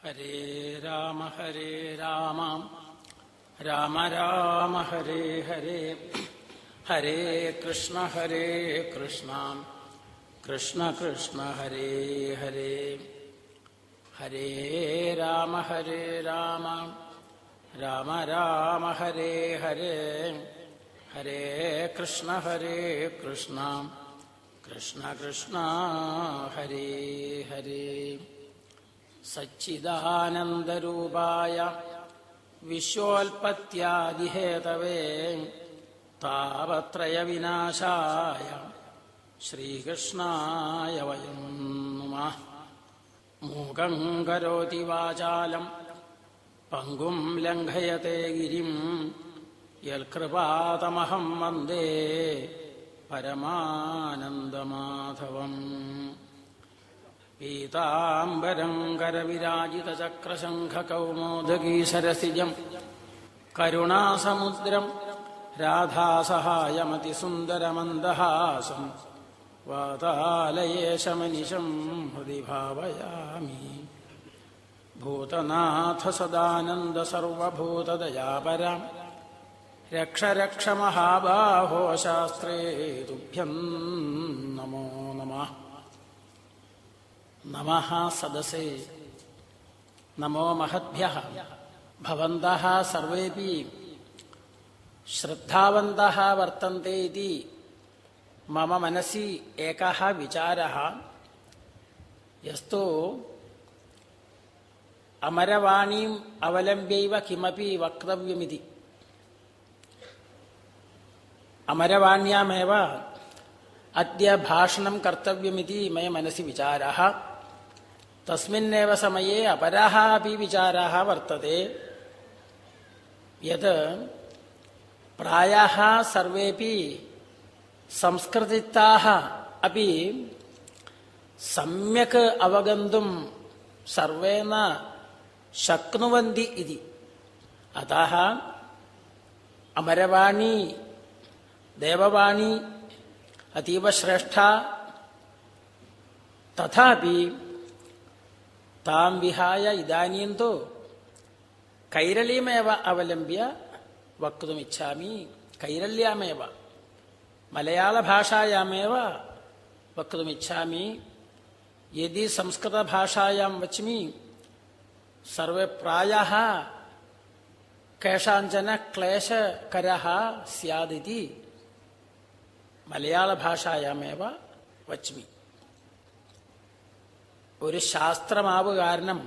ഹരേ രാമ രാമ രാമ ഹരേ ഹരേ, ഹരേ കൃഷ്ണ കൃഷ്ണ കൃഷ്ണ ഹരേ ഹരേ. ഹരേ രാമ രാമ രാമ ഹരേ ഹരേ, ഹരേ കൃഷ്ണ കൃഷ്ണ കൃഷ്ണ ഹരേ ഹരേ. സച്ചിദാനന്ദരൂപായ വിശ്വോൽപത്യാദിഹേതവേ താപത്രയവിനാശായ ശ്രീകൃഷ്ണായ വയം നമഃ. മൂകം കരോതി വാചാലം പങ്കും ലംഘയത്തെ ഗിരിം യൽകൃപാതമഹം വന്ദേ പരമാനന്ദമാധവം. പീതാംബരം കരവിരാജിതചക്രശംഖകൗമോദഗീസരസിജം കരുണാസമുദ്രം രാധാസഹായമതിസുന്ദരമന്ദഹാസം വാതാലയേശമനിശം ഹൃദി ഭാവയാമി. ഭൂതനാഥ സദാനന്ദ സർവഭൂതദയാപരാം രക്ഷ രക്ഷ മഹാബാഹോ ശാസ്ത്രേ തുഭ്യം നമോ നമഃ. നമഃ സദസേ നമോ മഹദ്ഭ്യഃ. ഭവന്തഃ സർവേപി ശ്രദ്ധാവന്തഃ വർത്തന്തെ ഇതി മമ മനസി ഏകഃ വിചാരഃ. യസ്തു അമരവാണീം അവലംബ്യൈവ കിമപി വക്തവ്യമിതി. അമരവാണ്യാമേവ അദ്യ ഭാഷണം കർത്തവ്യമിതി മയ മനസി വിചാരഃ. തസ്മിന്നേവ സമയേ അപരഃ അപി വിചാരഃ വർത്തത്തെ. യത് പ്രായഃ സർവേപി സംസ്കൃതിത്താഃ അപി സമ്യക് അവഗന്തും സർവേ ന ശക്നുവന്തി ഇതി. അതഃ അമരവാണി ദേവവാണി അതീവ ശ്രേഷ്ഠ. തഥാപി താം വിഹായ ഇദാനീം തു കൈരളീമേവ അവലംബ്യ വക്തുമിച്ഛാമി. കൈരള്യാമേവ മലയാളഭാഷായാമേവ വക്തുമിച്ഛാമി. യദി സംസ്കൃതഭാഷായാം വച്മി സർവേ പ്രായഃ കേഷാഞ്ചന ക്ലേശകരഃ സ്യാദിതി മലയാളഭാഷായാമേവ വച്മി. ഒരു ശാസ്ത്രമാവ് കാരണം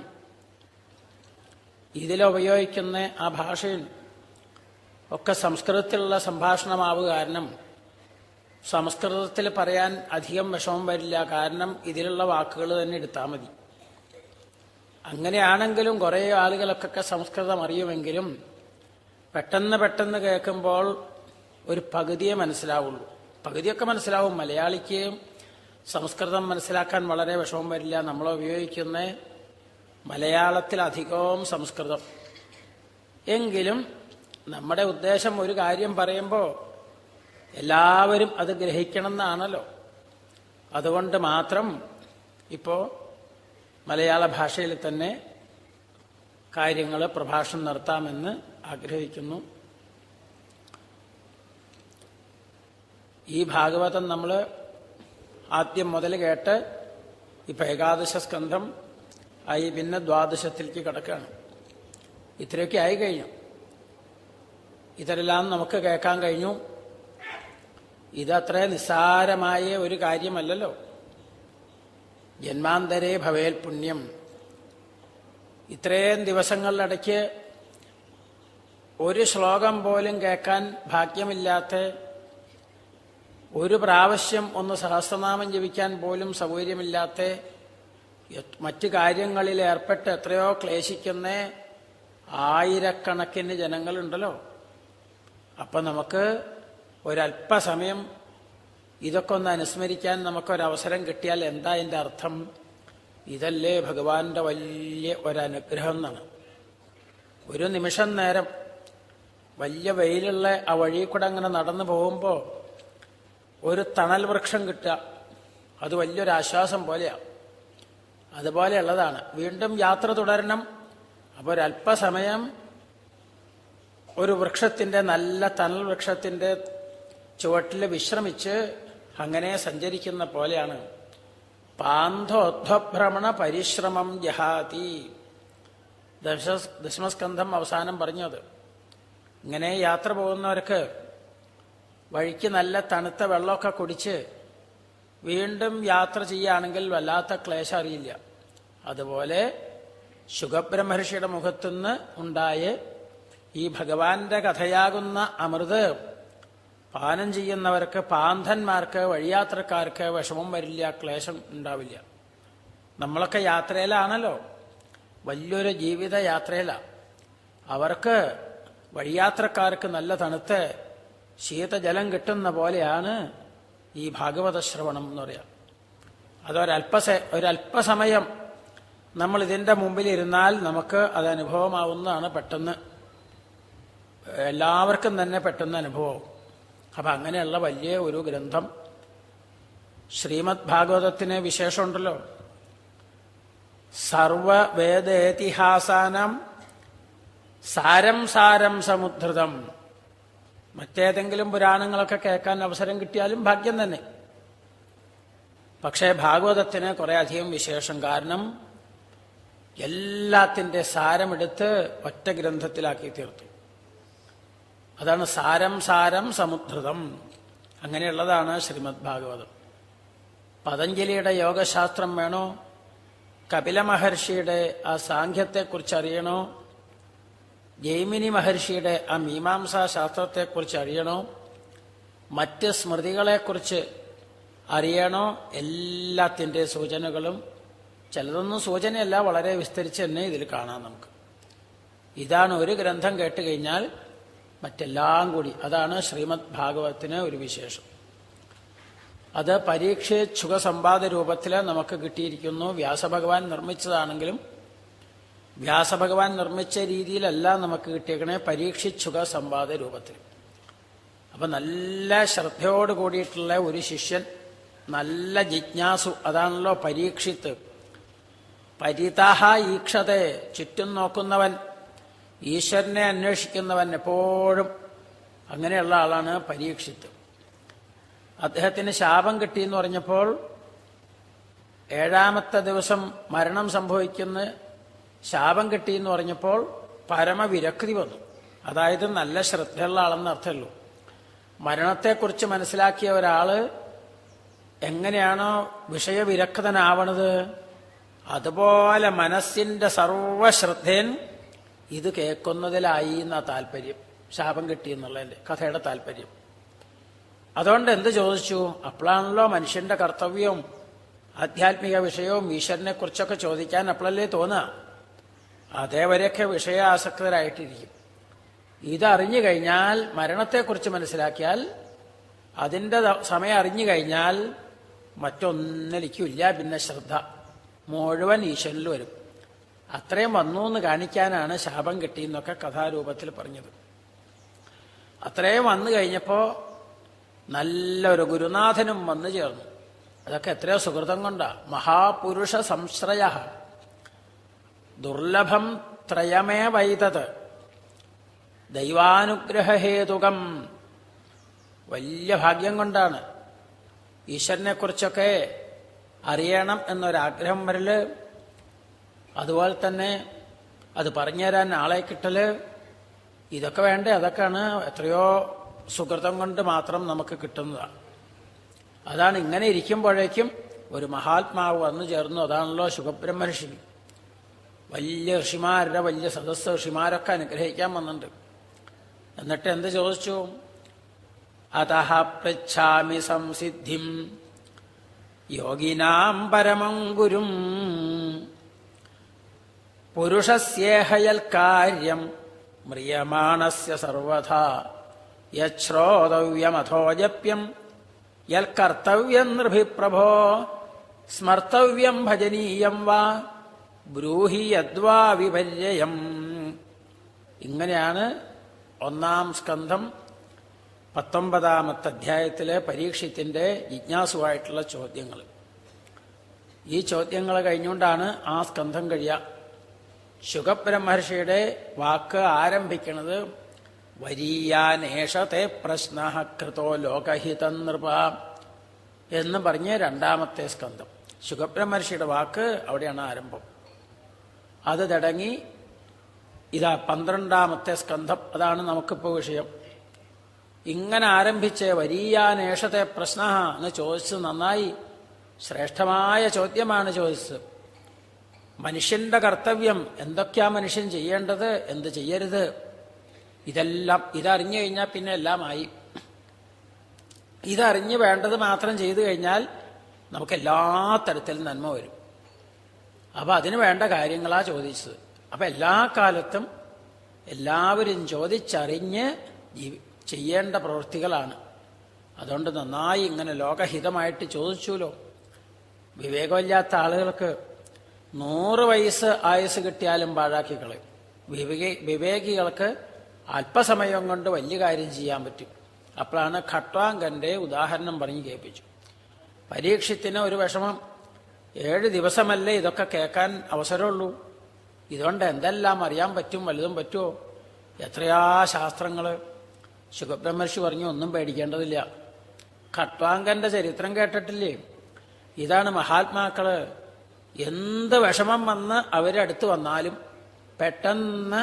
ഇതിലുപയോഗിക്കുന്ന ആ ഭാഷയിൽ ഒക്കെ സംസ്കൃതത്തിലുള്ള സംഭാഷണമാവ് കാരണം സംസ്കൃതത്തിൽ പറയാൻ അധികം വിഷമം വരില്ല. കാരണം ഇതിലുള്ള വാക്കുകൾ തന്നെ എടുത്താൽ മതി. അങ്ങനെയാണെങ്കിലും കുറേ ആളുകൾക്കൊക്കെ സംസ്കൃതം അറിയുമെങ്കിലും പെട്ടെന്ന് കേൾക്കുമ്പോൾ ഒരു പകുതിയെ മനസ്സിലാവുള്ളൂ. പകുതിയൊക്കെ മനസ്സിലാവും. മലയാളിക്ക് സംസ്കൃതം മനസ്സിലാക്കാൻ വളരെ വിഷമം വരില്ല. നമ്മൾ ഉപയോഗിക്കുന്ന മലയാളത്തിലധികവും സംസ്കൃതം. എങ്കിലും നമ്മുടെ ഉദ്ദേശം ഒരു കാര്യം പറയുമ്പോൾ എല്ലാവരും അത് ഗ്രഹിക്കണം എന്നാണല്ലോ. അതുകൊണ്ട് മാത്രം ഇപ്പോൾ മലയാള ഭാഷയിൽ തന്നെ കാര്യങ്ങൾ പ്രഭാഷണം നടത്താമെന്ന് ആഗ്രഹിക്കുന്നു. ഈ ഭാഗവതം നമ്മൾ ആദ്യം മുതൽ കേട്ട് ഇപ്പം ഏകാദശ സ്കന്ധം ആയി, പിന്നെ ദ്വാദശത്തിലേക്ക് കിടക്കുകയാണ്. ഇത്രയൊക്കെ ആയി കഴിഞ്ഞു. ഇതെല്ലാം നമുക്ക് കേൾക്കാൻ കഴിഞ്ഞു. ഇതത്ര നിസ്സാരമായ ഒരു കാര്യമല്ലല്ലോ. ജന്മാന്തരേ ഭവേൽ പുണ്യം. ഇത്രയും ദിവസങ്ങളിലിടയ്ക്ക് ഒരു ശ്ലോകം പോലും കേൾക്കാൻ ഭാഗ്യമില്ലാത്ത, ഒരു പ്രാവശ്യം ഒന്ന് സഹസ്രനാമം ജപിക്കാൻ പോലും സൗകര്യമില്ലാത്ത, മറ്റു കാര്യങ്ങളിൽ ഏർപ്പെട്ട് എത്രയോ ക്ലേശിക്കുന്ന ആയിരക്കണക്കിന് ജനങ്ങളുണ്ടല്ലോ. അപ്പം നമുക്ക് ഒരല്പസമയം ഇതൊക്കെ ഒന്ന് അനുസ്മരിക്കാൻ നമുക്കൊരവസരം കിട്ടിയാൽ എന്താ അതിൻ്റെ അർത്ഥം? ഇതല്ലേ ഭഗവാന്റെ വലിയ ഒരനുഗ്രഹം എന്നാണ്. ഒരു നിമിഷം നേരം വലിയ വെയിലുള്ള ആ വഴി കൂടെ അങ്ങനെ നടന്നു പോകുമ്പോൾ ഒരു തണൽ വൃക്ഷം കിട്ടുക, അത് വലിയൊരാശ്വാസം പോലെയാണ്. അതുപോലെയുള്ളതാണ്. വീണ്ടും യാത്ര തുടരണം. അപ്പോൾ ഒരല്പസമയം ഒരു വൃക്ഷത്തിന്റെ, നല്ല തണൽ വൃക്ഷത്തിന്റെ ചുവട്ടിൽ വിശ്രമിച്ച് അങ്ങനെ സഞ്ചരിക്കുന്ന പോലെയാണ്. പാന്തോധ്വഭ്രമണ പരിശ്രമം ജഹാതി. ദശമസ്കന്ധം അവസാനം പറഞ്ഞത്. ഇങ്ങനെ യാത്ര പോകുന്നവർക്ക് വഴിക്ക് നല്ല തണുത്ത വെള്ളമൊക്കെ കുടിച്ച് വീണ്ടും യാത്ര ചെയ്യുകയാണെങ്കിൽ വല്ലാത്ത ക്ലേശം അറിയില്ല. അതുപോലെ ശുഗബ്രഹ്മർഷിയുടെ മുഖത്തുനിന്ന് ഉണ്ടായ ഈ ഭഗവാന്റെ കഥയാകുന്ന അമൃത് പാനം ചെയ്യുന്നവർക്ക്, പാന്തന്മാർക്ക്, വഴിയാത്രക്കാർക്ക് വിഷമം വരില്ല, ക്ലേശം ഉണ്ടാവില്ല. നമ്മളൊക്കെ യാത്രയിലാണല്ലോ, വലിയൊരു ജീവിത യാത്രയിലാണ്. അവർക്ക്, വഴിയാത്രക്കാർക്ക് നല്ല തണുത്ത് ശീതജലം കിട്ടുന്ന പോലെയാണ് ഈ ഭാഗവത ശ്രവണം എന്ന് പറയാം. ഒരല്പസമയം നമ്മൾ ഇതിന്റെ മുമ്പിലിരുന്നാൽ നമുക്ക് അത് അനുഭവമാവുന്നതാണ്. പെട്ടെന്ന് എല്ലാവർക്കും തന്നെ പെട്ടെന്ന് അനുഭവം. അപ്പൊ അങ്ങനെയുള്ള വലിയ ഒരു ഗ്രന്ഥം ശ്രീമദ് ഭാഗവതത്തിന് വിശേഷമുണ്ടല്ലോ. സർവവേദേതിഹാസാനം സാരം സാരം സമുദ്ധൃതം. മറ്റേതെങ്കിലും പുരാണങ്ങളൊക്കെ കേൾക്കാൻ അവസരം കിട്ടിയാലും ഭാഗ്യം തന്നെ. പക്ഷേ ഭാഗവതത്തിന് കുറെ അധികം വിശേഷം. കാരണം എല്ലാത്തിന്റെ സാരമെടുത്ത് ഒറ്റ ഗ്രന്ഥത്തിലാക്കി തീർത്തു. അതാണ് സാരം സാരം സമുദ്ധൃതം. അങ്ങനെയുള്ളതാണ് ശ്രീമദ് ഭാഗവതം. പതഞ്ജലിയുടെ യോഗശാസ്ത്രം വേണോ, കപില മഹർഷിയുടെ ആ സാഖ്യത്തെക്കുറിച്ച് അറിയണോ, ജൈമിനി മഹർഷിയുടെ ആ മീമാംസാ ശാസ്ത്രത്തെക്കുറിച്ച് അറിയണോ, മറ്റ് സ്മൃതികളെക്കുറിച്ച് അറിയണോ, എല്ലാത്തിൻ്റെ സൂചനകളും, ചിലതൊന്നും സൂചനയല്ല, വളരെ വിസ്തരിച്ച് തന്നെ ഇതിൽ കാണാം നമുക്ക്. ഇതാണ് ഒരു ഗ്രന്ഥം കേട്ട് കഴിഞ്ഞാൽ മറ്റെല്ലാം കൂടി. അതാണ് ശ്രീമദ് ഭാഗവതത്തിന് ഒരു വിശേഷം. അത് പരീക്ഷേച്ഛുക സമ്പാദ രൂപത്തിൽ നമുക്ക് കിട്ടിയിരിക്കുന്നു. വ്യാസഭഗവാൻ നിർമ്മിച്ചതാണെങ്കിലും വ്യാസഭഗവാൻ നിർമ്മിച്ച രീതിയിലല്ല നമുക്ക് കിട്ടിയേക്കണേ, പരീക്ഷിച്ഛുക സമ്പാദ രൂപത്തിൽ. അപ്പൊ നല്ല ശ്രദ്ധയോട് കൂടിയിട്ടുള്ള ഒരു ശിഷ്യൻ, നല്ല ജിജ്ഞാസു, അതാണല്ലോ പരീക്ഷിത്ത്. പരിതാഹ ഈക്ഷതെ, ചുറ്റും നോക്കുന്നവൻ, ഈശ്വരനെ അന്വേഷിക്കുന്നവൻ, എപ്പോഴും അങ്ങനെയുള്ള ആളാണ് പരീക്ഷിത്ത്. അദ്ദേഹത്തിന് ശാപം കിട്ടിയെന്ന് പറഞ്ഞപ്പോൾ 7ാമത്തെ ദിവസം മരണം സംഭവിക്കുന്ന ശാപം കിട്ടിയെന്ന് പറഞ്ഞപ്പോൾ പരമവിരക്തി വന്നു. അതായത് നല്ല ശ്രദ്ധയുള്ള ആളെന്ന് അർത്ഥമുള്ളൂ. മരണത്തെക്കുറിച്ച് മനസ്സിലാക്കിയ ഒരാള് എങ്ങനെയാണോ വിഷയവിരക്തനാവണത്, അതുപോലെ മനസ്സിന്റെ സർവശ്രദ്ധേൻ ഇത് കേൾക്കുന്നതിലായി എന്ന താല്പര്യം. ശാപം കിട്ടിയെന്നുള്ളതിന്റെ കഥയുടെ താല്പര്യം. അതുകൊണ്ട് എന്ത് ചോദിച്ചു? അപ്പോഴാണല്ലോ മനുഷ്യന്റെ കർത്തവ്യവും ആധ്യാത്മിക വിഷയവും ഈശ്വരനെ കുറിച്ചൊക്കെ ചോദിക്കാൻ അപ്പോഴല്ലേ തോന്നുക. അതേവരെയൊക്കെ വിഷയാസക്തരായിട്ടിരിക്കും. ഇതറിഞ്ഞു കഴിഞ്ഞാൽ, മരണത്തെക്കുറിച്ച് മനസ്സിലാക്കിയാൽ, അതിൻ്റെ സമയം അറിഞ്ഞു കഴിഞ്ഞാൽ മറ്റൊന്നിലേക്കില്ല പിന്നെ ശ്രദ്ധ മുഴുവൻ ഈശ്വരനിൽ വരും. അത്രയും വന്നു എന്ന് കാണിക്കാനാണ് ശാപം കിട്ടിയെന്നൊക്കെ കഥാരൂപത്തിൽ പറഞ്ഞത്. അത്രയും വന്നു കഴിഞ്ഞപ്പോൾ നല്ലൊരു ഗുരുനാഥനും വന്നു ചേർന്നു. അതൊക്കെ എത്രയോ സുഹൃതം കൊണ്ടാ. മഹാപുരുഷ സംശ്രയ ദുർലഭം ത്രയമേ വൈതത് ദൈവാനുഗ്രഹഹേതുകം. വലിയ ഭാഗ്യം കൊണ്ടാണ്. ഈശ്വരനെക്കുറിച്ചൊക്കെ അറിയണം എന്നൊരാഗ്രഹം വരല്, അതുപോലെ തന്നെ അത് പറഞ്ഞുതരാൻ ആളെ കിട്ടല്, ഇതൊക്കെ വേണ്ടേ? അതൊക്കെയാണ് എത്രയോ സുഹൃതം കൊണ്ട് മാത്രം നമുക്ക് കിട്ടുന്നതാണ്. അതാണ് ഇങ്ങനെ ഇരിക്കുമ്പോഴേക്കും ഒരു മഹാത്മാവ് വന്നു ചേർന്നു. അതാണല്ലോ ശുഗബ്രഹ്മർഷി. വലിയ ഋഷിമാരുടെ വലിയ സദസ്സ്, ഋഷിമാരൊക്കെ അനുഗ്രഹിക്കാൻ വന്നിട്ടുണ്ട്. എന്നിട്ട് എന്ത് ചോദിച്ചു? അതഃ പൃച്ഛാമി സംസിദ്ധിം യോഗിനാം പരമം ഗുരും പുരുഷസ്യേഹയൽ കാര്യം മ്രിയമാണസ്യ സർവഥാ യശ്രോതവ്യമഥോജപ്യം യൽ കർത്തവ്യം നൃഭിപ്രഭോ സ്മർത്തവ്യം ഭജനീയം വാ ബ്രൂഹി യദ്വാ വിപര്യം. ഇങ്ങനെയാണ് 1-ാം സ്കന്ധം 19-ാമത്തെ അധ്യായത്തിലെ പരീക്ഷത്തിന്റെ ജിജ്ഞാസുവായിട്ടുള്ള ചോദ്യങ്ങൾ. ഈ ചോദ്യങ്ങൾ കഴിഞ്ഞുകൊണ്ടാണ് ആ സ്കന്ധം കഴിയുക. ശുകബ്രഹ്മർഷിയുടെ വാക്ക് ആരംഭിക്കുന്നത് വരീയാനേഷത്തെ പ്രശ്ന കൃതോ ലോകഹിതം നൃപ എന്ന് പറഞ്ഞ് രണ്ടാമത്തെ സ്കന്ധം. ശുകബ്രഹ്മർഷിയുടെ വാക്ക് അവിടെയാണ് ആരംഭം. അത് തുടങ്ങി ഇതാ 12ാമത്തെ സ്കന്ധം. അതാണ് നമുക്കിപ്പോൾ വിഷയം. ഇങ്ങനെ ആരംഭിച്ച് വരീയാനേഷത്തെ പ്രശ്ന എന്ന് ചോദിച്ചത് നന്നായി. ശ്രേഷ്ഠമായ ചോദ്യമാണ് ചോദിച്ചത്. മനുഷ്യന്റെ കർത്തവ്യം എന്തൊക്കെയാ മനുഷ്യൻ ചെയ്യേണ്ടത്, എന്ത് ചെയ്യരുത്, ഇതെല്ലാം ഇതറിഞ്ഞു കഴിഞ്ഞാൽ പിന്നെ എല്ലാമായി. ഇതറിഞ്ഞ് വേണ്ടത് മാത്രം ചെയ്തു കഴിഞ്ഞാൽ നമുക്ക് എല്ലാ തരത്തിലും നന്മ വരും. അപ്പൊ അതിന് വേണ്ട കാര്യങ്ങളാ ചോദിച്ചത്. അപ്പൊ എല്ലാ കാലത്തും എല്ലാവരും ചോദിച്ചറിഞ്ഞ് ചെയ്യേണ്ട പ്രവൃത്തികളാണ്. അതുകൊണ്ട് നന്നായി ഇങ്ങനെ ലോകഹിതമായിട്ട് ചോദിച്ചുല്ലോ. വിവേകമില്ലാത്ത ആളുകൾക്ക് 100 വയസ്സ് ആയുസ് കിട്ടിയാലും പാഴാക്കി കളയും. വിവേകികൾക്ക് അല്പസമയം കൊണ്ട് വലിയ കാര്യം ചെയ്യാൻ പറ്റും. അപ്പോഴാണ് ഖട്വാങ്കന്റെ ഉദാഹരണം പറഞ്ഞു കേൾപ്പിച്ചു. പരീക്ഷത്തിന് ഒരു വിഷമം, 7 ദിവസമല്ലേ ഇതൊക്കെ കേൾക്കാൻ അവസരമുള്ളൂ. ഇതുകൊണ്ട് എന്തെല്ലാം അറിയാൻ പറ്റും, വലുതും പറ്റുമോ, എത്രയാ ശാസ്ത്രങ്ങള്. ശുകബ്രഹ്മർഷി പറഞ്ഞു ഒന്നും പേടിക്കേണ്ടതില്ല. ഖട്വാങ്കന്റെ ചരിത്രം കേട്ടിട്ടില്ലേ? ഇതാണ് മഹാത്മാക്കള്. എന്ത് വിഷമം വന്ന് അവരടുത്ത് വന്നാലും പെട്ടെന്ന്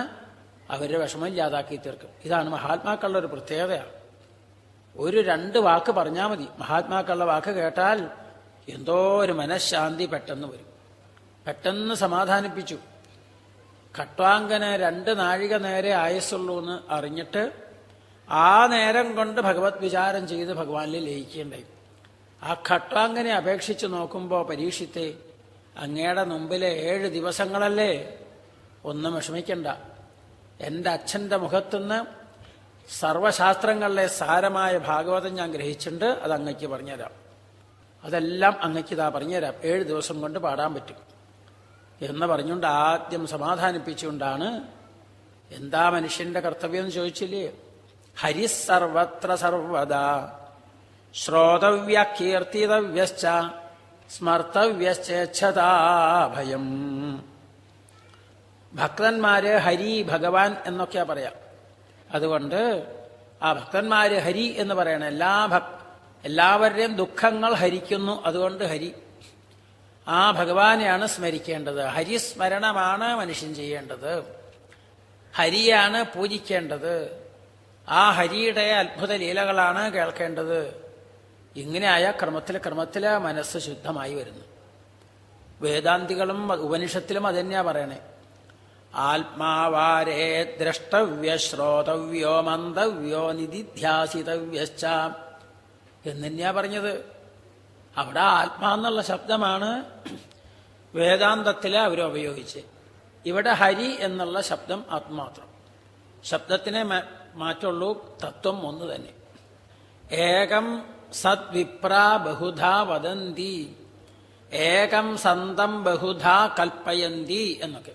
അവരുടെ വിഷമം ഇല്ലാതാക്കി തീർക്കും. ഇതാണ് മഹാത്മാക്കളുടെ ഒരു പ്രത്യേകതയാണ്. ഒരു 2 വാക്ക് പറഞ്ഞാൽ മതി. മഹാത്മാക്കളുടെ വാക്ക് കേട്ടാൽ എന്തോ ഒരു മനഃശാന്തി പെട്ടെന്ന് വരും. പെട്ടെന്ന് സമാധാനിപ്പിച്ചു. ഖട്വാങ്കന് 2 നാഴിക നേരെ ആയുസ്സുള്ളൂ എന്ന് അറിഞ്ഞിട്ട് ആ നേരം കൊണ്ട് ഭഗവത് വിചാരം ചെയ്ത് ഭഗവാനിൽ ലയിക്കേണ്ടായി. ആ ഖട്വാങ്കനെ അപേക്ഷിച്ച് നോക്കുമ്പോൾ പരീക്ഷിത്തെ, അങ്ങയുടെ മുമ്പിലെ 7 ദിവസങ്ങളല്ലേ, ഒന്നും വിഷമിക്കണ്ട. എൻ്റെ അച്ഛൻ്റെ മുഖത്തുനിന്ന് സർവശാസ്ത്രങ്ങളിലെ സാരമായ ഭാഗവതം ഞാൻ ഗ്രഹിച്ചിട്ടുണ്ട്. അത് അങ്ങയ്ക്ക് പറഞ്ഞുതരാം. അതെല്ലാം അങ്ങയ്ക്ക് ഇതാ പറഞ്ഞുതരാം. 7 ദിവസം കൊണ്ട് പാടാൻ പറ്റും എന്ന് പറഞ്ഞുകൊണ്ട് ആദ്യം സമാധാനിപ്പിച്ചുകൊണ്ടാണ്. എന്താ മനുഷ്യന്റെ കർത്തവ്യം എന്ന് ചോദിച്ചില്ലേ? ഹരിഃ സർവത്ര സർവദാ ശ്രോതവ്യ കീർത്തിതവ്യശ്ച സ്മർത്തവ്യശ്ചേച്ഛതാ ഭയം. ഭക്തന്മാര് ഹരി, ഭഗവാൻ എന്നൊക്കെയാ പറയാം. അതുകൊണ്ട് ആ ഭക്തന്മാര് ഹരി എന്ന് പറയണം. എല്ലാവരുടെയും ദുഃഖങ്ങൾ ഹരിക്കുന്നു. അതുകൊണ്ട് ഹരി, ആ ഭഗവാനെയാണ് സ്മരിക്കേണ്ടത്. ഹരിസ്മരണമാണ് മനുഷ്യൻ ചെയ്യേണ്ടത്. ഹരിയാണ് പൂജിക്കേണ്ടത്. ആ ഹരിയുടെ അത്ഭുത ലീലകളാണ് കേൾക്കേണ്ടത്. ഇങ്ങനെയായ ക്രമത്തില് മനസ്സ് ശുദ്ധമായി വരുന്നു. വേദാന്തികളും ഉപനിഷത്തിലും അതന്നെയാ പറയണേ. ആത്മാവാരേ ദ്രഷ്ടവ്യ ശ്രോതവ്യോ മന്തവ്യോ നിധിധ്യാസിതവ്യശ്ച എന്നെന്നെയാ പറഞ്ഞത്. അവിടെ ആത്മാന്നുള്ള ശബ്ദമാണ് വേദാന്തത്തിലെ അവരുപയോഗിച്ച്. ഇവിടെ ഹരി എന്നുള്ള ശബ്ദം ആത്മാത്രം. ശബ്ദത്തിനെ മാറ്റുള്ളൂ, തത്വം ഒന്ന് തന്നെ. ഏകം സദ്വിപ്ര ബഹുധാ വദന്തി, ഏകം സന്തം ബഹുധാ കൽപ്പയന്തി എന്നൊക്കെ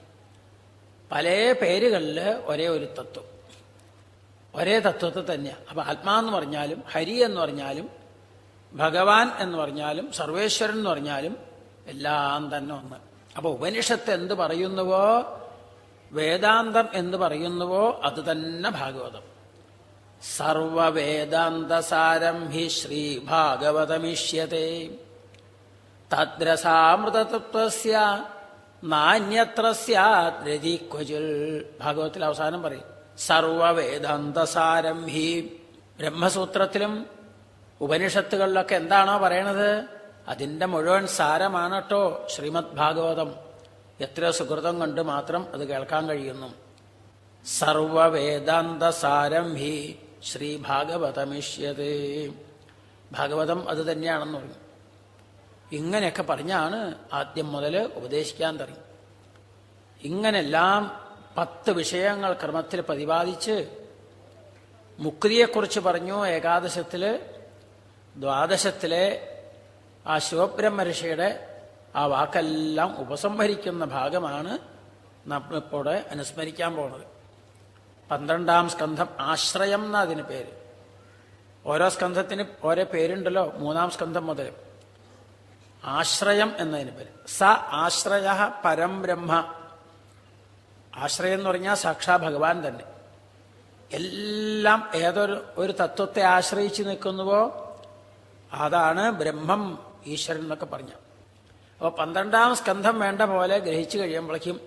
പല പേരുകളിൽ ഒരേ ഒരു തത്വം, ഒരേ തത്വത്തെ തന്നെയാണ്. അപ്പൊ ആത്മാ എന്ന് പറഞ്ഞാലും ഹരി എന്ന് പറഞ്ഞാലും ഭഗവാൻ എന്ന് പറഞ്ഞാലും സർവേശ്വരൻ എന്ന് പറഞ്ഞാലും എല്ലാം തന്നെ ഒന്ന്. അപ്പൊ ഉപനിഷത്ത് എന്ത് പറയുന്നുവോ, വേദാന്തം എന്ത് പറയുന്നുവോ അത് തന്നെ ഭാഗവതം. സർവവേദാന്തസാരം ഹി ശ്രീ ഭാഗവതമിഷ്യത്തെ തദ്രസാമൃതത്വസ്യ നാന്യത്ര സ്യാത് രതി ക്വചിൽ. ഭാഗവത്തിൽ അവസാനം പറയും സർവവേദാന്തസാരം ഹി. ബ്രഹ്മസൂത്രത്തിലും ഉപനിഷത്തുകളിലൊക്കെ എന്താണോ പറയണത് അതിന്റെ മുഴുവൻ സാരമാണ് കേട്ടോ ശ്രീമദ് ഭാഗവതം. എത്ര സുഹൃതം കൊണ്ട് മാത്രം അത് കേൾക്കാൻ കഴിയുന്നു. സർവവേദാന്തസാരം ഹി ശ്രീ ഭാഗവതമിഷ്യതേ. ഭാഗവതം അത് തന്നെയാണെന്ന് പറഞ്ഞു. ഇങ്ങനെയൊക്കെ പറഞ്ഞാണ് ആദ്യം മുതൽ ഉപദേശിക്കാൻ തുടങ്ങി. ഇങ്ങനെല്ലാം 10 വിഷയങ്ങൾ ക്രമത്തിൽ പ്രതിപാദിച്ച് മുക്തിയെക്കുറിച്ച് പറഞ്ഞു. ഏകാദശത്തില്, ദ്വാദശത്തിലെ ആ ശിവബ്രഹ്മർഷിയുടെ ആ വാക്കെല്ലാം ഉപസംഹരിക്കുന്ന ഭാഗമാണ് നമ്മളിപ്പോൾ അനുസ്മരിക്കാൻ പോണത്. 12ാം സ്കന്ധം ആശ്രയം എന്ന അതിന് പേര്. ഓരോ സ്കന്ധത്തിന് ഓരോ പേരുണ്ടല്ലോ, 3ാം സ്കന്ധം മുതൽ. ആശ്രയം എന്നതിന് പേര്. സ ആശ്രയ പരം ബ്രഹ്മ. ആശ്രയം എന്ന് പറഞ്ഞാൽ സാക്ഷാ ഭഗവാൻ തന്നെ. എല്ലാം ഒരു തത്വത്തെ ആശ്രയിച്ച് നിൽക്കുന്നുവോ അതാണ് ബ്രഹ്മം, ഈശ്വരൻ എന്നൊക്കെ പറഞ്ഞ. അപ്പോൾ 12ാം സ്കന്ധം വേണ്ട പോലെ ഗ്രഹിച്ചു കഴിയുമ്പോഴേക്കും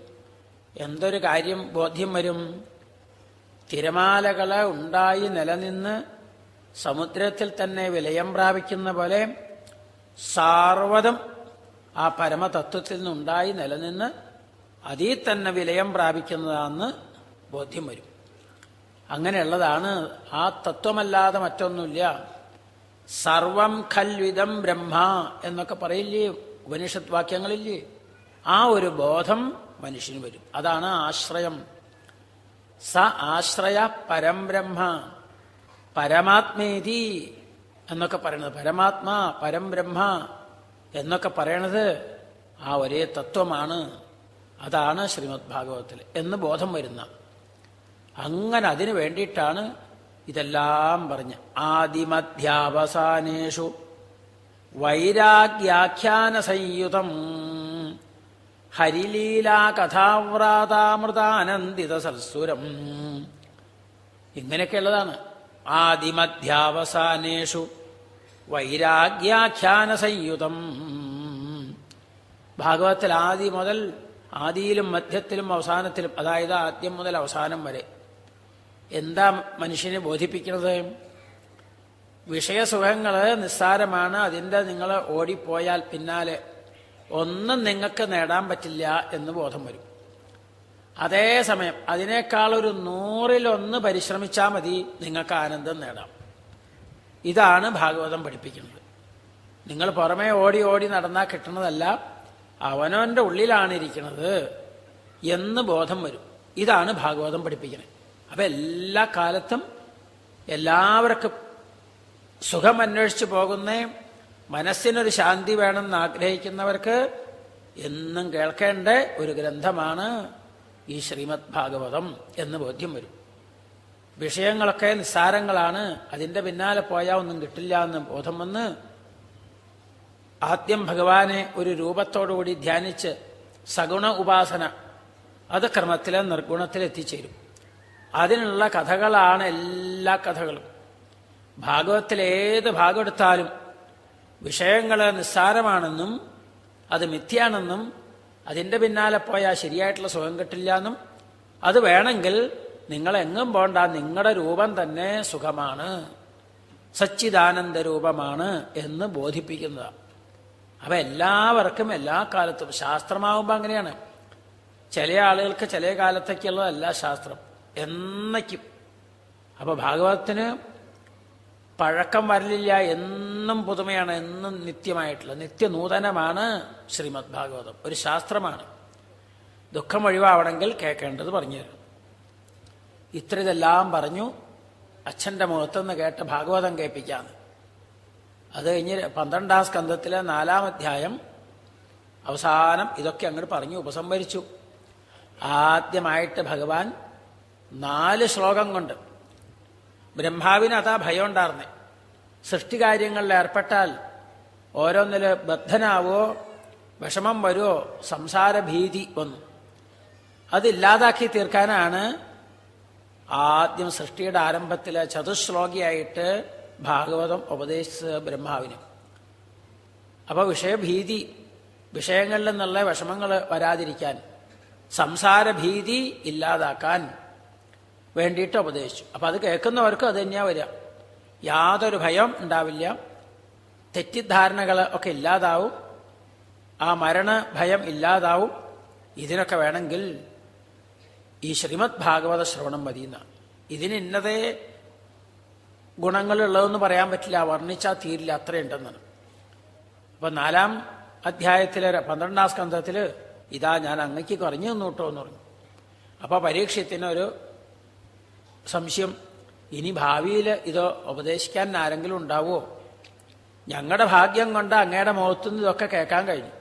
എന്തൊരു കാര്യം ബോധ്യം വരും. തിരമാലകളെ ഉണ്ടായി നിലനിന്ന് സമുദ്രത്തിൽ തന്നെ വിലയം പ്രാപിക്കുന്ന പോലെ സാർവ്വതം ആ പരമതത്വത്തിൽ നിന്നുണ്ടായി നിലനിന്ന് അതിൽ തന്നെ വിലയം പ്രാപിക്കുന്നതാണെന്ന് ബോധ്യം വരും. അങ്ങനെയുള്ളതാണ് ആ തത്വമല്ലാതെ മറ്റൊന്നുമില്ല. സർവം ഖൽവിദം ബ്രഹ്മ എന്നൊക്കെ പറയില്ലേ ഉപനിഷത്ത് വാക്യങ്ങളില്ലേ, ആ ഒരു ബോധം മനുഷ്യന് വരും. അതാണ് ആശ്രയം. സ ആശ്രയ പരം ബ്രഹ്മ പരമാത്മേതി എന്നൊക്കെ പറയണത്, പരമാത്മാ പരം ബ്രഹ്മ എന്നൊക്കെ പറയണത് ആ ഒരേ തത്വമാണ്. അതാണ് ശ്രീമദ് ഭാഗവതത്തിൽ എന്ന് ബോധം വരുന്ന. അങ്ങനെ അതിനു വേണ്ടിയിട്ടാണ് ഇതെല്ലാം പറഞ്ഞ് ആദിമധ്യാവസാനേഷു വൈരാഗ്യാഖ്യാന സംയുതം ഹരിലീലാ കഥാവ്രാതാമൃതാനന്ദിത സത്സുരം. ഇങ്ങനെയൊക്കെയുള്ളതാണ്. ആദിമധ്യാവസാനേഷു വൈരാഗ്യാഖ്യാന സംയുതം. ഭാഗവതത്തിൽ ആദി മുതൽ, ആദിയിലും മധ്യത്തിലും അവസാനത്തിലും, അതായത് ആദ്യം മുതൽ അവസാനം വരെ എന്താ മനുഷ്യനെ ബോധിപ്പിക്കുന്നത്? വിഷയസുഖങ്ങൾ നിസ്സാരമാണ്, അതിൻ്റെ നിങ്ങൾ ഓടിപ്പോയാൽ പിന്നാലെ ഒന്നും നിങ്ങൾക്ക് നേടാൻ പറ്റില്ല എന്ന് ബോധം വരും. അതേസമയം അതിനേക്കാൾ ഒരു 100-1 പരിശ്രമിച്ചാൽ മതി, നിങ്ങൾക്ക് ആനന്ദം നേടാം. ഇതാണ് ഭാഗവതം പഠിപ്പിക്കുന്നത്. നിങ്ങൾ പുറമേ ഓടി ഓടി നടന്നാൽ കിട്ടുന്നതല്ല, അവനവൻ്റെ ഉള്ളിലാണ് ഇരിക്കുന്നത് എന്ന് ബോധം വരും. ഇതാണ് ഭാഗവതം പഠിപ്പിക്കുന്നത്. അപ്പം എല്ലാ കാലത്തും എല്ലാവർക്കും സുഖം അന്വേഷിച്ച് പോകുന്ന, മനസ്സിനൊരു ശാന്തി വേണമെന്ന് ആഗ്രഹിക്കുന്നവർക്ക് എന്നും കേൾക്കേണ്ട ഒരു ഗ്രന്ഥമാണ് ഈ ശ്രീമദ് ഭാഗവതം എന്ന് ബോധ്യം വരും. വിഷയങ്ങളൊക്കെ നിസ്സാരങ്ങളാണ്, അതിൻ്റെ പിന്നാലെ പോയാൽ ഒന്നും കിട്ടില്ല എന്ന് ബോധം വന്ന് ആദ്യം ഭഗവാനെ ഒരു രൂപത്തോടുകൂടി ധ്യാനിച്ച് സഗുണ ഉപാസന, അത് ക്രമത്തിൽ നിർഗുണത്തിൽ എത്തിച്ചേരും. അതിനുള്ള കഥകളാണ് എല്ലാ കഥകളും. ഭാഗവത്തിലേത് ഭാഗം എടുത്താലും വിഷയങ്ങൾ നിസ്സാരമാണെന്നും അത് മിഥ്യാണെന്നും അതിൻ്റെ പിന്നാലെ പോയാൽ ശരിയായിട്ടുള്ള സുഖം കിട്ടില്ല എന്നും, അത് വേണമെങ്കിൽ നിങ്ങളെങ്ങും പോണ്ട, നിങ്ങളുടെ രൂപം തന്നെ സുഖമാണ്, സച്ചിദാനന്ദ രൂപമാണ് എന്ന് ബോധിപ്പിക്കുന്നതാണ്. അപ്പം എല്ലാവർക്കും എല്ലാ കാലത്തും, ശാസ്ത്രമാകുമ്പോൾ അങ്ങനെയാണ്, ചില ആളുകൾക്ക് ചില കാലത്തേക്കുള്ളതല്ല ശാസ്ത്രം, എന്നയ്ക്കും. അപ്പോൾ ഭാഗവതത്തിന് പഴക്കം വരലില്ല, എന്നും പുതുമയാണ്, എന്നും നിത്യമായിട്ടുള്ള നിത്യനൂതനമാണ് ശ്രീമദ് ഭാഗവതം. ഒരു ശാസ്ത്രമാണ്. ദുഃഖം ഒഴിവാവണമെങ്കിൽ കേൾക്കേണ്ടത് പറഞ്ഞു തരും. ഇതെല്ലാം പറഞ്ഞു അച്ഛൻ്റെ മുഖത്തുനിന്ന് കേട്ട ഭാഗവതം കേൾപ്പിക്കാന്ന്. അത് കഴിഞ്ഞ് 12ാം സ്കന്ധത്തിലെ 4ാം അധ്യായം അവസാനം ഇതൊക്കെ അങ്ങോട്ട് പറഞ്ഞു ഉപസംഹരിച്ചു. ആദ്യമായിട്ട് ഭഗവാൻ 4 ശ്ലോകം കൊണ്ട്, ബ്രഹ്മാവിന് അതാ ഭയം ഉണ്ടായിരുന്നേ, സൃഷ്ടികാര്യങ്ങളിൽ ഏർപ്പെട്ടാൽ ഓരോന്നിൽ ബദ്ധനാവോ, വിഷമം വരുമോ, സംസാരഭീതി വന്നു. അതില്ലാതാക്കി തീർക്കാനാണ് ആദ്യം സൃഷ്ടിയുടെ ആരംഭത്തിൽ ചതുശ്ലോകിയായിട്ട് ഭാഗവതം ഉപദേശിച്ചത് ബ്രഹ്മാവിന്. അപ്പോൾ വിഷയഭീതി, വിഷയങ്ങളിൽ നിന്നുള്ള വിഷമങ്ങൾ വരാതിരിക്കാൻ, സംസാരഭീതി ഇല്ലാതാക്കാൻ വേണ്ടിയിട്ട് ഉപദേശിച്ചു. അപ്പം അത് കേൾക്കുന്നവർക്ക് അത് തന്നെയാണ് വരിക. യാതൊരു ഭയം ഉണ്ടാവില്ല, തെറ്റിദ്ധാരണകൾ ഒക്കെ ഇല്ലാതാവും, ആ മരണ ഭയം ഇല്ലാതാവും. ഇതിനൊക്കെ വേണമെങ്കിൽ ഈ ശ്രീമദ് ഭാഗവത ശ്രവണം മതിയെന്ന. ഇതിന് ഇന്നതേ ഗുണങ്ങളുള്ളതെന്ന് പറയാൻ പറ്റില്ല, വർണ്ണിച്ചാൽ തീരില്ല, അത്രയുണ്ടെന്നാണ്. അപ്പം 4ാം അധ്യായത്തിലെ 12ാം സ്കന്ധത്തിൽ ഇതാ ഞാൻ അങ്ങയ്ക്ക് കുറഞ്ഞു തന്നൂട്ടോ എന്ന് പറഞ്ഞു. അപ്പോൾ പരീക്ഷത്തിനൊരു സംശയം, ഇനി ഭാവിയിൽ ഇത് ഉപദേശിക്കാൻ ആരെങ്കിലും ഉണ്ടാവുമോ? ഞങ്ങളുടെ ഭാഗ്യം കൊണ്ട് അങ്ങയുടെ മുഖത്തുനിന്ന് ഇതൊക്കെ കേൾക്കാൻ കഴിഞ്ഞു.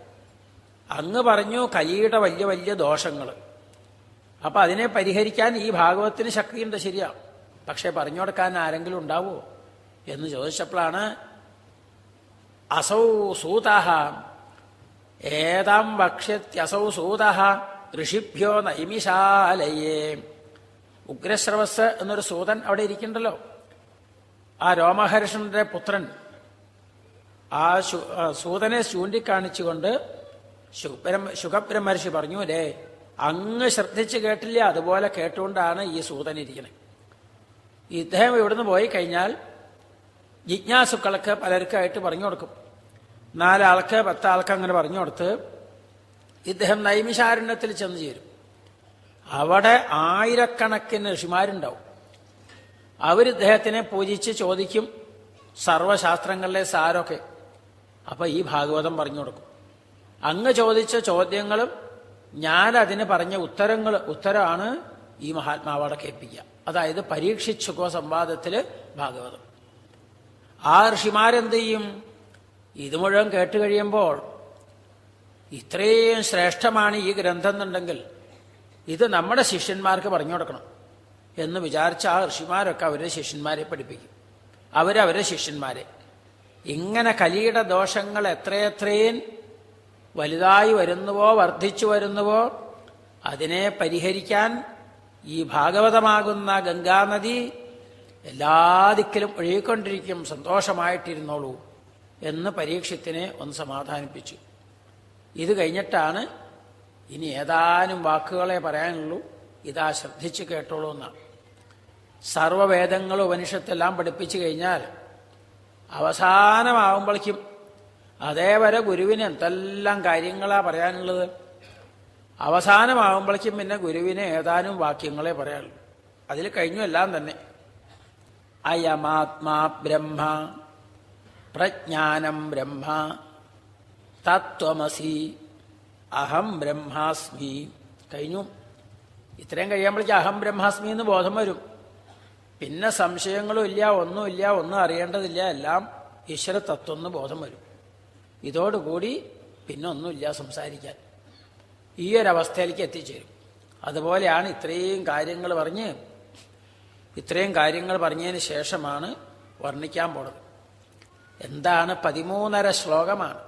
അങ്ങ് പറഞ്ഞു കലിയുടെ വലിയ വലിയ ദോഷങ്ങൾ, അപ്പം അതിനെ പരിഹരിക്കാൻ ഈ ഭാഗവത്തിന് ശക്തിയുണ്ട്, ശരിയാ, പക്ഷെ പറഞ്ഞു കൊടുക്കാൻ ആരെങ്കിലും ഉണ്ടാവുമോ എന്ന് ചോദിച്ചപ്പോഴാണ് അസൗ സൂതാഹ ഏതാം വക്ഷ്യത്യസൗ സൂതഃ ഋഷിഭ്യോ നൈമിശാലയേ. ഉഗ്രശ്രവസ് എന്നൊരു സൂതൻ അവിടെ ഇരിക്കണ്ടല്ലോ. ആ രോമഹർഷന്റെ പുത്രൻ ആ സൂതനെ ചൂണ്ടിക്കാണിച്ചുകൊണ്ട് ശുകബ്രഹ്മർഷി പറഞ്ഞു, അല്ലേ അങ്ങ് ശ്രദ്ധിച്ച് കേട്ടില്ല, അതുപോലെ കേട്ടുകൊണ്ടാണ് ഈ സൂതൻ ഇരിക്കുന്നത്. ഇദ്ദേഹം ഇവിടുന്ന് പോയി കഴിഞ്ഞാൽ ജിജ്ഞാസുക്കൾക്ക് പലർക്കായിട്ട് പറഞ്ഞു കൊടുക്കും. 4 ആൾക്ക് 10 ആൾക്ക് അങ്ങനെ പറഞ്ഞു കൊടുത്ത് ഇദ്ദേഹം നൈമിഷാരണ്യത്തിൽ ചെന്ന് ചേരും. അവിടെ ആയിരക്കണക്കിന് ഋഷിമാരുണ്ടാവും. അവരിദ്ദേഹത്തിനെ പൂജിച്ച് ചോദിക്കും സർവശാസ്ത്രങ്ങളിലെ സാരമൊക്കെ. അപ്പൊ ഈ ഭാഗവതം പറഞ്ഞു കൊടുക്കും. അങ്ങ് ചോദിച്ച ചോദ്യങ്ങളും ഞാൻ അതിന് പറഞ്ഞ ഉത്തരമാണ് ഈ മഹാത്മാവോടെ കേൾപ്പിക്കുക. അതായത് പരീക്ഷിച്ചുക്കോ സംവാദത്തില് ഭാഗവതം. ആ ഋഷിമാരെന്ത് ചെയ്യും? ഇത് മുഴുവൻ കേട്ട് കഴിയുമ്പോൾ ഇത്രയും ശ്രേഷ്ഠമാണ് ഈ ഗ്രന്ഥം എന്നുണ്ടെങ്കിൽ ഇത് നമ്മുടെ ശിഷ്യന്മാർക്ക് പറഞ്ഞു കൊടുക്കണം എന്ന് വിചാരിച്ച ആ ഋഷിമാരൊക്കെ അവരുടെ ശിഷ്യന്മാരെ പഠിപ്പിക്കും. അവരവരുടെ ശിഷ്യന്മാരെ. ഇങ്ങനെ കലിയുടെ ദോഷങ്ങൾ എത്രയെത്രയും വലുതായി വരുന്നുവോ വർദ്ധിച്ചു വരുന്നുവോ അതിനെ പരിഹരിക്കാൻ ഈ ഭാഗവതമാകുന്ന ഗംഗാനദി എല്ലാ ദിക്കിലും ഒഴുകിക്കൊണ്ടിരിക്കും, സന്തോഷമായിട്ടിരുന്നോളൂ എന്ന് പരീക്ഷത്തിനെ ഒന്ന് സമാധാനിപ്പിച്ചു. ഇത് കഴിഞ്ഞിട്ടാണ് ഇനി ഏതാനും വാക്കുകളെ പറയാനുള്ളൂ, ഇതാ ശ്രദ്ധിച്ചു കേട്ടോളൂ എന്നാണ്. സർവവേദങ്ങളും ഉപനിഷത്തെല്ലാം പഠിപ്പിച്ചു കഴിഞ്ഞാൽ അവസാനമാകുമ്പോഴേക്കും അതേവരെ ഗുരുവിന് എന്തെല്ലാം കാര്യങ്ങളാണ് പറയാനുള്ളത്. അവസാനമാകുമ്പോഴേക്കും പിന്നെ ഗുരുവിന് ഏതാനും വാക്യങ്ങളെ പറയാനുള്ളൂ. അതിൽ കഴിഞ്ഞു എല്ലാം തന്നെ. അയമാത്മാ ബ്രഹ്മ പ്രജ്ഞാനം ബ്രഹ്മ തത്വമസി അഹം ബ്രഹ്മാസ്മി. കഴിഞ്ഞു. ഇത്രയും കഴിയുമ്പോഴേക്കും അഹം ബ്രഹ്മാസ്മി എന്ന് ബോധം വരും. പിന്നെ സംശയങ്ങളും ഇല്ല, ഒന്നുമില്ല, ഒന്നും അറിയേണ്ടതില്ല, എല്ലാം ഈശ്വര തത്വം എന്ന് ബോധം വരും. ഇതോടുകൂടി പിന്നെ ഒന്നുമില്ല സംസാരിക്കാൻ. ഈ ഒരവസ്ഥയിലേക്ക് എത്തിച്ചേരും. അതുപോലെയാണ് ഇത്രയും കാര്യങ്ങൾ പറഞ്ഞതിന് ശേഷമാണ് വർണ്ണിക്കാൻ പോണത്. എന്താണ്? 13.5 ശ്ലോകമാണ്.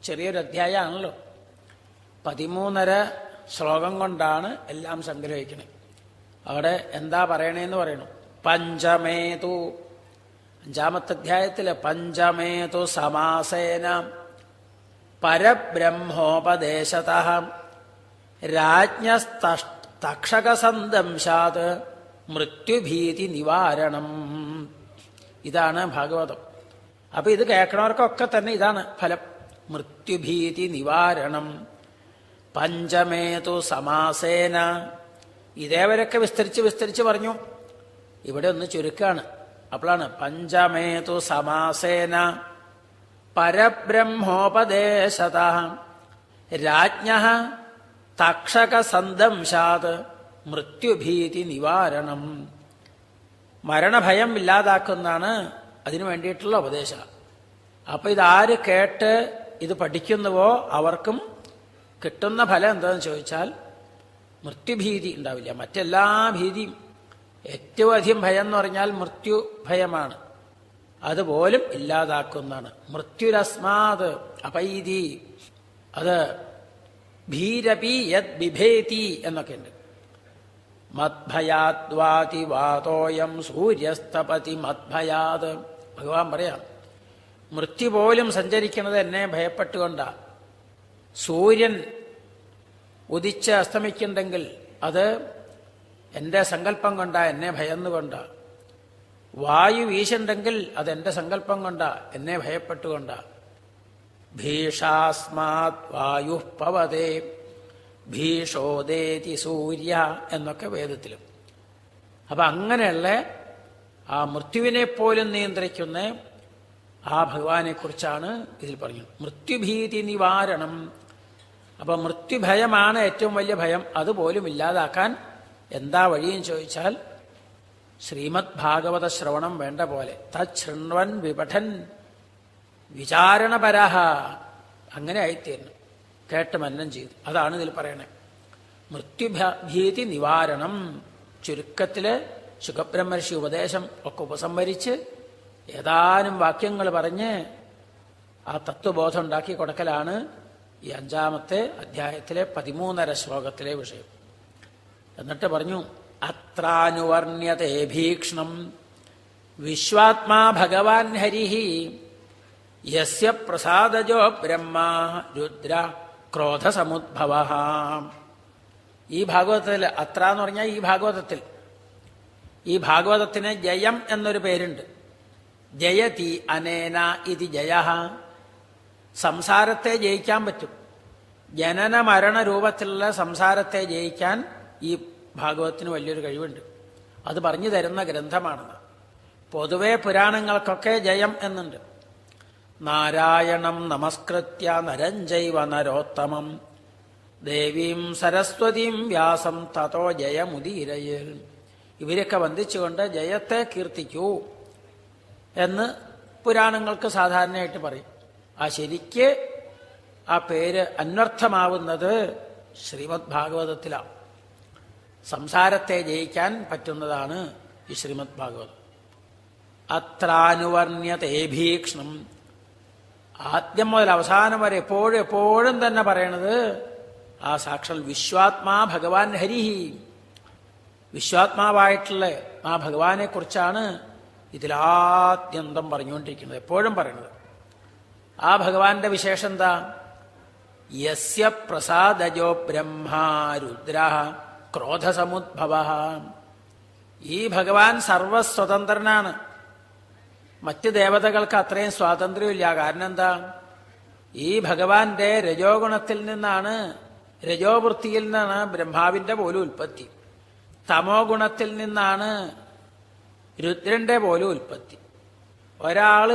ചെറിയൊരു അധ്യായമാണല്ലോ. 13.5 ശ്ലോകം കൊണ്ടാണ് എല്ലാം സംഗ്രഹിക്കുന്നത്. അവിടെ എന്താ പറയണേന്ന് പറയണു. പഞ്ചമേതു, 5-ാമത്തെ അധ്യായത്തില് പഞ്ചമേതു സമാസേന പരബ്രഹ്മോപദേശതഃ രാജ്ഞസ്തക്ഷകസന്ദംശാത് മൃത്യുഭീതി നിവാരണം. ഇതാണ് ഭാഗവതം. അപ്പൊ ഇത് കേൾക്കണവർക്കൊക്കെ തന്നെ ഇതാണ് ഫലം, മൃത്യുഭീതി നിവാരണം. പഞ്ചമേതു സമാസേന. ഇതേവരൊക്കെ വിസ്തരിച്ച് പറഞ്ഞു. ഇവിടെ ഒന്ന് ചുരുക്കാണ്. അപ്പോഴാണ് പഞ്ചമേതു സമാസേന പരബ്രഹ്മോപദേശതഃ രാജ്ഞഃ തക്ഷകസന്ദംശാത് മൃത്യുഭീതി നിവാരണം. മരണഭയം ഇല്ലാതാക്കുന്നതാണ് അതിനു വേണ്ടിയിട്ടുള്ള ഉപദേശം. അപ്പൊ ഇതാര് കേട്ട് ഇത് പഠിക്കുന്നുവോ അവർക്കും കിട്ടുന്ന ഫലം എന്താണെന്ന് ചോദിച്ചാൽ മൃത്യുഭീതി ഉണ്ടാവില്ല. മറ്റെല്ലാ ഭീതിയും, ഏറ്റവും അധികം ഭയം എന്ന് പറഞ്ഞാൽ മൃത്യു ഭയമാണ്. അതുപോലും ഇല്ലാതാക്കുന്നതാണ്. മൃത്യുരസ്മാത് അപൈതി. അത് ഭീരപി യത് ബിഭേതി എന്നൊക്കെ ഉണ്ട്. മദ്ഭയാദ്വാതി വാതോയം സൂര്യസ്തപതി മദ്ഭയാത്. ഭഗവാൻ പറയാം, മൃത്യു പോലും സഞ്ചരിക്കുന്നത് എന്നെ ഭയപ്പെട്ടുകൊണ്ടാ. സൂര്യൻ ഉദിച്ച് അസ്തമിക്കുന്നുണ്ടെങ്കിൽ അത് എന്റെ സങ്കല്പം കൊണ്ടാ, എന്നെ ഭയന്നുകൊണ്ടാ. വായു വീശുണ്ടെങ്കിൽ അതെന്റെ സങ്കല്പം കൊണ്ടാ, എന്നെ ഭയപ്പെട്ടുകൊണ്ടാ. ഭീഷാസ്മാത് വായു പവതേ ഭീഷോദേതി സൂര്യ എന്നൊക്കെ വേദത്തിലും. അപ്പൊ അങ്ങനെയുള്ള ആ മൃത്യുവിനെ പോലും നിയന്ത്രിക്കുന്ന ആ ഭഗവാനെ കുറിച്ചാണ് ഇതിൽ പറഞ്ഞത്. മൃത്യുഭീതി നിവാരണം. അപ്പൊ മൃത്യുഭയമാണ് ഏറ്റവും വലിയ ഭയം. അതുപോലും ഇല്ലാതാക്കാൻ എന്താ വഴിയെന്ന് ചോദിച്ചാൽ ശ്രീമദ് ഭാഗവത ശ്രവണം വേണ്ട പോലെ തച്ഛൃണ്വൻ വിപഠൻ വിചാരണപരഹ. അങ്ങനെ ആയിത്തീരണം, കേട്ട് മനനം ചെയ്തു. അതാണ് ഇതിൽ പറയണേ. മൃത്യുഭീതി നിവാരണം. ചുരുക്കത്തില് ശുഖബ്രഹ്മർഷി ഉപദേശം ഒക്കെ ഉപസംഹരിച്ച് ഏതാനും വാക്യങ്ങൾ പറഞ്ഞ് ആ തത്വബോധം ഉണ്ടാക്കി കൊടുക്കലാണ് ഈ 5-ാമത്തെ അധ്യായത്തിലെ 13ാം ശ്ലോകത്തിലെ വിഷയം. എന്നിട്ട് പറഞ്ഞു, അത്രാനുവർണ്യതേ ഭീക്ഷ്ണം വിശ്വാത്മാ ഭഗവാൻ ഹരിഹി യസ്യ പ്രസാദജോ ബ്രഹ്മ രുദ്ര ക്രോധസമുദ്ഭവ. ഈ ഭാഗവതത്തിൽ അത്ര എന്ന് പറഞ്ഞാൽ ഈ ഭാഗവതത്തിന് ജയം എന്നൊരു പേരുണ്ട്. ജയതി അനേന ഇതി ജയ. സംസാരത്തെ ജയിക്കാൻ പറ്റും. ജനന മരണ രൂപത്തിലുള്ള സംസാരത്തെ ജയിക്കാൻ ഈ ഭാഗവതത്തിന് വലിയൊരു കഴിവുണ്ട്. അത് പറഞ്ഞു തരുന്ന ഗ്രന്ഥമാണെന്ന്. പൊതുവെ പുരാണങ്ങൾക്കൊക്കെ ജയം എന്നുണ്ട്. നാരായണം നമസ്കൃത്യ നരം ചൈവ നരോത്തമം ദേവീം സരസ്വതീം വ്യാസം തതോ ജയമുദീരയേൽ. ഇവരൊക്കെ വന്ദിച്ചുകൊണ്ട് ജയത്തെ കീർത്തിക്കൂ എന്ന് പുരാണങ്ങൾക്ക് സാധാരണയായിട്ട് പറയും. ശരിക്ക് ആ പേര് അന്വർത്ഥമാവുന്നത് ശ്രീമദ് ഭാഗവതത്തിലാണ്. സംസാരത്തെ ജയിക്കാൻ പറ്റുന്നതാണ് ഈ ശ്രീമദ് ഭാഗവതം. അത്രാനുവർണ്യതേ ഭീക്ഷ്ണം. ആദ്യം മുതൽ അവസാനം വരെ എപ്പോഴും തന്നെ പറയണത് ആ സാക്ഷാൽ വിശ്വാത്മാ ഭഗവാൻ ഹരിഹി, വിശ്വാത്മാവായിട്ടുള്ള ആ ഭഗവാനെ കുറിച്ചാണ് ഇതിലാദ്യന്തം പറഞ്ഞുകൊണ്ടിരിക്കുന്നത്, എപ്പോഴും പറയുന്നത്. ആ ഭഗവാന്റെ വിശേഷം എന്താ? യസ്യ പ്രസാദജോ ബ്രഹ്മാ രുദ്ര ക്രോധസമുദ്ഭവ. ഈ ഭഗവാൻ സർവസ്വതന്ത്രനാണ്. മറ്റ് ദേവതകൾക്ക് അത്രയും സ്വാതന്ത്ര്യമില്ല. കാരണം എന്താ? ഈ ഭഗവാന്റെ രജോഗുണത്തിൽ നിന്നാണ്, രജോവൃത്തിയിൽ നിന്നാണ് ബ്രഹ്മാവിന്റെ പോലും ഉൽപ്പത്തി. തമോ ഗുണത്തിൽ നിന്നാണ് രുദ്രന്റെ പോലും ഉൽപ്പത്തി. ഒരാള്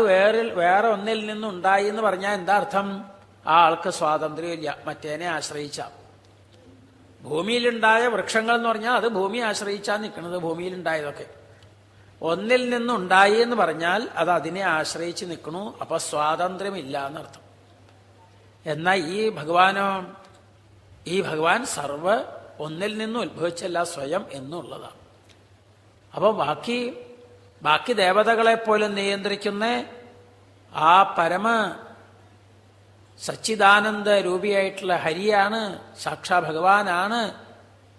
വേറെ ഒന്നിൽ നിന്നുണ്ടായി എന്ന് പറഞ്ഞാൽ എന്താ അർത്ഥം? ആ ആൾക്ക് സ്വാതന്ത്ര്യമില്ല, മറ്റേനെ ആശ്രയിച്ച. ഭൂമിയിലുണ്ടായ വൃക്ഷങ്ങൾ എന്ന് പറഞ്ഞാൽ അത് ഭൂമിയെ ആശ്രയിച്ചാ നിൽക്കുന്നത്. ഭൂമിയിലുണ്ടായതൊക്കെ ഒന്നിൽ നിന്നുണ്ടായി എന്ന് പറഞ്ഞാൽ അത് അതിനെ ആശ്രയിച്ച് നിൽക്കണു. അപ്പൊ സ്വാതന്ത്ര്യമില്ല എന്നർത്ഥം. എന്നാൽ ഈ ഭഗവാൻ സർവ ഒന്നിൽ നിന്നും ഉത്ഭവിച്ചല്ല, സ്വയം എന്നുള്ളതാണ്. അപ്പൊ ബാക്കി ദേവതകളെപ്പോലും നിയന്ത്രിക്കുന്ന ആ പരമ സച്ചിദാനന്ദ രൂപിയായിട്ടുള്ള ഹരിയാണ്, സാക്ഷാ ഭഗവാനാണ്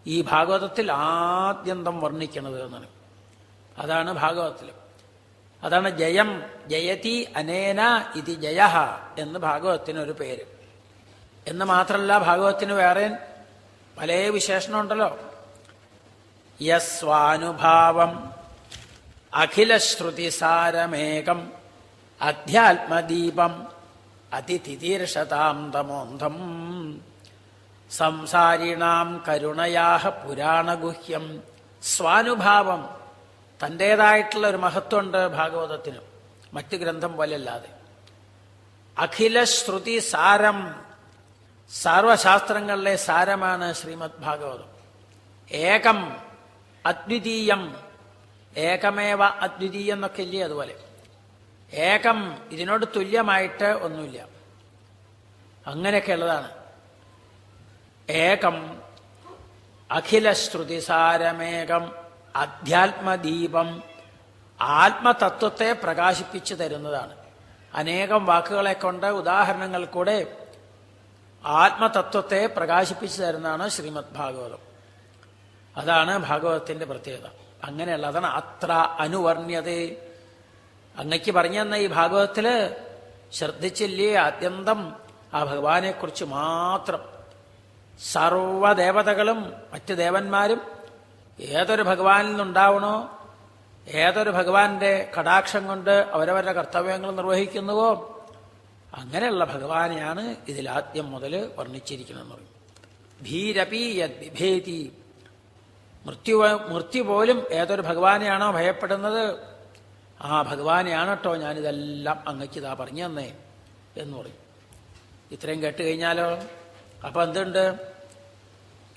ഈ ഭാഗവതത്തിൽ ആദ്യന്തം വർണ്ണിക്കുന്നത് എന്നാണ്. അതാണ് ഭാഗവതത്തിൽ. അതാണ് ജയം. ജയതി അനേന ഇതി ജയ എന്ന് ഭാഗവതത്തിനൊരു പേര്. എന്ന് മാത്രമല്ല, ഭാഗവതത്തിന് വേറെ പല വിശേഷണമുണ്ടല്ലോ. യസ്വാനുഭാവം അഖിലശ്രുതിസാരമേകം അധ്യാത്മദീപം അതിതിതീർഷതാം തമോന്ധം സംസാരിണാം കരുണയാഹ പുരാണഗുഹ്യം. സ്വാനുഭാവം, തൻ്റേതായിട്ടുള്ള ഒരു മഹത്വമുണ്ട് ഭാഗവതത്തിന്, മറ്റ് ഗ്രന്ഥം പോലെയല്ലാതെ. അഖിലശ്രുതി സാരം, സർവശാസ്ത്രങ്ങളിലെ സാരമാണ് ശ്രീമദ് ഭാഗവതം. ഏകം അദ്വിതീയം, ഏകമേവ അദ്വിതീയം എന്നൊക്കെ ഇല്ലേ, അതുപോലെ ഏകം, ഇതിനോട് തുല്യമായിട്ട് ഒന്നുമില്ല, അങ്ങനെയൊക്കെയുള്ളതാണ്. ഏകം അഖിലശ്രുതിസാരമേകം അധ്യാത്മദീപം, ആത്മതത്വത്തെ പ്രകാശിപ്പിച്ചു തരുന്നതാണ്. അനേകം വാക്കുകളെ കൊണ്ട്, ഉദാഹരണങ്ങൾ കൂടെ ആത്മതത്വത്തെ പ്രകാശിപ്പിച്ചു തരുന്നതാണ് ശ്രീമദ് ഭാഗവതം. അതാണ് ഭാഗവതത്തിന്റെ പ്രത്യേകത. അങ്ങനെയുള്ളതാണ് അത്ര അനുവർണ്യത. അങ്ങയ്ക്ക് പറഞ്ഞു തന്ന ഈ ഭാഗവതത്തില് ശ്രദ്ധിച്ചില്ലേ, ആദ്യന്തം ആ ഭഗവാനെക്കുറിച്ച് മാത്രം. സർവദേവതകളും മറ്റ് ദേവന്മാരും ഏതൊരു ഭഗവാനിൽ നിന്നുണ്ടാവണോ, ഏതൊരു ഭഗവാന്റെ കടാക്ഷം കൊണ്ട് അവരവരുടെ കർത്തവ്യങ്ങൾ നിർവഹിക്കുന്നുവോ, അങ്ങനെയുള്ള ഭഗവാനെയാണ് ഇതിലാദ്യം മുതൽ വർണ്ണിച്ചിരിക്കണമെന്ന് പറയും. ധീരപി യദ്വിഭേതി, മൃത്യു പോലും ഏതൊരു ഭഗവാനെയാണോ ഭയപ്പെടുന്നത്, ആ ഭഗവാനെയാണ് കേട്ടോ ഞാനിതെല്ലാം അങ്ങയ്ക്ക് ഇതാ പറഞ്ഞു തന്നേ എന്ന് പറയും. ഇത്രയും കേട്ട് കഴിഞ്ഞാലോ, അപ്പൊ എന്തുണ്ട്?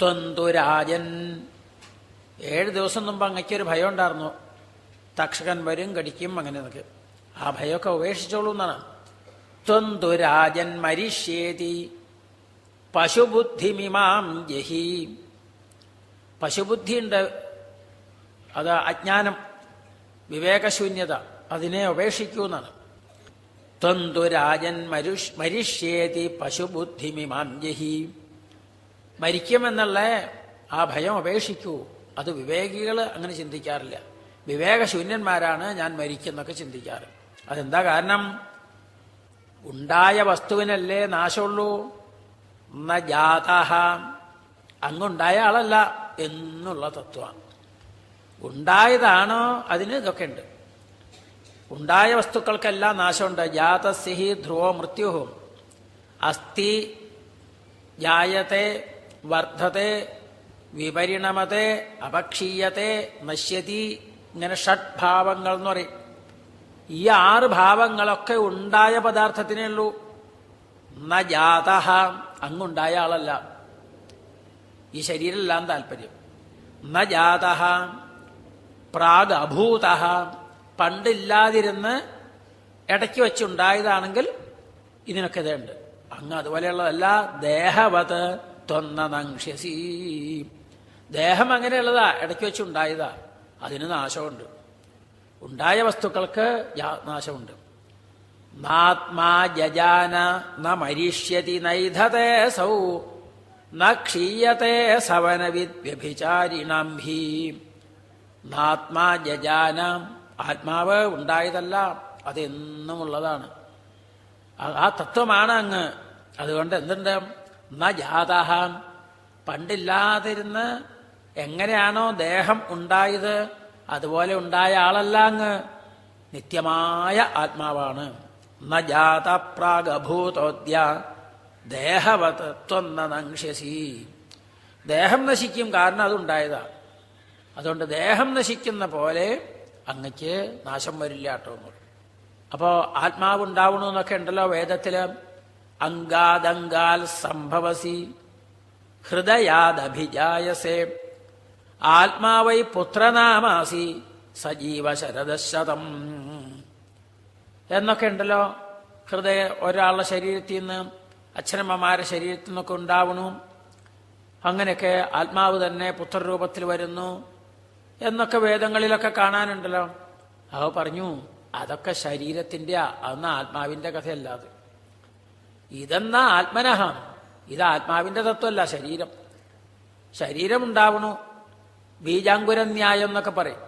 ത്വന്തുരാജൻ, 7 ദിവസം മുമ്പ് അങ്ങയ്ക്കൊരു ഭയം ഉണ്ടായിരുന്നു, തക്ഷകൻ വരും കടിക്കും അങ്ങനെ എന്നൊക്കെ. ആ ഭയമൊക്കെ ഉപേക്ഷിച്ചോളൂ എന്നാണ്. ത്വന്തുരാജൻ മരിഷ്യേതി പശുബുദ്ധിമിമാം ജഹി. പശുബുദ്ധിയുണ്ട്, അത് അജ്ഞാനം, വിവേകശൂന്യത, അതിനെ ഉപേക്ഷിക്കൂ എന്നാണ്. ത്വന്തു രാജൻ മരിഷ്യേതി പശുബുദ്ധിമിമാം ജഹി. മരിക്കുമെന്നുള്ള ആ ഭയം ഉപേക്ഷിക്കൂ. അത് വിവേകികൾ അങ്ങനെ ചിന്തിക്കാറില്ല. വിവേകശൂന്യന്മാരാണ് ഞാൻ മരിക്കുന്നൊക്കെ ചിന്തിക്കാറ്. അതെന്താ കാരണം? ഉണ്ടായ വസ്തുവിനല്ലേ നാശമുള്ളൂ. ന ജാതഃ, അങ്ങുണ്ടായ ആളല്ല എന്നുള്ള തത്വമാണ്. ഉണ്ടായതാണോ അതിന് ഇതൊക്കെ ഉണ്ട്. ഉണ്ടായ വസ്തുക്കൾക്കെല്ലാം നാശമുണ്ട്. ജാതസ്യ ധ്രുവോ മൃത്യുഃ അസ്തി ജായത്തെ വർദ്ധത്തെ വിപരിണമത്തെ അപക്ഷീയത്തെ നശ്യതി. ഇങ്ങനെ ഷഡ്ഭാവങ്ങൾ എന്ന് പറയും. ഈ 6 ഭാവങ്ങളൊക്കെ ഉണ്ടായ പദാർത്ഥത്തിനേ ഉള്ളൂ. ന ജാതഃ, അങ്ങുണ്ടായ ആളല്ല. ഈ ശരീരമെല്ലാം താല്പര്യം. ന ജാതഃ പ്രാഗ് അഭൂതഃ, പണ്ടില്ലാതിരുന്ന് ഇടയ്ക്ക് വെച്ചുണ്ടായതാണെങ്കിൽ ഇതിനൊക്കെ ഇതുണ്ട്. അങ്ങ് അതുപോലെയുള്ളതല്ല. ദേഹവത് ത്വന്നനങ്ഷ്യസി, ദേഹം അങ്ങനെയുള്ളതാ, ഇടയ്ക്ക് വെച്ചുണ്ടായതാ. അതിന് നാശമുണ്ട്. ഉണ്ടായ വസ്തുക്കൾക്ക് നാശമുണ്ട്. നാത്മാ ജജാന ന മരിഷ്യതി നൈധതേ സൗ ന ക്ഷീയത്തെ സവനവിദ് വ്യഭിചാരിണാം ഭീ. നാത്മാ ജജാന, ആത്മാവ് ഉണ്ടായതല്ല, അതെന്നുമുള്ളതാണ്. ആ തത്വമാണ് അങ്ങ്. അതുകൊണ്ട് എന്തുണ്ട്? ന ജാതഃ, പണ്ടില്ലാതിരുന്ന് എങ്ങനെയാണോ ദേഹം ഉണ്ടായത് അതുപോലെ ഉണ്ടായ ആളല്ല അങ്ങ്. നിത്യമായ ആത്മാവാണ്. ന ജാത പ്രാഗഭൂതോദ്യ ദേഹവത് ത്വന്നനങ്ഷ്യസി. ദേഹം നശിക്കും, കാരണം അതുണ്ടായതാ. അതുകൊണ്ട് ദേഹം നശിക്കുന്ന പോലെ അങ്ങക്ക് നാശം വരില്ല കേട്ടോ. അപ്പോ ആത്മാവ് ഉണ്ടാവണമെന്നൊക്കെ ഉണ്ടല്ലോ വേദത്തില്. അംഗാദംഗാൽ സംഭവസി ഹൃദയാദഭിജായസേ ആത്മാവൈ പുത്രനാമാസി സജീവ ശരദശതം എന്നൊക്കെ ഉണ്ടല്ലോ. ഒരാളുടെ ശരീരത്തിൽ നിന്ന്, അച്ഛനമ്മമാരുടെ ശരീരത്തിൽ നിന്നൊക്കെ ഉണ്ടാവണു. അങ്ങനെയൊക്കെ ആത്മാവ് തന്നെ പുത്രരൂപത്തിൽ വരുന്നു എന്നൊക്കെ വേദങ്ങളിലൊക്കെ കാണാനുണ്ടല്ലോ. അവ പറഞ്ഞു അതൊക്കെ ശരീരത്തിന്റെ, അന്ന് ആത്മാവിന്റെ കഥയല്ലാതെ. ഇതെന്നാ ആത്മനഹ, ഇത് ആത്മാവിന്റെ തത്വമല്ല. ശരീരം ഉണ്ടാവണു. ബീജാങ്കുരന്യായം എന്നൊക്കെ പറയും.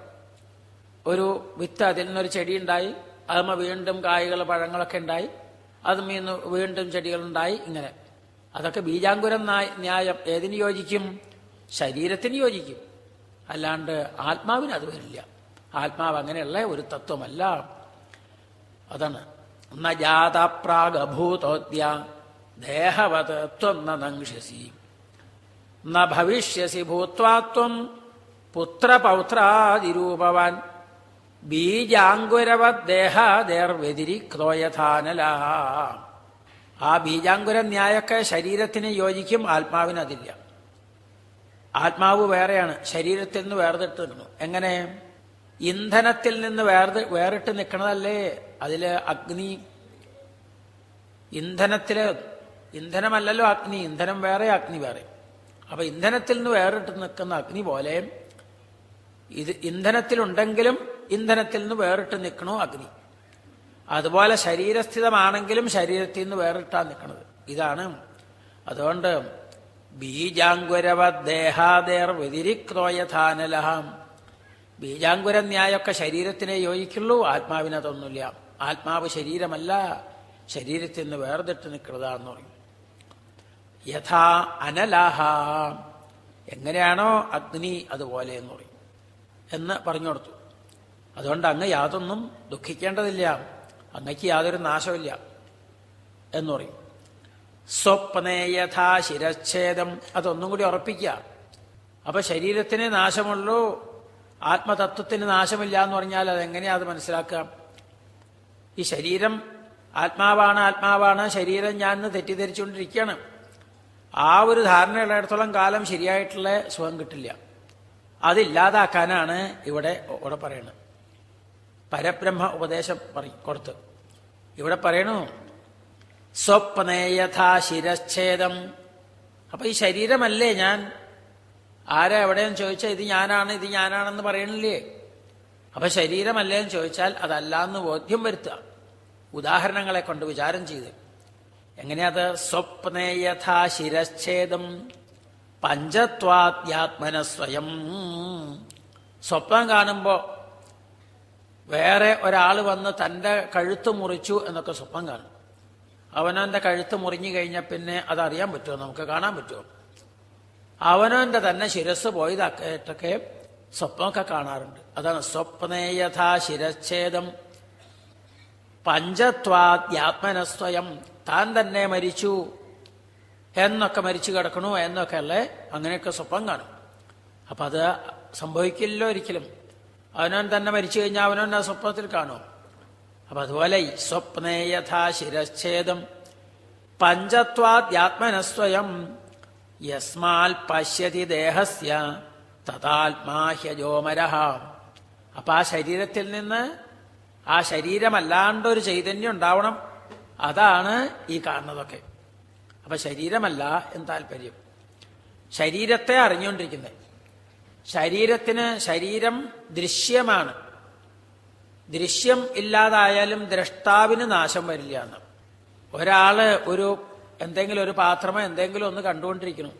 ഒരു വിത്ത്, അതിൽ നിന്നൊരു ചെടി ഉണ്ടായി, അതുമ്മ വീണ്ടും കായ്കൾ പഴങ്ങളൊക്കെ ഉണ്ടായി, അതും വീണ്ടും ചെടികളുണ്ടായി. ഇങ്ങനെ അതൊക്കെ ബീജാങ്കുരം ന്യായം. ഏതിന് യോജിക്കും? ശരീരത്തിന് യോജിക്കും. അല്ലാണ്ട് ആത്മാവിന് അത് വരില്ല. ആത്മാവ് അങ്ങനെയുള്ള ഒരു തത്വമല്ല. അതാണ് ന ജാത പ്രാഗഭൂതോദ്യ ദേഹവത് ത്വന്നനങ്ഷ്യസി ന ഭവിഷ്യസി ഭൂത്വാ ത്വം പുത്രപൗത്രാദിരൂപവാൻ ബീജാങ്കുരവത് ദേഹാദേർവ്യതിരിക്തോ യഥാനല. ആ ബീജാങ്കുര ന്യായൊക്കെ ശരീരത്തിന് യോജിക്കും, ആത്മാവിന് അതില്ല. ആത്മാവ് വേറെയാണ്, ശരീരത്തിൽ നിന്ന് വേർതിട്ട് നിൽക്കുന്നു. എങ്ങനെ? ഇന്ധനത്തിൽ നിന്ന് വേറിട്ട് നിൽക്കണതല്ലേ അതില് അഗ്നി. ഇന്ധനമല്ലല്ലോ അഗ്നി. ഇന്ധനം വേറെ, അഗ്നി വേറെ. അപ്പൊ ഇന്ധനത്തിൽ നിന്ന് വേറിട്ട് നിൽക്കുന്ന അഗ്നി പോലെ ഇത് ഇന്ധനത്തിലുണ്ടെങ്കിലും ഇന്ധനത്തിൽ നിന്ന് വേറിട്ട് നിൽക്കണോ അഗ്നി. അതുപോലെ ശരീരസ്ഥിതമാണെങ്കിലും ശരീരത്തിൽ നിന്ന് വേറിട്ടാ നിൽക്കുന്നത്. ഇതാണ്. അതുകൊണ്ട് ബീജാങ്കുരവത് ദേഹാദേർ വ്യതിരിക്തോ യഥാനലഹം. ബീജാങ്കുര ന്യായമൊക്കെ ശരീരത്തിനെ യോജിക്കുള്ളൂ, ആത്മാവിനതൊന്നുമില്ല. ആത്മാവ് ശരീരമല്ല, ശരീരത്തിൽ നിന്ന് വേർതിട്ട് നിൽക്കുന്നതാന്ന് പറയും. യഥാ അനലഹ, എങ്ങനെയാണോ അഗ്നി അതുപോലെ എന്ന് പറയും എന്ന് പറഞ്ഞു കൊടുത്തു. അതുകൊണ്ട് അങ്ങ് യാതൊന്നും ദുഃഖിക്കേണ്ടതില്ല, അങ്ങയ്ക്ക് യാതൊരു നാശമില്ല എന്ന് പറയും. സ്വപ്നേ യഥാ ശിരച്ഛേദം, അതൊന്നും കൂടി ഉറപ്പിക്കുക. അപ്പൊ ശരീരത്തിന് നാശമുള്ളൂ, ആത്മതത്വത്തിന് നാശമില്ല എന്ന് പറഞ്ഞാൽ അതെങ്ങനെയാ അത് മനസ്സിലാക്കാം? ഈ ശരീരം ആത്മാവാണ്, ശരീരം ഞാൻ തെറ്റിദ്ധരിച്ചുകൊണ്ടിരിക്കുകയാണ്. ആ ഒരു ധാരണയുള്ളിടത്തോളം കാലം ശരിയായിട്ടുള്ള സുഖം കിട്ടില്ല. അതില്ലാതാക്കാനാണ് ഇവിടെ പറയുന്നത്. പരബ്രഹ്മ ഉപദേശം കൊടുത്ത് ഇവിടെ പറയണു സ്വപ്നേ യഥാ ശിരച്ഛേദം. അപ്പൊ ഈ ശരീരമല്ലേ ഞാൻ? ആരാ എവിടെയെന്ന് ചോദിച്ചാൽ ഇത് ഞാനാണെന്ന് പറയണില്ലേ? അപ്പൊ ശരീരമല്ലേ എന്ന് ചോദിച്ചാൽ അതല്ലാന്ന് ബോധ്യം വരുത്തുക. ഉദാഹരണങ്ങളെ കൊണ്ട് വിചാരം ചെയ്ത്. എങ്ങനെയത്? സ്വപ്നേ യഥാ ശിരച്ഛേദം പഞ്ചത്വാത്യാത്മന സ്വയം. സ്വപ്നം കാണുമ്പോൾ വേറെ ഒരാൾ വന്ന് തൻ്റെ കഴുത്ത് മുറിച്ചു എന്നൊക്കെ സ്വപ്നം കാണും. അവനവൻ്റെ കഴുത്ത് മുറിഞ്ഞു കഴിഞ്ഞാൽ പിന്നെ അതറിയാൻ പറ്റുമോ? നമുക്ക് കാണാൻ പറ്റുമോ? അവനവൻ്റെ തന്നെ ശിരസ് പോയതായിട്ടൊക്കെ സ്വപ്നമൊക്കെ കാണാറുണ്ട്. അതാണ് സ്വപ്നേ യഥാ ശിരച്ഛേദം പഞ്ചത്വാത്യാത്മനസ്വയം. താൻ തന്നെ മരിച്ചു എന്നൊക്കെ, മരിച്ചു കിടക്കണു എന്നൊക്കെ അല്ലേ, അങ്ങനെയൊക്കെ സ്വപ്നം കാണും. അപ്പം അത് സംഭവിക്കില്ലല്ലോ ഒരിക്കലും. അവനവൻ തന്നെ മരിച്ചു കഴിഞ്ഞാൽ അവനവൻ ആ സ്വപ്നത്തിൽ കാണും. അപ്പം അതുപോലെ സ്വപ്നേ യഥാ ശിരച്ഛേദം പഞ്ചത്വാത്യാത്മനസ്വയം യസ്മാൽ പശ്യതി ദേഹസ്യ തഥാത്മാഹ്യജോമരഃ. അപ്പം ആ ശരീരത്തിൽ നിന്ന് ആ ശരീരമല്ലാണ്ടൊരു ചൈതന്യം ഉണ്ടാവണം. അതാണ് ഈ കാണുന്നതൊക്കെ. അപ്പം ശരീരമല്ല എന്ന് താല്പര്യം. ശരീരത്തെ അറിഞ്ഞുകൊണ്ടിരിക്കുന്നത്. ശരീരം ദൃശ്യമാണ്. ദൃശ്യം ഇല്ലാതായാലും ദ്രഷ്ടാവിന് നാശം വരില്ല എന്ന്. ഒരാള് എന്തെങ്കിലും ഒരു പാത്രമോ എന്തെങ്കിലും ഒന്ന് കണ്ടുകൊണ്ടിരിക്കണം.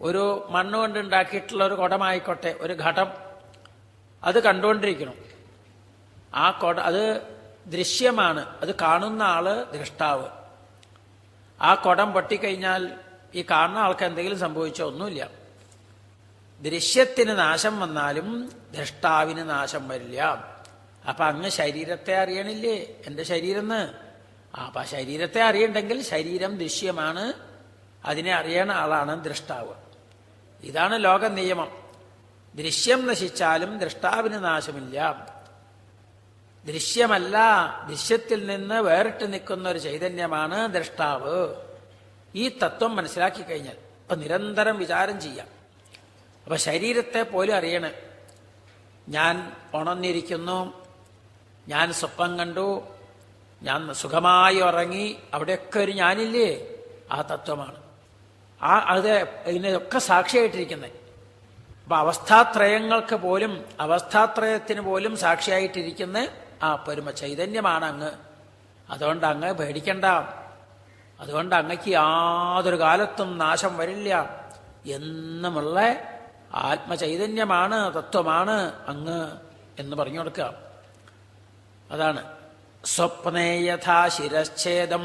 ഒരു മണ്ണ് കൊണ്ട് ഉണ്ടാക്കിയിട്ടുള്ള ഒരു കുടമായിക്കോട്ടെ, ഒരു ഘടം, അത് കണ്ടുകൊണ്ടിരിക്കണം. ആ അത് ദൃശ്യമാണ്. അത് കാണുന്ന ആള് ദ്രഷ്ടാവ്. ആ കുടം പൊട്ടിക്കഴിഞ്ഞാൽ ഈ കാണുന്ന ആൾക്ക് എന്തെങ്കിലും സംഭവിച്ചോ? ഒന്നുമില്ല. ദൃശ്യത്തിന് നാശം വന്നാലും ദ്രഷ്ടാവിന് നാശം വരില്ല. അപ്പൊ അങ്ങ് ശരീരത്തെ അറിയണില്ലേ? എന്റെ ശരീരന്ന്. അപ്പൊ ശരീരത്തെ അറിയണ്ടെങ്കിൽ ശരീരം ദൃശ്യമാണ്, അതിനെ അറിയണ ആളാണ് ദ്രഷ്ടാവ്. ഇതാണ് ലോക നിയമം. ദൃശ്യം നശിച്ചാലും ദ്രഷ്ടാവിന് നാശമില്ല. ദൃശ്യമല്ല, ദൃശ്യത്തിൽ നിന്ന് വേറിട്ട് നിൽക്കുന്ന ഒരു ചൈതന്യമാണ് ദ്രഷ്ടാവ്. ഈ തത്വം മനസ്സിലാക്കി കഴിഞ്ഞാൽ ഇപ്പൊ നിരന്തരം വിചാരം ചെയ്യാം. അപ്പൊ ശരീരത്തെ പോലും അറിയണം. ഞാൻ ഉണർന്നിരിക്കുന്നു, ഞാൻ സ്വപ്നം കണ്ടു, ഞാൻ സുഖമായി ഉറങ്ങി, അവിടെയൊക്കെ ഒരു ഞാനില്ലേ? ആ തത്വമാണ്. അത് ഇതിനൊക്കെ സാക്ഷിയായിട്ടിരിക്കുന്നത്. അപ്പൊ അവസ്ഥാത്രയത്തിന് പോലും സാക്ഷിയായിട്ടിരിക്കുന്ന ആ പരമ ചൈതന്യമാണ് അങ്ങ്. അതുകൊണ്ട് അങ്ങ് പേടിക്കണ്ട. അതുകൊണ്ട് അങ്ങക്ക് യാതൊരു കാലത്തും നാശം വരില്ല എന്നുമുള്ള ആത്മചൈതന്യമാണ്, തത്വമാണ് അങ്ങ് എന്ന് പറഞ്ഞു കൊടുക്കുക. അതാണ് സ്വപ്നേ യഥാ ശിരച്ഛേദം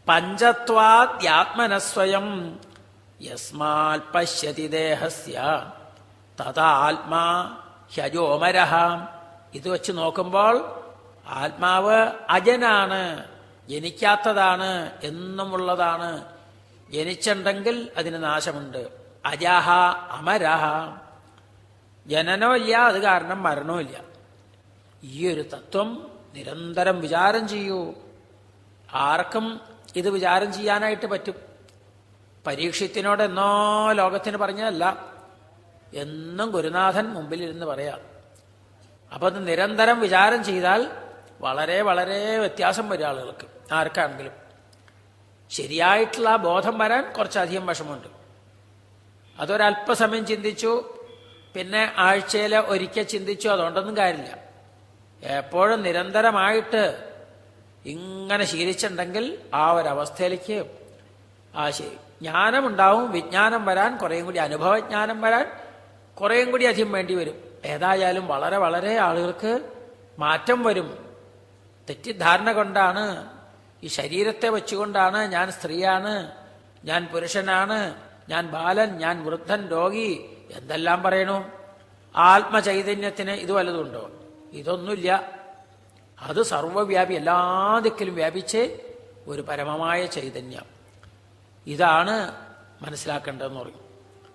പഞ്ചത്വാത്യാത്മനസ്വയം യസ്മാൽ പശ്യതി ദേഹസ്യ തഥാ ആത്മാ ഹ്യജോമരഃ. ഇത് വെച്ച് നോക്കുമ്പോൾ ആത്മാവ് അജനാണ്, ജനിക്കാത്തതാണ്, എന്നുമുള്ളതാണ്. ജനിച്ചിട്ടുണ്ടെങ്കിൽ അതിന് നാശമുണ്ട്. അജഹ അമരഹ. ജനനവും ഇല്ല, അത് കാരണം മരണവും ഇല്ല. ഈ ഒരു തത്വം നിരന്തരം വിചാരം ചെയ്യൂ. ആർക്കും ഇത് വിചാരം ചെയ്യാനായിട്ട് പറ്റും. പരീക്ഷത്തിനോട് എന്നോ ലോകത്തിന് പറഞ്ഞതല്ല, എന്നും ഗുരുനാഥൻ മുമ്പിലിരുന്ന് പറയാം. അപ്പൊ അത് നിരന്തരം വിചാരം ചെയ്താൽ വളരെ വളരെ വ്യത്യാസം വരും ആളുകൾക്ക്, ആർക്കാണെങ്കിലും. ശരിയായിട്ടുള്ള ബോധം വരാൻ കുറച്ചധികം വിഷമമുണ്ട്. അതൊരല്പസമയം ചിന്തിച്ചു, പിന്നെ ആഴ്ചയിൽ ഒരിക്കൽ ചിന്തിച്ചു, അതുകൊണ്ടൊന്നും കാര്യമില്ല. എപ്പോഴും നിരന്തരമായിട്ട് ഇങ്ങനെ ശീലിച്ചിട്ടുണ്ടെങ്കിൽ ആ ഒരവസ്ഥയിലേക്ക് ജ്ഞാനമുണ്ടാവും. വിജ്ഞാനം വരാൻ കുറേയും കൂടി, അനുഭവജ്ഞാനം വരാൻ കുറേയും കൂടി അധികം വേണ്ടി വരും. ഏതായാലും വളരെ വളരെ ആളുകൾക്ക് മാറ്റം വരും. തെറ്റിദ്ധാരണ കൊണ്ടാണ്, ഈ ശരീരത്തെ വെച്ചുകൊണ്ടാണ് ഞാൻ സ്ത്രീയാണ്, ഞാൻ പുരുഷനാണ്, ഞാൻ ബാലൻ, ഞാൻ വൃദ്ധൻ, രോഗി എന്തെല്ലാം പറയണു. ആത്മചൈതന്യത്തിന് ഇത് വല്ലതുണ്ടോ? ഇതൊന്നുമില്ല. അത് സർവവ്യാപി, എല്ലാ ദിക്കിലും വ്യാപിച്ച് ഒരു പരമമായ ചൈതന്യം. ഇതാണ് മനസ്സിലാക്കേണ്ടതെന്ന് പറയും.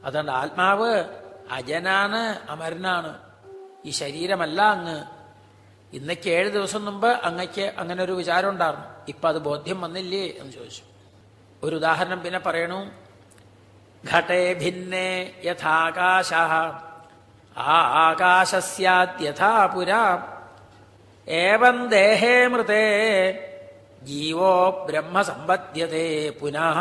അതുകൊണ്ട് ആത്മാവ് അജനാണ്, അമരനാണ്. ഈ ശരീരമല്ല അങ്ങ്. ഇന്നേക്ക് 7 ദിവസം മുമ്പ് അങ്ങക്ക് അങ്ങനെ ഒരു വിചാരം ഉണ്ടായിരുന്നു, ഇപ്പൊ അത് ബോധ്യം വന്നില്ലേ എന്ന് ചോദിച്ചു. ഒരു ഉദാഹരണം പിന്നെ പറയണു. ഘടേ ഭിന്നേ യഥാകാശഃ ആകാശസ്യാദ്യഥാ പുരാ ഏവം ദേഹേ മൃതേ ജീവോ ബ്രഹ്മ സമ്പദ്യതേ പുനഃ.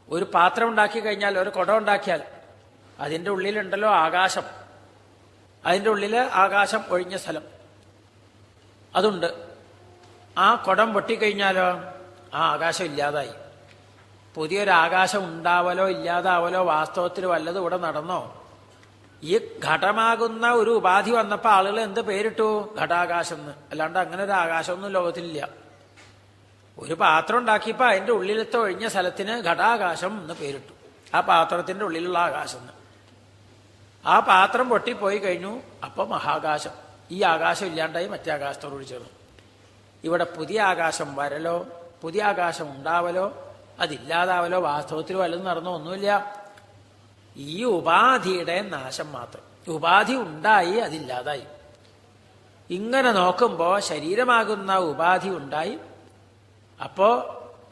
ഒരു പാത്രം ഉണ്ടാക്കി കഴിഞ്ഞാൽ, ഒരു കുടം ഉണ്ടാക്കിയാൽ അതിൻ്റെ ഉള്ളിലുണ്ടല്ലോ ആകാശം. അതിൻ്റെ ഉള്ളിൽ ആകാശം ഒഴിഞ്ഞ സ്ഥലം അതുണ്ട്. ആ കുടം പൊട്ടിക്കഴിഞ്ഞാലോ ആ ആകാശം ഇല്ലാതായി. പുതിയൊരാകാശം ഉണ്ടാവലോ ഇല്ലാതാവലോ വാസ്തവത്തിൽ വല്ലതും ഇവിടെ നടന്നോ? ഈ ഘടമാകുന്ന ഒരു ഉപാധി വന്നപ്പോൾ ആളുകൾ എന്ത് പേരിട്ടു? ഘടാകാശം എന്ന്. അല്ലാണ്ട് അങ്ങനെ ഒരു ആകാശമൊന്നും ലോകത്തിലില്ല. ഒരു പാത്രം ഉണ്ടാക്കിയപ്പോൾ അതിൻ്റെ ഉള്ളിലത്തെ ഒഴിഞ്ഞ സ്ഥലത്തിന് ഘടാകാശം എന്ന് പേരിട്ടു. ആ പാത്രത്തിന്റെ ഉള്ളിലുള്ള ആകാശം എന്ന്. ആ പാത്രം പൊട്ടിപ്പോയി കഴിഞ്ഞു, അപ്പോൾ മഹാകാശം. ഈ ആകാശം ഇല്ലാണ്ടായി മറ്റേ ആകാശത്തോടുകൂടി ചേർന്നു. ഇവിടെ പുതിയ ആകാശം വരലോ പുതിയ ആകാശം ഉണ്ടാവലോ അതില്ലാതാവലോ വാസ്തവത്തിൽ വല്ലതും നടന്നോ? ഒന്നുമില്ല. ഈ ഉപാധിയുടെ നാശം മാത്രം. ഉപാധി ഉണ്ടായി, അതില്ലാതായി. ഇങ്ങനെ നോക്കുമ്പോൾ ശരീരമാകുന്ന ഉപാധി ഉണ്ടായി, അപ്പോ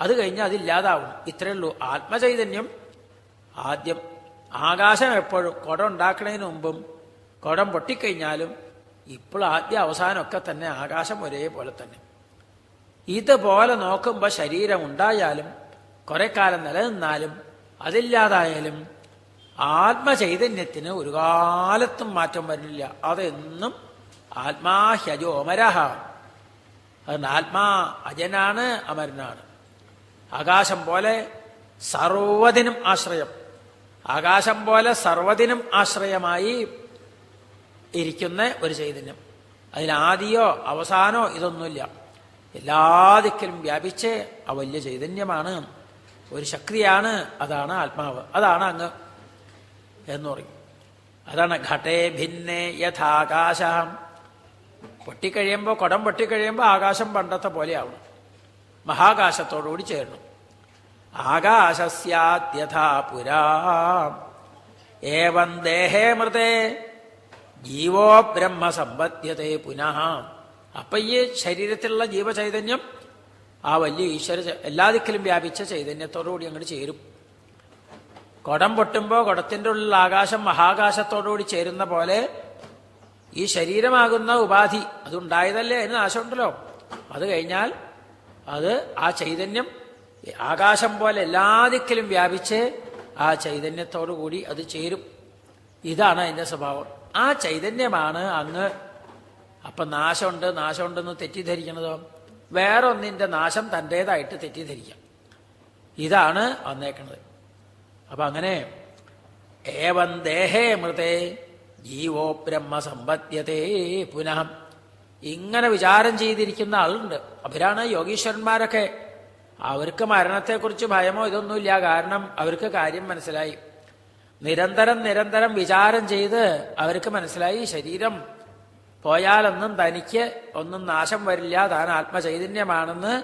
അത് കഴിഞ്ഞ് അതില്ലാതാവും. ഇത്രയേ ഉള്ളൂ. ആത്മചൈതന്യം ആദ്യം. ആകാശം എപ്പോഴും കുടം ഉണ്ടാക്കുന്നതിന് മുമ്പും കുടം പൊട്ടിക്കഴിഞ്ഞാലും ഇപ്പോൾ ആദ്യ അവസാനമൊക്കെ തന്നെ ആകാശം ഒരേപോലെ തന്നെ. ഇതുപോലെ നോക്കുമ്പോൾ ശരീരം ഉണ്ടായാലും കുറെ കാലം നിലനിന്നാലും അതില്ലാതായാലും ആത്മചൈതന്യത്തിന് ഒരു കാലത്തും മാറ്റം വരുന്നില്ല. അതെന്നും ആത്മാഹ്യജോമരഹ. അതുകൊണ്ട് ആത്മാ അജനാണ്, അമരനാണ്. ആകാശം പോലെ സർവ്വതിനും ആശ്രയം. ആകാശം പോലെ സർവ്വതിനും ആശ്രയമായി ഇരിക്കുന്ന ഒരു ചൈതന്യം. അതിനാദിയോ അവസാനോ ഇതൊന്നുമില്ല. എല്ലാ ദിക്കിലും വ്യാപിച്ച് ആ വലിയ ചൈതന്യമാണ്, ഒരു ശക്തിയാണ്. അതാണ് ആത്മാവ്. അതാണ് അങ്ങ് എന്ന് പറയും. അതാണ് ഘടേ ഭിന്നേ യഥാകാശ. പൊട്ടിക്കഴിയുമ്പോൾ കുടം പൊട്ടിക്കഴിയുമ്പോൾ ആകാശം പണ്ടത്തെ പോലെയാവണം, മഹാകാശത്തോടുകൂടി ചേർന്നു. ആകാശസ്യാദ്യഥാ പുരാ ഏവം ദേഹേ മൃതേ ജീവോ ബ്രഹ്മ സമ്പദ്യത്തെ പുനഃ. അപ്പൊ ഈ ശരീരത്തിലുള്ള ജീവചൈതന്യം ആ വലിയ ഈശ്വര എല്ലാ ദിക്കിലും വ്യാപിച്ച ചൈതന്യത്തോടുകൂടി അങ്ങോട്ട് ചേരും. കുടം പൊട്ടുമ്പോൾ കുടത്തിന്റെ ഉള്ളിൽ ആകാശം മഹാകാശത്തോടുകൂടി ചേരുന്ന പോലെ ഈ ശരീരമാകുന്ന ഉപാധി അതുണ്ടായതല്ലേ, അതിന് നാശമുണ്ടല്ലോ. അത് കഴിഞ്ഞാൽ അത് ആ ചൈതന്യം ആകാശം പോലെ എല്ലാ ദിക്കിലും വ്യാപിച്ച് ആ ചൈതന്യത്തോടുകൂടി അത് ചേരും. ഇതാണ് അതിന്റെ സ്വഭാവം. ആ ചൈതന്യമാണ് അങ്ങ്. അപ്പൊ നാശമുണ്ട് നാശമുണ്ടെന്ന് തെറ്റിദ്ധരിക്കുന്നതോ വേറൊന്നിന്റെ നാശം തൻ്റേതായിട്ട് തെറ്റിദ്ധരിക്കാം. ഇതാണ് വന്നേക്കുന്നത്. അപ്പൊ അങ്ങനെ ഏവം ദേഹേ മൃതേ ജീവോ ബ്രഹ്മ സമ്പദ്യത്തെ പുനഃ. ഇങ്ങനെ വിചാരം ചെയ്തിരിക്കുന്ന ആളുണ്ട്. അവരാണ് യോഗീശ്വരന്മാരൊക്കെ. അവർക്ക് മരണത്തെക്കുറിച്ച് ഭയമോ ഇതൊന്നുമില്ല. കാരണം അവർക്ക് കാര്യം മനസ്സിലായി. നിരന്തരം നിരന്തരം വിചാരം ചെയ്ത് അവർക്ക് മനസ്സിലായി ശരീരം പോയാലൊന്നും തനിക്ക് ഒന്നും നാശം വരില്ല, താൻ ആത്മചൈതന്യമാണെന്ന്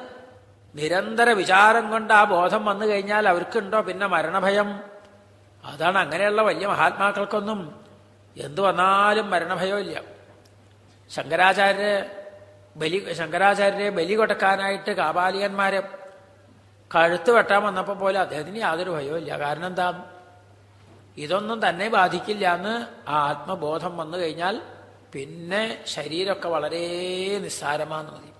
നിരന്തര വിചാരം കൊണ്ട് ആ ബോധം വന്നു കഴിഞ്ഞാൽ അവർക്കുണ്ടോ പിന്നെ മരണഭയം? അതാണ്. അങ്ങനെയുള്ള വലിയ മഹാത്മാക്കൾക്കൊന്നും എന്തു വന്നാലും മരണഭയമില്ല. ശങ്കരാചാര്യരെ ബലി കൊടുക്കാനായിട്ട് കാപാലികന്മാരെ കഴുത്ത് വെട്ടാൻ വന്നപ്പോൾ പോലെ അദ്ദേഹത്തിന് യാതൊരു ഭയവുമില്ല. കാരണം എന്താ? ഇതൊന്നും തന്നെ ബാധിക്കില്ല എന്ന് ആ ആത്മബോധം വന്നു കഴിഞ്ഞാൽ പിന്നെ ശരീരമൊക്കെ വളരെ നിസ്സാരമാണെന്ന് മതി.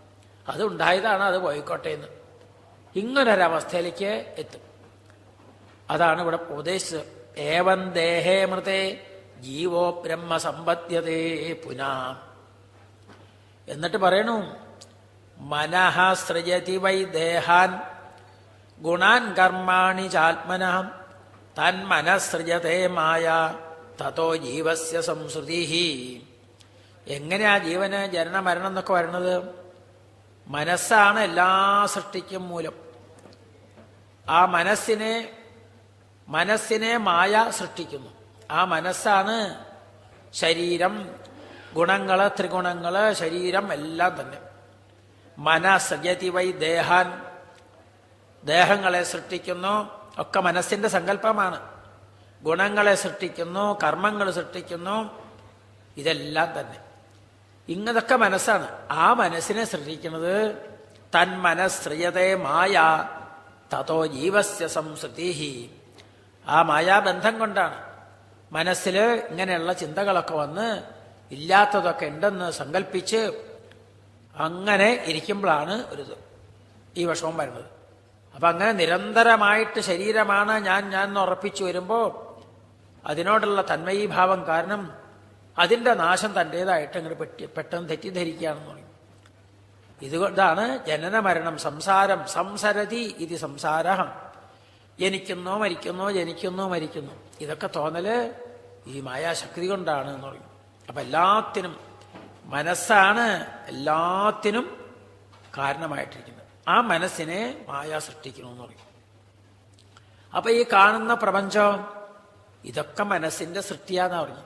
അതുണ്ടായതാണ്, അത് പോയിക്കോട്ടെ എന്ന്. ഇങ്ങനൊരവസ്ഥയിലേക്ക് എത്തും. അതാണ് ഇവിടെ ഉപദേശിച്ചത്. ഏവം ദേഹേ മൃതേ ജീവോ ബ്രഹ്മ സമ്പദ്യതേ പുനഃ. എന്നിട്ട് പറയണു മനഃ സൃജതി വൈ ദേഹാൻ ഗുണാൻ കർമാണി ചാത്മനഃ തന്മനഃസൃജതേ മായ തതോ ജീവസ്യ സംസൃതി. എങ്ങനെയാ ജീവന് ജനന മരണം എന്നൊക്കെ വരുന്നത്? മനസ്സാണ് എല്ലാ സൃഷ്ടിക്കും മൂലം. ആ മനസ്സിനെ മായ സൃഷ്ടിക്കുന്നു. ആ മനസ്സാണ് ശരീരം, ഗുണങ്ങള്, ത്രിഗുണങ്ങള്, ശരീരം എല്ലാം തന്നെ. മനഃസൃജതി വൈ ദേഹാൻ. ദേഹങ്ങളെ സൃഷ്ടിക്കുന്നു, ഒക്കെ മനസ്സിന്റെ സങ്കല്പമാണ്. ഗുണങ്ങളെ സൃഷ്ടിക്കുന്നു, കർമ്മങ്ങൾ സൃഷ്ടിക്കുന്നു, ഇതെല്ലാം തന്നെ ഇങ്ങതൊക്കെ മനസ്സാണ്. ആ മനസ്സിനെ സൃഷ്ടിക്കുന്നത് തന്മനഃസൃജതേ മായ തതോ ജീവസ്യ സംസൃതി. ആ മായാബന്ധം കൊണ്ടാണ് മനസ്സിൽ ഇങ്ങനെയുള്ള ചിന്തകളൊക്കെ വന്ന് ഇല്ലാത്തതൊക്കെ ഉണ്ടെന്ന് സങ്കല്പിച്ച് അങ്ങനെ ഇരിക്കുമ്പോഴാണ് ഈ വിഷമം വരുന്നത്. അപ്പൊ അങ്ങനെ നിരന്തരമായിട്ട് ശരീരമാണ് ഞാൻ എന്ന് ഉറപ്പിച്ചു വരുമ്പോൾ അതിനോടുള്ള തന്മയീഭാവം കാരണം അതിന്റെ നാശം തൻ്റെതായിട്ട് അങ്ങോട്ട് പെട്ടെന്ന് തെറ്റിദ്ധരിക്കുകയാണെന്ന് പറയും. ഇതാണ് ജനന മരണം സംസാരം. സംസരതി ഇത് സംസാര. ജനിക്കുന്നോ മരിക്കുന്നോ, ജനിക്കുന്നോ മരിക്കുന്നു. ഇതൊക്കെ തോന്നല് ഈ മായാശക്തി കൊണ്ടാണ് എന്ന് പറയും. അപ്പൊ എല്ലാത്തിനും മനസ്സാണ് എല്ലാത്തിനും കാരണമായിട്ടിരിക്കുന്നത്. ആ മനസ്സിനെ മായ സൃഷ്ടിക്കണമെന്ന് പറയും. അപ്പൊ ഈ കാണുന്ന പ്രപഞ്ചം ഇതൊക്കെ മനസ്സിന്റെ സൃഷ്ടിയാന്നാ പറഞ്ഞു.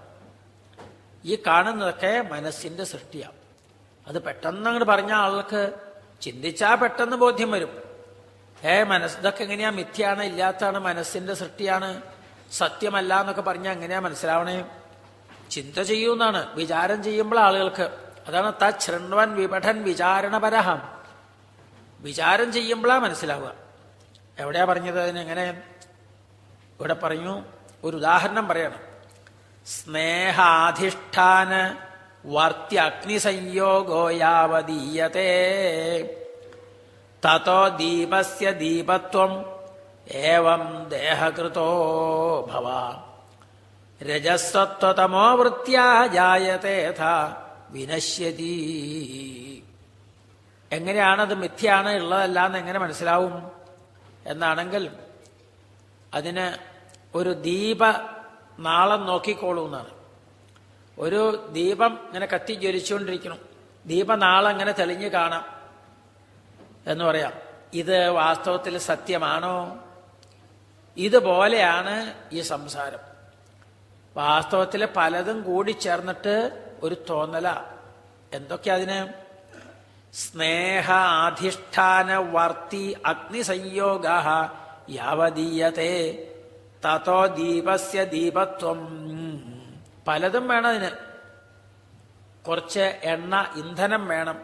ഈ കാണുന്നതൊക്കെ മനസ്സിന്റെ സൃഷ്ടിയാണ്. അത് പെട്ടെന്ന് അങ്ങോട്ട് പറഞ്ഞ ആൾക്ക് ചിന്തിച്ചാ പെട്ടെന്ന് ബോധ്യം വരും. ഇതൊക്കെ എങ്ങനെയാ മിഥ്യയാണ്, ഇല്ലാത്തതാണ്, മനസ്സിന്റെ സൃഷ്ടിയാണ്, സത്യമല്ല എന്നൊക്കെ പറഞ്ഞാൽ എങ്ങനെയാ മനസ്സിലാവണേ? ചിന്ത ചെയ്യൂന്നാണ്, വിചാരം ചെയ്യുമ്പോൾ ആളുകൾക്ക്. അതാണ് തൃണ്വൻ വിപഠൻ വിചാരണപരഹം. വിചാരം ചെയ്യുമ്പോഴാ മനസ്സിലാവുക. എവിടെയാ പറഞ്ഞത് അതിനെങ്ങനെ? ഇവിടെ പറഞ്ഞു, ഒരു ഉദാഹരണം പറയണം. സ്നേഹാധിഷ്ഠാന വർത്യഗ്നിസംയോഗോ യാവദീയത്തെ തതോ ദീപസ്യ ദീപത്വം ഏവം ദേഹകൃതോ ഭവ രജസ്വത്വതമോ വൃത്യാ ജായത്തെ യഥാ വിനശ്യതി. എങ്ങനെയാണത് മിഥ്യയാണ്, ഉള്ളതല്ല എന്ന് എങ്ങനെ മനസ്സിലാവും എന്നാണെങ്കിൽ അതിന് ഒരു ദീപനാളം നോക്കിക്കോളൂ എന്നാണ്. ഒരു ദീപം ഇങ്ങനെ കത്തി ജ്വലിച്ചുകൊണ്ടിരിക്കണം, ദീപനാളം ഇങ്ങനെ തെളിഞ്ഞു കാണാം എന്ന് പറയാം. ഇത് വാസ്തവത്തിൽ സത്യമാണോ? ഇതുപോലെയാണ് ഈ സംസാരം. വാസ്തവത്തിൽ പലതും കൂടി ചേർന്നിട്ട് ഒരു തോന്നല. എന്തൊക്കെ അതിന്? സ്നേഹ അധിഷ്ഠാന വർത്തി അഗ്നിസംയോഗ യാവദീയത്തെ തതോ ദീപസ്യ ദീപത്വം. പലതും വേണം അതിന്. കുറച്ച് എണ്ണ, ഇന്ധനം വേണം.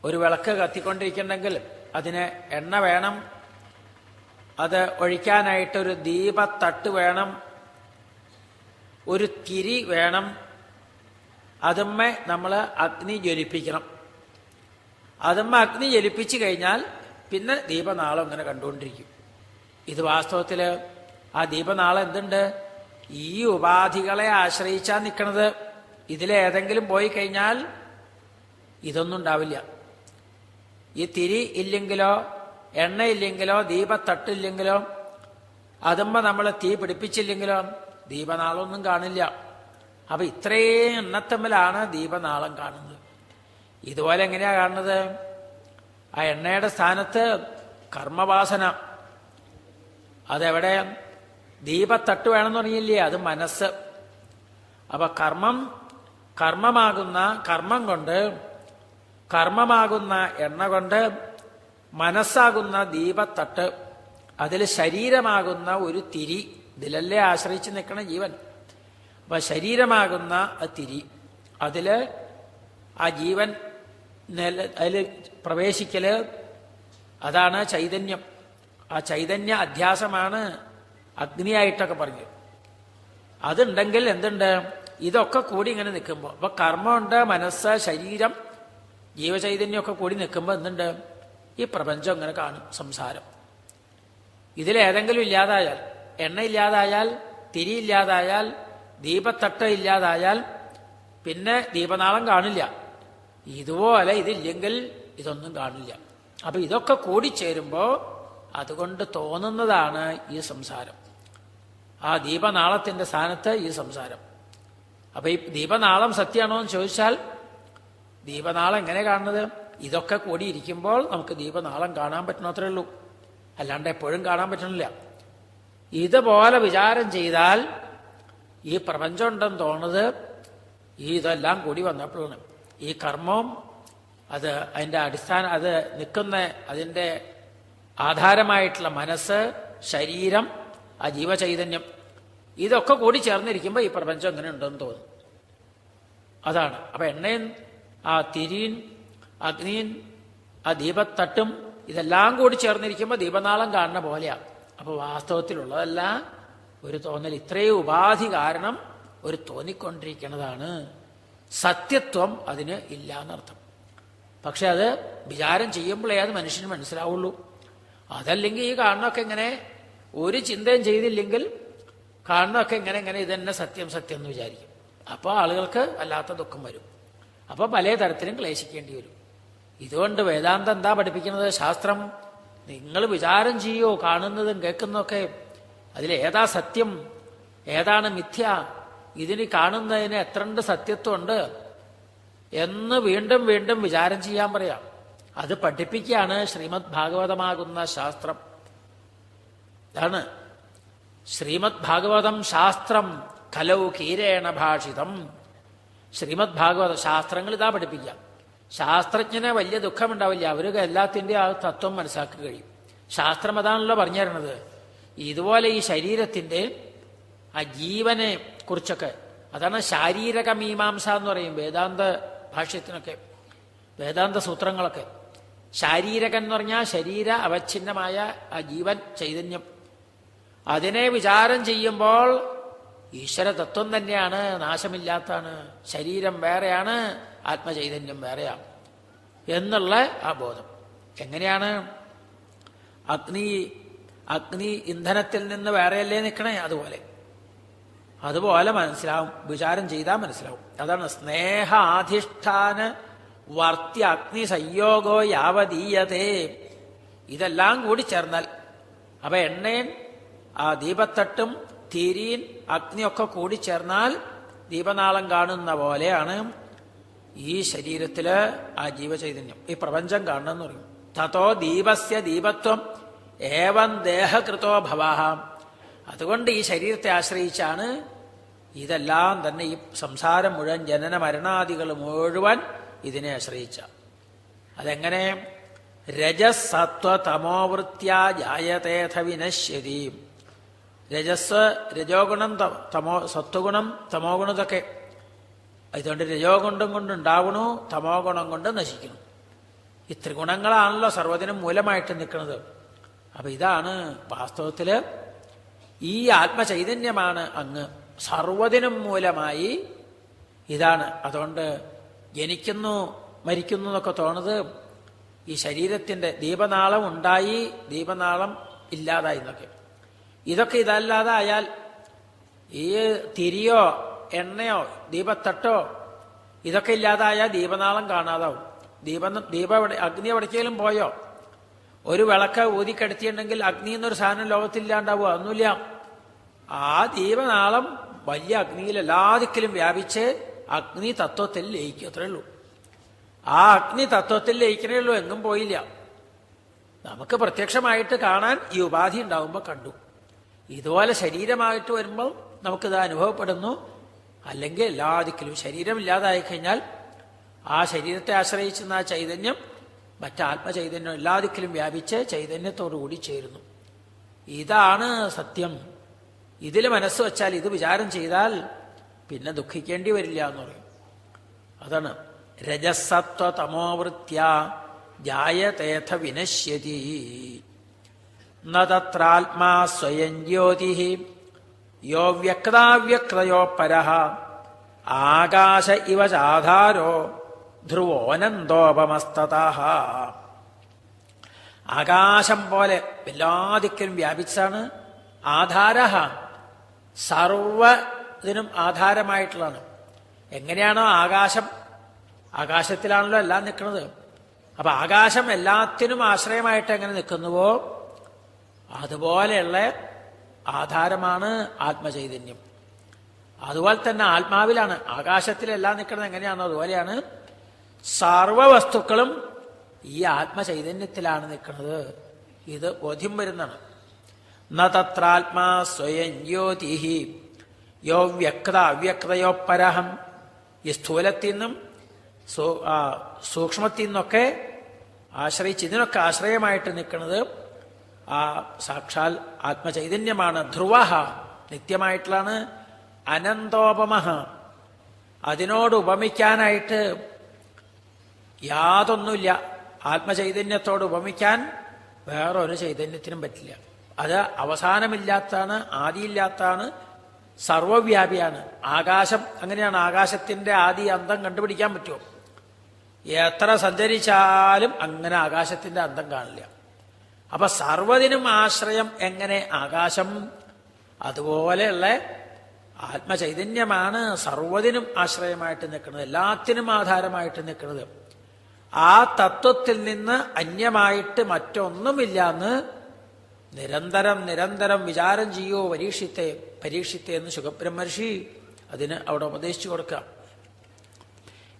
ഒരു വിളക്ക് കത്തിക്കൊണ്ടിരിക്കുന്നുണ്ടെങ്കിൽ അതിന് എണ്ണ വേണം, അത് ഒഴിക്കാനായിട്ടൊരു ദീപത്തട്ട് വേണം, ഒരു തിരി വേണം, അതുമ്മേ നമ്മൾ അഗ്നി ജ്വലിപ്പിക്കണം. അതുമ്മ അഗ്നി ജ്വലിപ്പിച്ചു കഴിഞ്ഞാൽ പിന്നെ ദീപനാളം ഇങ്ങനെ കണ്ടുകൊണ്ടിരിക്കും. ഇത് വാസ്തവത്തിൽ ആ ദീപനാളം എന്തുണ്ട്? ഈ ഉപാധികളെ ആശ്രയിച്ചാ നിൽക്കണത്. ഇതിലേതെങ്കിലും പോയി കഴിഞ്ഞാൽ ഇതൊന്നും ഉണ്ടാവില്ല. ഈ തിരി ഇല്ലെങ്കിലോ, എണ്ണയില്ലെങ്കിലോ, ദീപത്തട്ടില്ലെങ്കിലോ, അതുമ്പോ നമ്മൾ തീ പിടിപ്പിച്ചില്ലെങ്കിലോ ദീപനാളമൊന്നും കാണില്ല. അപ്പൊ ഇത്രയും എണ്ണത്തമ്മിലാണ് ദീപനാളം കാണുന്നത്. ഇതുപോലെ എങ്ങനെയാ കാണുന്നത്? ആ എണ്ണയുടെ സ്ഥാനത്ത് കർമ്മവാസന. അതെവിടെ? ദീപത്തട്ട് വേണമെന്ന് പറഞ്ഞില്ലേ? അത് മനസ്സ്. അപ്പൊ കർമ്മം കൊണ്ട്, കർമ്മമാകുന്ന എണ്ണ കൊണ്ട്, മനസ്സാകുന്ന ദീപത്തട്ട്, അതിൽ ശരീരമാകുന്ന ഒരു തിരി, ഇതിലല്ലേ ആശ്രയിച്ച് നിൽക്കണ ജീവൻ. അപ്പൊ ശരീരമാകുന്ന ആ തിരി, അതില് ആ ജീവൻ അതിൽ പ്രവേശിക്കല്, അതാണ് ചൈതന്യം. ആ ചൈതന്യ അധ്യാസമാണ് അഗ്നിയായിട്ടൊക്കെ പറഞ്ഞു. അതുണ്ടെങ്കിൽ എന്തുണ്ട്? ഇതൊക്കെ കൂടി ഇങ്ങനെ നിൽക്കുമ്പോൾ, അപ്പൊ കർമ്മമുണ്ട്, മനസ്സ്, ശരീരം, ജീവചൈതന്യമൊക്കെ കൂടി നിൽക്കുമ്പോൾ എന്തുണ്ട്? ഈ പ്രപഞ്ചം ഇങ്ങനെ കാണും, സംസാരം. ഇതിലേതെങ്കിലും ഇല്ലാതായാൽ, എണ്ണ ഇല്ലാതായാൽ, തിരി ഇല്ലാതായാൽ, ദീപത്തട്ട് ഇല്ലാതായാൽ പിന്നെ ദീപനാളം കാണില്ല. ഇതുപോലെ ഇതില്ലെങ്കിൽ ഇതൊന്നും കാണില്ല. അപ്പൊ ഇതൊക്കെ കൂടിച്ചേരുമ്പോ അതുകൊണ്ട് തോന്നുന്നതാണ് ഈ സംസാരം. ആ ദീപനാളത്തിന്റെ സ്ഥാനത്ത് ഈ സംസാരം. അപ്പൊ ഈ ദീപനാളം സത്യമാണോ എന്ന് ചോദിച്ചാൽ, ദീപനാളം എങ്ങനെ കാണുന്നത്? ഇതൊക്കെ കൂടിയിരിക്കുമ്പോൾ നമുക്ക് ദീപനാളം കാണാൻ പറ്റണത്രേ ഉള്ളൂ, അല്ലാണ്ട് എപ്പോഴും കാണാൻ പറ്റണില്ല. ഇതുപോലെ വിചാരം ചെയ്താൽ ഈ പ്രപഞ്ചം ഉണ്ടെന്ന് തോന്നുന്നത് ഇതെല്ലാം കൂടി വന്നപ്പോഴാണ്. ഈ കർമ്മവും അത് അതിൻ്റെ അടിസ്ഥാനം, അത് നിൽക്കുന്ന അതിൻ്റെ ആധാരമായിട്ടുള്ള മനസ്സ്, ശരീരം, ആ ജീവചൈതന്യം, ഇതൊക്കെ കൂടി ചേർന്നിരിക്കുമ്പോൾ ഈ പ്രപഞ്ചം എങ്ങനെ ഉണ്ടെന്ന് തോന്നും. അതാണ്. അപ്പൊ എണ്ണയും ആ തിരിയും അഗ്നിയും ആ ദീപത്തട്ടും ഇതെല്ലാം കൂടി ചേർന്നിരിക്കുമ്പോൾ ദീപനാളം കാണുന്ന പോലെയാണ്. അപ്പൊ വാസ്തവത്തിലുള്ളതല്ല ഒരു തോന്നൽ. ഇത്രയും ഉപാധി കാരണം ഒരു തോന്നിക്കൊണ്ടിരിക്കുന്നതാണ്. സത്യത്വം അതിന് ഇല്ല എന്നർത്ഥം. പക്ഷെ അത് വിചാരം ചെയ്യുമ്പോഴേ അത് മനുഷ്യന് മനസ്സിലാവുള്ളൂ. അതല്ലെങ്കിൽ ഈ കാണുന്നൊക്കെ ഇങ്ങനെ ഒരു ചിന്തയും ചെയ്തില്ലെങ്കിൽ കാണുന്നൊക്കെ ഇങ്ങനെ ഇതന്നെ സത്യം എന്ന് വിചാരിക്കും. അപ്പോൾ ആളുകൾക്ക് വല്ലാത്ത ദുഃഖം വരും. അപ്പോൾ പല തരത്തിലും ക്ലേശിക്കേണ്ടി വരും. ഇതുകൊണ്ട് വേദാന്തം എന്താ പഠിപ്പിക്കുന്നത്? ശാസ്ത്രം നിങ്ങൾ വിചാരം ചെയ്യോ, കാണുന്നതും കേൾക്കുന്നതൊക്കെ അതിലേതാ സത്യം, ഏതാണ് മിഥ്യ, ഇതിന് കാണുന്നതിന് എത്രണ്ട് സത്യത്വമുണ്ട് എന്ന് വീണ്ടും വീണ്ടും വിചാരം ചെയ്യാൻ പറയാം. അത് പഠിപ്പിക്കുകയാണ് ശ്രീമദ് ഭാഗവതമാകുന്ന ശാസ്ത്രം. അതാണ് ശ്രീമദ് ഭാഗവതം ശാസ്ത്രം കലൗ കീരേണ ഭാഷിതം. ശ്രീമദ് ഭാഗവത ശാസ്ത്രങ്ങൾ ഇതാ പഠിപ്പിക്കാം. ശാസ്ത്രജ്ഞന് വലിയ ദുഃഖമുണ്ടാവില്ല, അവർക്ക് എല്ലാത്തിൻ്റെ ആ തത്വം മനസ്സിലാക്കി കഴിയും. ശാസ്ത്രം അതാണല്ലോ പറഞ്ഞു തരുന്നത്. ഇതുപോലെ ഈ ശരീരത്തിൻ്റെ ആ ജീവനെ കുറിച്ചൊക്കെ, അതാണ് ശാരീരക മീമാംസ എന്ന് പറയും വേദാന്ത ഭാഷ്യത്തിനൊക്കെ, വേദാന്ത സൂത്രങ്ങളൊക്കെ. ശാരീരകൻ എന്ന് പറഞ്ഞാൽ ശരീര അവച്ഛിന്നമായ ആ ജീവൻ ചൈതന്യം, അതിനെ വിചാരം ചെയ്യുമ്പോൾ ഈശ്വരതത്വം തന്നെയാണ്, നാശമില്ലാത്തതാണ്. ശരീരം വേറെയാണ്, ആത്മചൈതന്യം വേറെയാണ് എന്നുള്ള ആ ബോധം. എങ്ങനെയാണ്? അഗ്നി ഇന്ധനത്തിൽ നിന്ന് വേറെയല്ലേ നിൽക്കണേ, അതുപോലെ മനസ്സിലാവും, വിചാരം ചെയ്താൽ മനസ്സിലാവും. അതാണ് സ്നേഹാധിഷ്ഠാന വർത്തി അഗ്നി സംയോഗോ യാവതീയതേ. ഇതെല്ലാം കൂടി ചേർന്നാൽ, അപ്പൊ എണ്ണയും ആ ദീപത്തട്ടും തിരിയും അഗ്നിയൊക്കെ കൂടി ചേർന്നാൽ ദീപനാളം കാണുന്ന പോലെയാണ് ഈ ശരീരത്തില് ആ ജീവചൈതന്യം, ഈ പ്രപഞ്ചം കാണണമെന്ന് പറയും. തതോ ദീപസ്യ ദീപത്വം ഏവം ദേഹകൃതോ ഭവഃ. അതുകൊണ്ട് ഈ ശരീരത്തെ ആശ്രയിച്ചാണ് ഇതെല്ലാം തന്നെ, ഈ സംസാരം മുഴുവൻ, ജനന മരണാദികൾ മുഴുവൻ ഇതിനെ ആശ്രയിച്ച. അതെങ്ങനെ? രജസത്വ തമോവൃത്യാ ജായതേഥ വിനശ്യതി. രജസ് രജോഗുണം, സത്വഗുണം തമോ ഗുണം, ഇതൊക്കെ അതുകൊണ്ട് രജോ ഗുണം കൊണ്ടുണ്ടാവണു, തമോ ഗുണം കൊണ്ട് നശിക്കണം. ഈ ത്രിഗുണങ്ങളാണല്ലോ സർവ്വതിനും മൂലമായിട്ട് നിൽക്കുന്നത്. അപ്പൊ ഇതാണ് വാസ്തവത്തില് ഈ ആത്മചൈതന്യമാണ് അങ്ങ് സർവ്വതിനും മൂലമായി ഇതാണ്. അതുകൊണ്ട് ജനിക്കുന്നു മരിക്കുന്നു എന്നൊക്കെ തോന്നുന്നത് ഈ ശരീരത്തിന്റെ ദീപനാളം ഉണ്ടായി, ദീപനാളം ഇല്ലാതായി എന്നൊക്കെ. ഇതൊക്കെ ഇതല്ലാതായാൽ ഈ തിരിയോ എണ്ണയോ ദീപത്തട്ടോ ഇതൊക്കെ ഇല്ലാതായാൽ ദീപനാളം കാണാതാവും. അഗ്നി എവിടേക്കെങ്കിലും പോയോ? ഒരു വിളക്ക് ഊതിക്കെടുത്തിയിട്ടുണ്ടെങ്കിൽ അഗ്നി എന്നൊരു സാധനം ലോകത്തില്ലാണ്ടാവുക? ഒന്നുമില്ല. ആ ദീപനാളം വലിയ അഗ്നിയിൽ എല്ലാ ദിക്കിലും വ്യാപിച്ച് അഗ്നി തത്വത്തിൽ ലയിക്കും, അത്രേ ഉള്ളൂ. ആ അഗ്നി തത്വത്തിൽ ലയിക്കണേ ഉള്ളൂ, എങ്ങും പോയില്ല. നമുക്ക് പ്രത്യക്ഷമായിട്ട് കാണാൻ ഈ ഉപാധി ഉണ്ടാവുമ്പോൾ കണ്ടു. ഇതുപോലെ ശരീരമായിട്ട് വരുമ്പോൾ നമുക്കിത് അനുഭവപ്പെടുന്നു. അല്ലെങ്കിൽ എല്ലാ ദിക്കിലും ശരീരം ഇല്ലാതായി കഴിഞ്ഞാൽ ആ ശരീരത്തെ ആശ്രയിച്ചുന്ന ആ ചൈതന്യം മറ്റാത്മചൈതന്യം എല്ലാ ദിക്കിലും വ്യാപിച്ച് ചൈതന്യത്തോടുകൂടി ചേരുന്നു. ഇതാണ് സത്യം. ഇതിൽ മനസ്സ് വച്ചാൽ, ഇത് വിചാരം ചെയ്താൽ പിന്നെ ദുഃഖിക്കേണ്ടി വരില്ല എന്ന് പറയും. അതാണ് രജസത്വ തമോവൃത്യ ജായതേഥ വിനശ്യതി. ന തത്രാത്മാ സ്വയം ജ്യോതി യോ വ്യക്താവ്യക്തയോ പരഃ ആകാശ ഇവ ചാധാരോ ധ്രുവോനന്തോപമസ്തതഃ. ആകാശം പോലെ എല്ലാ ദിക്കിലും വ്യാപിച്ചാണ്. ആധാരഃ സർവ്വതിനും ആധാരമായിട്ടുള്ളതാണ്. എങ്ങനെയാണോ ആകാശം, ആകാശത്തിലാണല്ലോ എല്ലാം നിൽക്കുന്നത്. അപ്പൊ ആകാശം എല്ലാത്തിനും ആശ്രയമായിട്ട് എങ്ങനെ നിൽക്കുന്നുവോ അതുപോലെയുള്ള ആധാരമാണ് ആത്മചൈതന്യം. അതുപോലെ തന്നെ ആത്മാവിലാണ്. ആകാശത്തിലെല്ലാം നിൽക്കുന്നത് എങ്ങനെയാണോ അതുപോലെയാണ് സർവവസ്തുക്കളും ഈ ആത്മചൈതന്യത്തിലാണ് നിൽക്കുന്നത്. ഇത് ബോധ്യം വരുന്നതാണ്. ന തത്രാത്മാ സ്വയം ജ്യോതി യോ വ്യക്ത അവ്യക്തയോ പരഹം. ഈ സ്ഥൂലത്തിൽ നിന്നും സൂക്ഷ്മത്തിൽ നിന്നൊക്കെ ആശ്രയിച്ച് ഇതിനൊക്കെ ആശ്രയമായിട്ട് നിൽക്കുന്നത് ആ സാക്ഷാൽ ആത്മചൈതന്യമാണ്. ധ്രുവ നിത്യമായിട്ടുള്ളതാണ്. അനന്തോപമ അതിനോട് ഉപമിക്കാനായിട്ട് യാതൊന്നുമില്ല. ആത്മചൈതന്യത്തോട് ഉപമിക്കാൻ വേറൊരു ചൈതന്യത്തിനും പറ്റില്ല. അത് അവസാനമില്ലാത്തതാണ്, ആദിയില്ലാത്തതാണ്, സർവവ്യാപിയാണ്. ആകാശം അങ്ങനെയാണ്. ആകാശത്തിന്റെ ആദി അന്തം കണ്ടുപിടിക്കാൻ പറ്റുമോ? എത്ര സഞ്ചരിച്ചാലും അങ്ങനെ ആകാശത്തിന്റെ അന്തം കാണില്ല. അപ്പൊ സർവ്വതിനും ആശ്രയം എങ്ങനെ ആകാശം, അതുപോലെയുള്ള ആത്മചൈതന്യമാണ് സർവ്വതിനും ആശ്രയമായിട്ട് നിൽക്കുന്നത്, എല്ലാത്തിനും ആധാരമായിട്ട് നിൽക്കുന്നത്. ആ തത്വത്തിൽ നിന്ന് അന്യമായിട്ട് മറ്റൊന്നുമില്ലാന്ന് നിരന്തരം നിരന്തരം വിചാരം ചെയ്യൂ പരീക്ഷിത്തെ എന്ന് ശുഖബ്രഹ്മർഷി അതിന് അവിടെ ഉപദേശിച്ചു കൊടുക്കാം.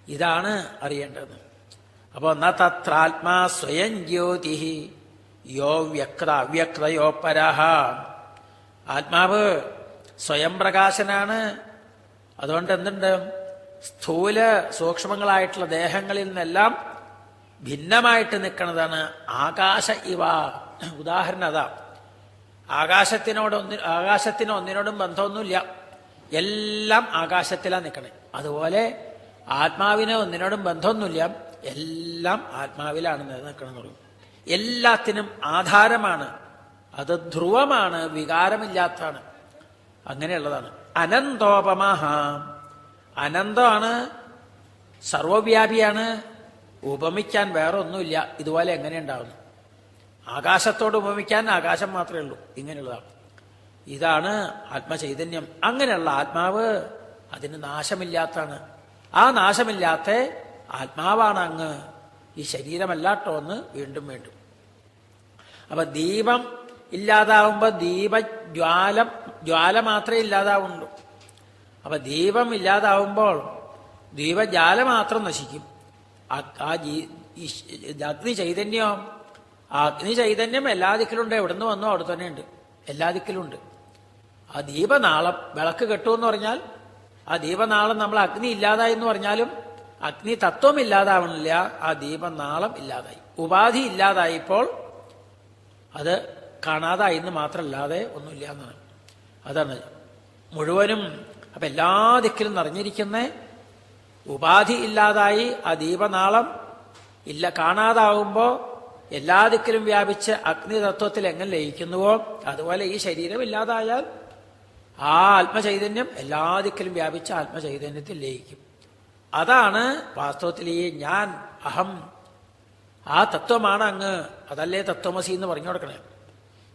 ഇതാണ് അറിയേണ്ടത്. അപ്പോ ന തത്രാത്മാ സ്വയം ജ്യോതി യോ വ്യക്ത അവ്യക്തയോ പരഹ. ആത്മാവ് സ്വയം പ്രകാശനാണ്. അതുകൊണ്ട് എന്തുണ്ട്? സ്ഥൂല സൂക്ഷ്മങ്ങളായിട്ടുള്ള ദേഹങ്ങളിൽ നിന്നെല്ലാം ഭിന്നമായിട്ട് ആകാശ ഇവ. ഉദാഹരണം അതാ. ആകാശത്തിന് ഒന്നിനോടും ബന്ധമൊന്നുമില്ല, എല്ലാം ആകാശത്തിലാണ് നിൽക്കണേ. അതുപോലെ ആത്മാവിന് ഒന്നിനോടും ബന്ധമൊന്നുമില്ല, എല്ലാം ആത്മാവിലാണ് നിലനിൽക്കണം പറയും. എല്ലാത്തിനും ആധാരമാണ്, അത് ധ്രുവമാണ്, വികാരമില്ലാത്തതാണ്, അങ്ങനെയുള്ളതാണ്. അനന്തോപമഹ, അനന്തമാണ്, സർവവ്യാപിയാണ്, ഉപമിക്കാൻ വേറെ ഒന്നുമില്ല. ഇതുപോലെ എങ്ങനെ ഉണ്ടാവുന്നു? ആകാശത്തോട് ഉപമിക്കാൻ ആകാശം മാത്രമേ ഉള്ളൂ, ഇങ്ങനെയുള്ളതാണ്. ഇതാണ് ആത്മചൈതന്യം. അങ്ങനെയുള്ള ആത്മാവ് അതിന് നാശമില്ലാത്തതാണ്. ആ നാശമില്ലാത്ത ആത്മാവാണ് അങ്ങ്, ഈ ശരീരമല്ലാട്ടോ എന്ന് വീണ്ടും വീണ്ടും. അപ്പൊ ദീപം ഇല്ലാതാവുമ്പോ ജ്വാല മാത്രമേ ഇല്ലാതാവുള്ളൂ. അപ്പൊ ദീപം ഇല്ലാതാവുമ്പോൾ ദീപജ്വാല മാത്രം നശിക്കും. അഗ്നി ചൈതന്യം, അഗ്നി ചൈതന്യം എല്ലാ ദിക്കിലുണ്ട്. എവിടുന്ന് വന്നോ അവിടെ തന്നെ ഉണ്ട്, എല്ലാ ദിക്കിലുണ്ട്. ആ ദീപനാളം, വിളക്ക് കെട്ടുമെന്ന് പറഞ്ഞാൽ ആ ദീപനാളം നമ്മൾ അഗ്നി ഇല്ലാതായി എന്ന് പറഞ്ഞാലും അഗ്നി തത്വം ഇല്ലാതാവണില്ല, ആ ദീപനാളം ഇല്ലാതായി. ഉപാധി ഇല്ലാതായപ്പോൾ അത് കാണാതായി എന്ന് മാത്രമല്ലാതെ ഒന്നുമില്ല എന്നാണ്. അതാണ് മുഴുവനും. അപ്പൊ എല്ലാ ദിക്കിലും നിറഞ്ഞിരിക്കുന്ന ഉപാധി ഇല്ലാതായി, ആ ദീപനാളം ഇല്ല, കാണാതാവുമ്പോ എല്ലാ ദിക്കിലും വ്യാപിച്ച് അഗ്നിതത്വത്തിൽ എങ്ങനെ ലയിക്കുന്നുവോ അതുപോലെ ഈ ശരീരം ഇല്ലാതായാൽ ആ ആത്മചൈതന്യം എല്ലാ ദിക്കിലും വ്യാപിച്ച ആത്മചൈതന്യത്തിൽ ലയിക്കും. അതാണ് വാസ്തവത്തിൽ ഈ ഞാൻ, അഹം, ആ തത്വമാണ് അങ്ങ്. അതല്ലേ തത്വമസി എന്ന് പറഞ്ഞു കൊടുക്കണേ.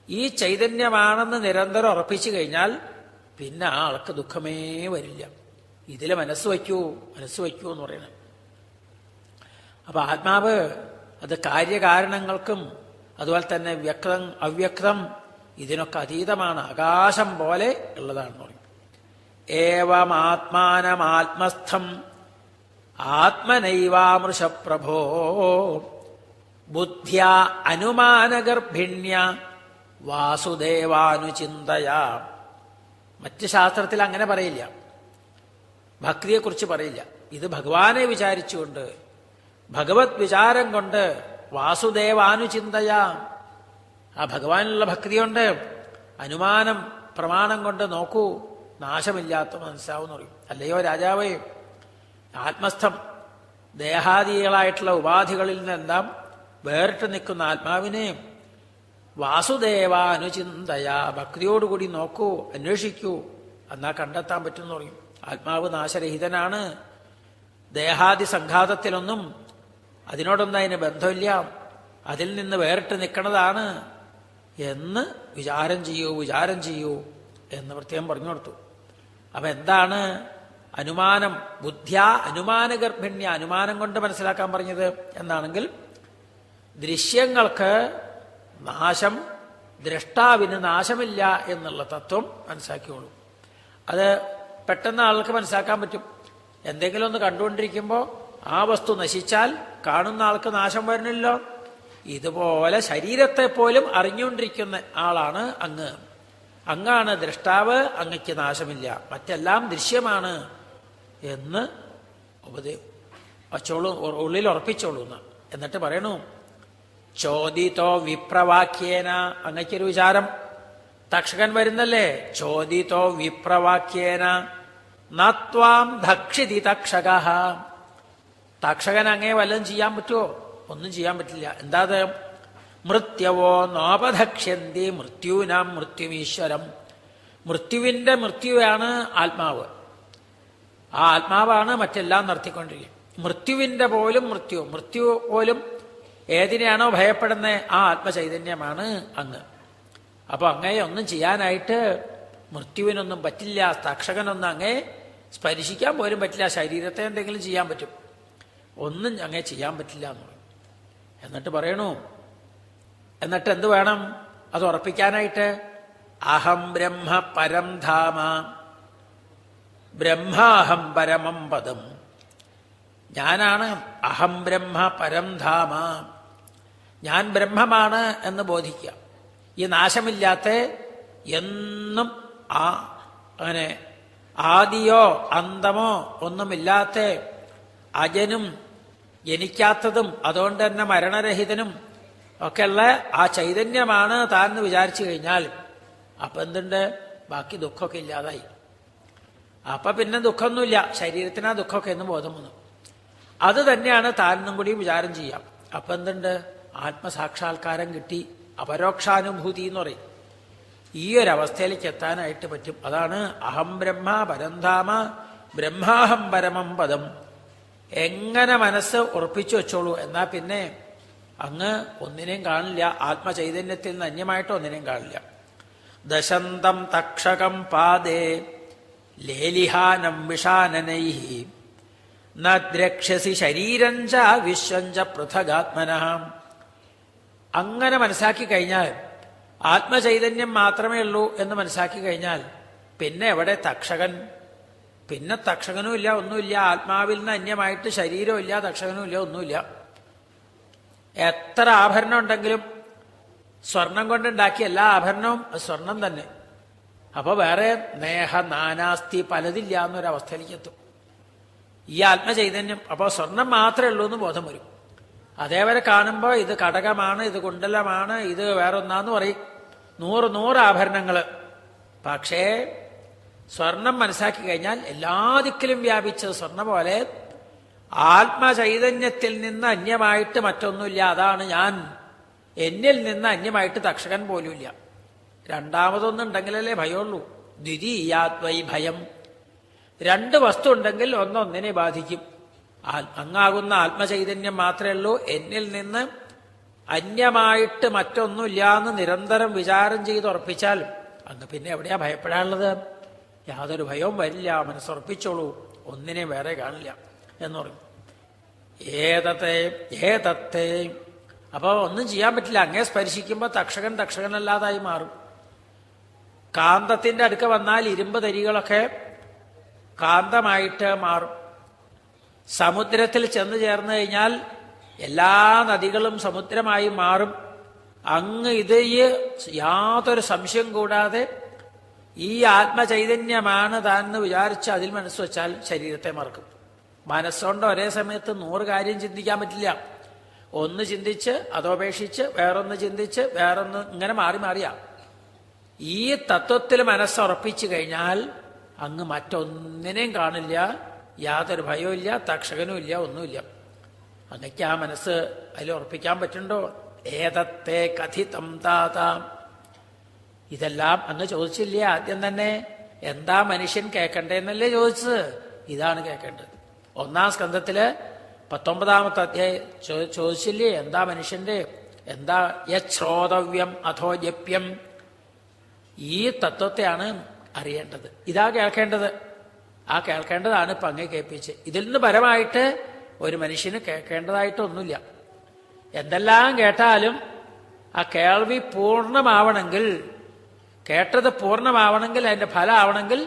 ഈ ചൈതന്യമാണെന്ന് നിരന്തരം ഉറപ്പിച്ചു കഴിഞ്ഞാൽ പിന്നെ ആ ആൾക്ക് ദുഃഖമേ വരില്ല. ഇതിലെ മനസ്സ് വയ്ക്കൂ എന്ന് പറയണേ. അപ്പൊ ആത്മാവ് അത് കാര്യകാരണങ്ങൾക്കും അതുപോലെ തന്നെ വ്യക്തം അവ്യക്തം ഇതിനൊക്കെ അതീതമാണ്, ആകാശം പോലെ ഉള്ളതാണെന്ന് പറയും. ഏവമാത്മാനമാത്മസ്ഥം ആത്മനൈവാമൃഷപ്രഭോ ബുദ്ധ്യാ അനുമാനഗർഭിണ്യ വാസുദേവാനുചിന്തയാ. മറ്റ് ശാസ്ത്രത്തിൽ അങ്ങനെ പറയില്ല, ഭക്തിയെക്കുറിച്ച് പറയില്ല. ഇത് ഭഗവാനെ വിചാരിച്ചുകൊണ്ട്, ഭഗവത് വിചാരം കൊണ്ട്, വാസുദേവാനുചിന്തയാ, ആ ഭഗവാനുള്ള ഭക്തിയുണ്ട്, അനുമാനം പ്രമാണം കൊണ്ട് നോക്കൂ, നാശമില്ലാത്ത മനസ്സാവെന്ന് പറയും. അല്ലയോ രാജാവേ, ആത്മസ്ഥം ദേഹാദികളായിട്ടുള്ള ഉപാധികളിൽ നിന്നെല്ലാം വേറിട്ട് നിൽക്കുന്ന ആത്മാവിനെ വാസുദേവാനുചിന്തയാ, ഭക്തിയോടുകൂടി നോക്കൂ, അന്വേഷിക്കൂ, എന്നാ കണ്ടെത്താൻ പറ്റുമെന്ന് പറയും. ആത്മാവ് നാശരഹിതനാണ്, ദേഹാദി സംഘാതത്തിലൊന്നും അതിനോടൊന്നും അതിന് ബന്ധമില്ല, അതിൽ നിന്ന് വേറിട്ട് നിൽക്കുന്നതാണ് എന്ന് വിചാരം ചെയ്യൂ എന്ന് പ്രത്യേകം പറഞ്ഞു കൊടുത്തു. അപ്പൊ എന്താണ് അനുമാനം? ബുദ്ധ്യാ അനുമാനഗർഭിണ്യ, അനുമാനം കൊണ്ട് മനസ്സിലാക്കാൻ പറഞ്ഞത് എന്നാണെങ്കിൽ ദൃശ്യങ്ങൾക്ക് നാശം, ദ്രഷ്ടാവിന് നാശമില്ല എന്നുള്ള തത്വം മനസ്സിലാക്കിയോളൂ. അത് പെട്ടെന്ന് ആൾക്ക് മനസ്സിലാക്കാൻ പറ്റും. എന്തെങ്കിലും ഒന്ന് കണ്ടുകൊണ്ടിരിക്കുമ്പോൾ ആ വസ്തു നശിച്ചാൽ കാണുന്ന ആൾക്ക് നാശം വരണില്ലോ. ഇതുപോലെ ശരീരത്തെ പോലും അറിഞ്ഞുകൊണ്ടിരിക്കുന്ന ആളാണ് അങ്ങ്. അങ്ങാണ് ദ്രഷ്ടാവ്, അങ്ങയ്ക്ക് നാശമില്ല, മറ്റെല്ലാം ദൃശ്യമാണ് എന്ന് വച്ചോളൂ, ഉള്ളിൽ ഉറപ്പിച്ചോളൂ എന്ന്. എന്നിട്ട് പറയണു, ചോദിതോ വിപ്രവാക്യേന, അങ്ങയ്ക്കൊരു വിചാരം, തക്ഷകൻ വരുന്നല്ലേ, ചോദിതോ വിപ്രവാക്യേന നത്വാം ധക്ഷിതി തക്ഷക. തക്ഷകൻ അങ്ങേ വല്ലതും ചെയ്യാൻ പറ്റുമോ? ഒന്നും ചെയ്യാൻ പറ്റില്ല. എന്താത്? മൃത്യവോ നോപധക്ഷ്യന്തി മൃത്യൂനാം മൃത്യുമീശ്വരം. മൃത്യുവിന്റെ മൃത്യുവാണ് ആത്മാവ്. ആ ആത്മാവാണ് മറ്റെല്ലാം നടത്തിക്കൊണ്ടിരിക്കുക. മൃത്യുവിന്റെ പോലും മൃത്യു പോലും ഏതിനെയാണോ ഭയപ്പെടുന്നത് ആ ആത്മചൈതന്യമാണ് അങ്ങ്. അപ്പൊ അങ്ങയെ ഒന്നും ചെയ്യാനായിട്ട് മൃത്യുവിനൊന്നും പറ്റില്ല. തക്ഷകനൊന്നും അങ്ങേ സ്പർശിക്കാൻ പോലും പറ്റില്ല. ശരീരത്തെ എന്തെങ്കിലും ചെയ്യാൻ പറ്റും. ഒന്നും അങ്ങനെ ചെയ്യാൻ പറ്റില്ല എന്ന് പറയും. എന്നിട്ട് പറയണു, എന്നിട്ട് എന്ത് വേണം അത് ഉറപ്പിക്കാനായിട്ട്? അഹം ബ്രഹ്മ പരം ധാമ ബ്രഹ്മാഹം പരമം പദം. ഞാനാണ് അഹം ബ്രഹ്മ പരം ധാമ, ഞാൻ ബ്രഹ്മമാണ് എന്ന് ബോധിക്കുക. ഈ നാശമില്ലാത്ത എന്നും അങ്ങനെ ആദിയോ അന്തമോ ഒന്നുമില്ലാത്ത അജനും ജനിക്കാത്തതും അതുകൊണ്ട് തന്നെ മരണരഹിതനും ഒക്കെയുള്ള ആ ചൈതന്യമാണ് താൻ എന്ന് വിചാരിച്ചു കഴിഞ്ഞാൽ അപ്പൊ എന്തുണ്ട്? ബാക്കി ദുഃഖമൊക്കെ ഇല്ലാതായി. അപ്പൊ പിന്നെ ദുഃഖമൊന്നുമില്ല, ശരീരത്തിനാ ദുഃഖമൊക്കെ എന്ന് ബോധം വന്നു. അത് തന്നെയാണ് താനെന്നും കൂടി വിചാരം ചെയ്യാം. അപ്പൊ എന്തുണ്ട്? ആത്മസാക്ഷാത്കാരം കിട്ടി, അപരോക്ഷാനുഭൂതി എന്ന് പറയും. ഈ ഒരവസ്ഥയിലേക്ക് എത്താനായിട്ട് പറ്റും. അതാണ് അഹം ബ്രഹ്മ പരംധാമ ബ്രഹ്മാഹം പരമം പദം. എങ്ങനെ മനസ്സ് ഉറപ്പിച്ചു വെച്ചോളൂ, എന്നാ പിന്നെ അങ്ങ് ഒന്നിനെയും കാണില്ല, ആത്മചൈതന്യത്തിൽ നിന്ന് അന്യമായിട്ട് ഒന്നിനെയും കാണില്ല. ദശന്തം തക്ഷകം പാദേ ലേലിഹാനം വിഷാനനൈഹി ന ദ്രക്ഷ്യസി ശരീരം ച വിശ്വം ച പൃഥഗാത്മനഃ. അങ്ങനെ മനസ്സാക്കി കഴിഞ്ഞാൽ, ആത്മചൈതന്യം മാത്രമേ ഉള്ളൂ എന്ന് മനസ്സാക്കി കഴിഞ്ഞാൽ പിന്നെ എവിടെ തക്ഷകൻ? പിന്നെ തക്ഷകനും ഇല്ല, ഒന്നുമില്ല. ആത്മാവിൽ നിന്ന് അന്യമായിട്ട് ശരീരവും ഇല്ല, തക്ഷകനും ഇല്ല, ഒന്നുമില്ല. എത്ര ആഭരണം ഉണ്ടെങ്കിലും സ്വർണം കൊണ്ടുണ്ടാക്കിയ എല്ലാ ആഭരണവും സ്വർണം തന്നെ. അപ്പൊ വേറെ നേഹ നാനാസ്തി പലതില്ല എന്നൊരവസ്ഥയിലേക്ക് എത്തും ഈ ആത്മചൈതന്യം. അപ്പൊ സ്വർണം മാത്രമേ ഉള്ളൂ എന്ന് ബോധം വരും. അതേവരെ കാണുമ്പോൾ ഇത് കടകമാണ്, ഇത് കുണ്ടലമാണ്, ഇത് വേറൊന്നാന്ന് പറയും. 100 ആഭരണങ്ങള്. പക്ഷേ സ്വർണം മനസ്സാക്കി കഴിഞ്ഞാൽ എല്ലാ ദിക്കിലും വ്യാപിച്ചത് സ്വർണ്ണ പോലെ ആത്മചൈതന്യത്തിൽ നിന്ന് അന്യമായിട്ട് മറ്റൊന്നുമില്ല. അതാണ് ഞാൻ. എന്നിൽ നിന്ന് അന്യമായിട്ട് തക്ഷകൻ പോലുമില്ല. രണ്ടാമതൊന്നുണ്ടെങ്കിലല്ലേ ഭയമുള്ളൂ. ദ്വിതീയാദ്വൈ ഭയം. 2 വസ്തു ഉണ്ടെങ്കിൽ ഒന്നൊന്നിനെ ബാധിക്കും. അങ്ങാകുന്ന ആത്മചൈതന്യം മാത്രമേ ഉള്ളൂ. എന്നിൽ നിന്ന് അന്യമായിട്ട് മറ്റൊന്നുമില്ല എന്ന് നിരന്തരം വിചാരം ചെയ്ത് ഉറപ്പിച്ചാൽ അങ്ങ് പിന്നെ എവിടെയാ ഭയപ്പെടാനുള്ളത്? യാതൊരു ഭയവും വരില്ല. മനസ്സുറപ്പിച്ചോളൂ, ഒന്നിനെയും വേറെ കാണില്ല എന്ന് പറയും. ഏതത്തെ അപ്പൊ ഒന്നും ചെയ്യാൻ പറ്റില്ല. അങ്ങേ സ്പർശിക്കുമ്പോൾ തക്ഷകനല്ലാതായി മാറും. കാന്തത്തിന്റെ അടുക്ക വന്നാൽ ഇരുമ്പ് തരികളൊക്കെ കാന്തമായിട്ട് മാറും. സമുദ്രത്തിൽ ചെന്ന് ചേർന്ന് കഴിഞ്ഞാൽ എല്ലാ നദികളും സമുദ്രമായി മാറും. അങ്ങ് ഇത് യാതൊരു സംശയം കൂടാതെ ഈ ആത്മചൈതന്യമാണ് താൻ എന്ന് വിചാരിച്ച് അതിൽ മനസ്സ് വെച്ചാൽ ശരീരത്തെ മറക്കും. മനസ്സുകൊണ്ട് ഒരേ സമയത്ത് 100 കാര്യം ചിന്തിക്കാൻ പറ്റില്ല. ഒന്ന് ചിന്തിച്ച് അതോപേക്ഷിച്ച് വേറൊന്ന് ചിന്തിച്ച് വേറൊന്ന്, ഇങ്ങനെ മാറി മാറിയാ. ഈ തത്വത്തിൽ മനസ്സുറപ്പിച്ചു കഴിഞ്ഞാൽ അങ്ങ് മറ്റൊന്നിനെയും കാണില്ല, യാതൊരു ഭയവും ഇല്ല, തക്ഷകനും ഇല്ല, ഒന്നുമില്ല. അങ്ങക്ക് ആ മനസ്സ് അതിൽ ഉറപ്പിക്കാൻ പറ്റുന്നുണ്ടോ? ഏതത്തെ കഥിതം താതാം. ഇതെല്ലാം അങ്ങ് ചോദിച്ചില്ലേ ആദ്യം തന്നെ? എന്താ മനുഷ്യൻ കേൾക്കണ്ടേന്നല്ലേ ചോദിച്ചത്? ഇതാണ് കേൾക്കേണ്ടത്. 1-ാം സ്കന്ധത്തില് 19-ാമത്തെ അധ്യായം ചോദിച്ചില്ലേ? എന്താ മനുഷ്യന്റെ, എന്താ യശ്രോതവ്യം അഥോ ജപ്യം? ഈ തത്വത്തെയാണ് അറിയേണ്ടത്. ഇതാ കേൾക്കേണ്ടത്. ആ കേൾക്കേണ്ടതാണ് ഇപ്പൊ അങ്ങേ കേൾപ്പിച്ച്. ഇതിൽ നിന്ന് പരമായിട്ട് ഒരു മനുഷ്യന് കേൾക്കേണ്ടതായിട്ടൊന്നുമില്ല. എന്തെല്ലാം കേട്ടാലും ആ കേൾവി പൂർണ്ണമാവണമെങ്കിൽ, കേട്ടത് പൂർണ്ണമാവണമെങ്കിൽ, അതിന്റെ ഫലമാവണമെങ്കിൽ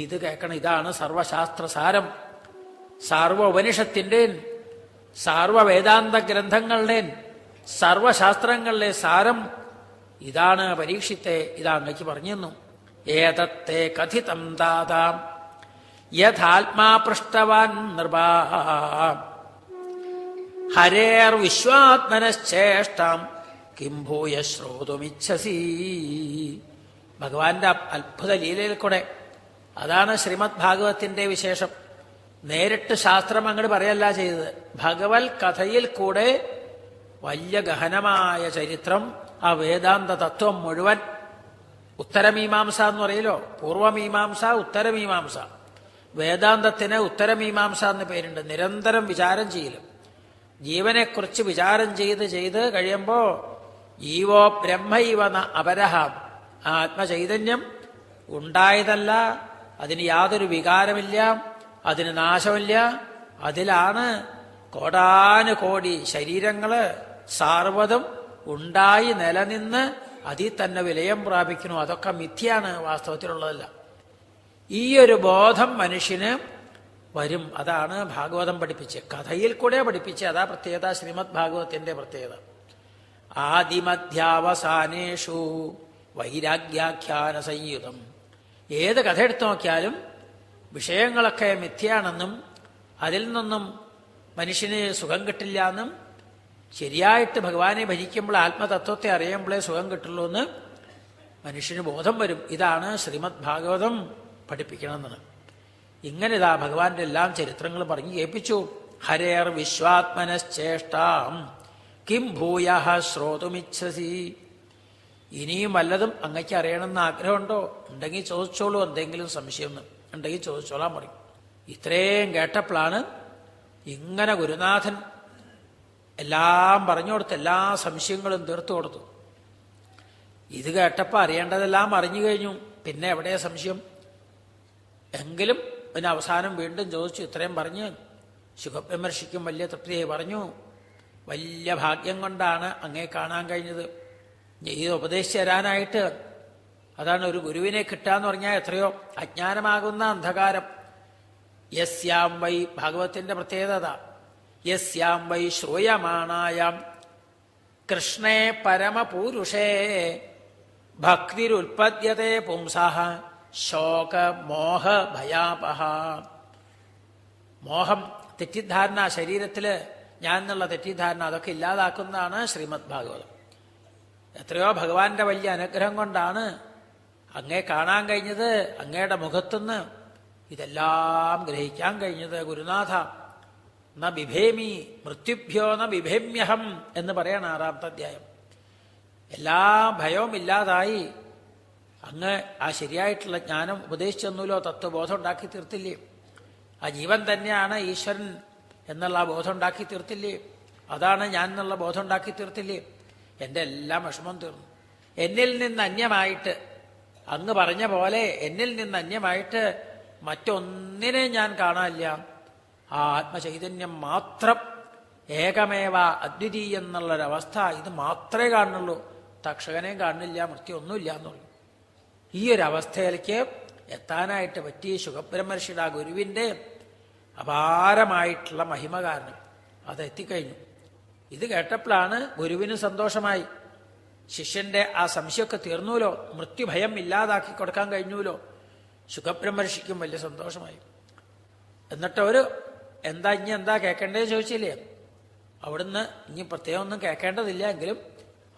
ഇത് കേൾക്കണം. ഇതാണ് സർവശാസ്ത്രസാരം. സർവ ഉപനിഷത്തിൻ്റെയും സർവ വേദാന്ത ഗ്രന്ഥങ്ങളുടെയും സർവശാസ്ത്രങ്ങളിലെ സാരം ഇതാണ്. പരീക്ഷിത്തെ ഇതാ അങ്ങക്ക് പറഞ്ഞു തന്നു. ഏതത്തെ കഥിതം താതാം യഥാത്മാ പൃഷ്ടവാൻ നൃപാ ഹരേർ വിശ്വാത്മനശ്ചേഷ്ടാം കിം ഭൂയ ശ്രോതുമിച്ഛസി. ഭഗവാന്റെ അത്ഭുത ലീലയിൽ കൂടെ, അതാണ് ശ്രീമദ് ഭാഗവത്തിന്റെ വിശേഷം. നേരിട്ട് ശാസ്ത്രം അങ്ങോട്ട് പറയല്ല ചെയ്തത്, ഭഗവത് കഥയിൽ കൂടെ വലിയ ഗഹനമായ ചരിത്രം, ആ വേദാന്ത തത്വം മുഴുവൻ. ഉത്തരമീമാംസ എന്ന് പറയലോ, പൂർവമീമാംസ ഉത്തരമീമാംസ. വേദാന്തത്തിന് ഉത്തരമീമാംസ എന്ന് പേരുണ്ട്. നിരന്തരം വിചാരം ചെയ്യലും, ജീവനെക്കുറിച്ച് വിചാരം ചെയ്ത് കഴിയുമ്പോ ജീവോ ബ്രഹ്മൈവ ന അപരഹാം. ആ ആത്മചൈതന്യം ഉണ്ടായതല്ല, അതിന് യാതൊരു വികാരമില്ല, അതിന് നാശമില്ല. അതിലാണ് കോടാനുകോടി ശരീരങ്ങള് സാർവതും ഉണ്ടായി നിലനിന്ന് അതിൽ തന്നെ വിലയം പ്രാപിക്കുന്നു. അതൊക്കെ മിഥ്യയാണ്, വാസ്തവത്തിലുള്ളതല്ല. ഈ ഒരു ബോധം മനുഷ്യന് വരും. അതാണ് ഭാഗവതം പഠിപ്പിച്ച്, കഥയിൽ കൂടെ പഠിപ്പിച്ച്. അതാ പ്രത്യേകത, ശ്രീമദ് ഭാഗവതത്തിന്റെ പ്രത്യേകത. ആദിമധ്യാവസാനേഷു വൈരാഗ്യാഖ്യാന സംയുതം. ഏത് കഥ എടുത്തു നോക്കിയാലും വിഷയങ്ങളൊക്കെ മിഥ്യയാണെന്നും അതിൽ നിന്നും മനുഷ്യന് സുഖം കിട്ടില്ല എന്നും ശരിയായിട്ട് ഭഗവാനെ ഭജിക്കുമ്പോൾ ആത്മതത്വത്തെ അറിയുമ്പോഴേ സുഖം കിട്ടുള്ളൂ എന്ന് മനുഷ്യന് ബോധം വരും. ഇതാണ് ശ്രീമദ് ഭാഗവതം പഠിപ്പിക്കണമെന്നാണ്. ഇങ്ങനെ ഇതാ ഭഗവാന്റെ എല്ലാം ചരിത്രങ്ങളും പറഞ്ഞു കേൾപ്പിച്ചു. ഹരേർ വിശ്വാത്മനശ്ചേഷ്ടാം കിം ഭൂയ ശ്രോതുമിച്ഛസി. ഇനിയും വല്ലതും അങ്ങയ്ക്ക് അറിയണമെന്ന് ആഗ്രഹമുണ്ടോ? ഉണ്ടെങ്കിൽ ചോദിച്ചോളൂ. എന്തെങ്കിലും സംശയം ഉണ്ടെങ്കിൽ ചോദിച്ചോളാൻ പറയും. ഇത്രയും കേട്ടപ്പോഴാണ് ഇങ്ങനെ ഗുരുനാഥൻ എല്ലാം പറഞ്ഞു കൊടുത്ത് എല്ലാ സംശയങ്ങളും തീർത്തു കൊടുത്തു. ഇത് കേട്ടപ്പോൾ അറിയേണ്ടതെല്ലാം അറിഞ്ഞു കഴിഞ്ഞു. പിന്നെ എവിടെ സംശയം? എങ്കിലും പിന്നെ അവസാനം വീണ്ടും ചോദിച്ചു. ഇത്രയും പറഞ്ഞ് ശുഖബ്രഹ്മർഷിക്കും വലിയ തൃപ്തിയായി പറഞ്ഞു. വലിയ ഭാഗ്യം കൊണ്ടാണ് അങ്ങേ കാണാൻ കഴിഞ്ഞത്. ഇത് ഉപദേശിച്ചു തരാനായിട്ട്. അതാണ് ഒരു ഗുരുവിനെ കിട്ടാന്ന് പറഞ്ഞാൽ എത്രയോ അജ്ഞാനമാകുന്ന അന്ധകാരം. യസ്യാം വൈ, ഭാഗവത്തിന്റെ പ്രത്യേകത, യസ്യാം വൈ ശ്രൂയമാണായാം കൃഷ്ണേ പരമപൂരുഷേ ഭക്തിരുൽപദ്യത്തെ പുംസഃ ശോക മോഹ ഭയാപഹ. മോഹം, തെറ്റിദ്ധാരണ, ശരീരത്തില് ഞാൻ എന്നുള്ള തെറ്റിദ്ധാരണ, അതൊക്കെ ഇല്ലാതാക്കുന്നതാണ് ശ്രീമദ് ഭാഗവതം. എത്രയോ ഭഗവാന്റെ വലിയ അനുഗ്രഹം കൊണ്ടാണ് അങ്ങേ കാണാൻ കഴിഞ്ഞത്. അങ്ങയുടെ മുഖത്തുനിന്ന് ഇതെല്ലാം ഗ്രഹിക്കാൻ കഴിഞ്ഞത്. ഗുരുനാഥ ന ബിഭേമി മൃത്യുഭ്യോ ന ബിഭേമ്യഹം എന്ന് പറയണം 6-ാമത്തെ അധ്യായം. എല്ലാ ഭയവും ഇല്ലാതായി അങ്ങ് ആ ശരിയായിട്ടുള്ള ജ്ഞാനം ഉപദേശിച്ചു തന്നൂലോ, തത്വബോധം ഉണ്ടാക്കി തീർത്തില്ലേ? ആ ജീവൻ തന്നെയാണ് ഈശ്വരൻ എന്നുള്ള ബോധം ഉണ്ടാക്കി തീർത്തില്ലേ? അതാണ് ഞാൻ എന്നുള്ള ബോധം ഉണ്ടാക്കി തീർത്തില്ലേ? എൻ്റെ എല്ലാം വിഷമം തീർന്നു. എന്നിൽ നിന്ന് അന്യമായിട്ട്, അങ്ങ് പറഞ്ഞ പോലെ എന്നിൽ നിന്ന് അന്യമായിട്ട് മറ്റൊന്നിനെ ഞാൻ കാണാനില്ല. ആ ആത്മചൈതന്യം മാത്രം, ഏകമേവ അദ്വിതീയം എന്നുള്ളൊരവസ്ഥ, ഇത് മാത്രമേ കാണുന്നുള്ളൂ. തക്ഷകനെയും കാണുന്നില്ല, മൃത്യൊന്നുമില്ല എന്നുള്ളൂ. ഈ ഒരു അവസ്ഥയിലേക്ക് എത്താനായിട്ട് പറ്റിയ ശുഖബ്രഹ്മർഷിയുടെ ആ ഗുരുവിൻ്റെ അപാരമായിട്ടുള്ള മഹിമ കാരണം അതെത്തിക്കഴിഞ്ഞു. ഇത് കേട്ടപ്പോഴാണ് ഗുരുവിന് സന്തോഷമായി. ശിഷ്യന്റെ ആ സംശയമൊക്കെ തീർന്നൂലോ, മൃത്യുഭയം ഇല്ലാതാക്കി കൊടുക്കാൻ കഴിഞ്ഞൂലോ. ശുഖബ്രഹ്മർഷിക്കും വലിയ സന്തോഷമായി. എന്നിട്ട് ഒരു എന്താ കേൾക്കേണ്ടതെന്ന് ചോദിച്ചില്ലേ? അവിടുന്ന് ഇനി പ്രത്യേകം ഒന്നും കേൾക്കേണ്ടതില്ല, എങ്കിലും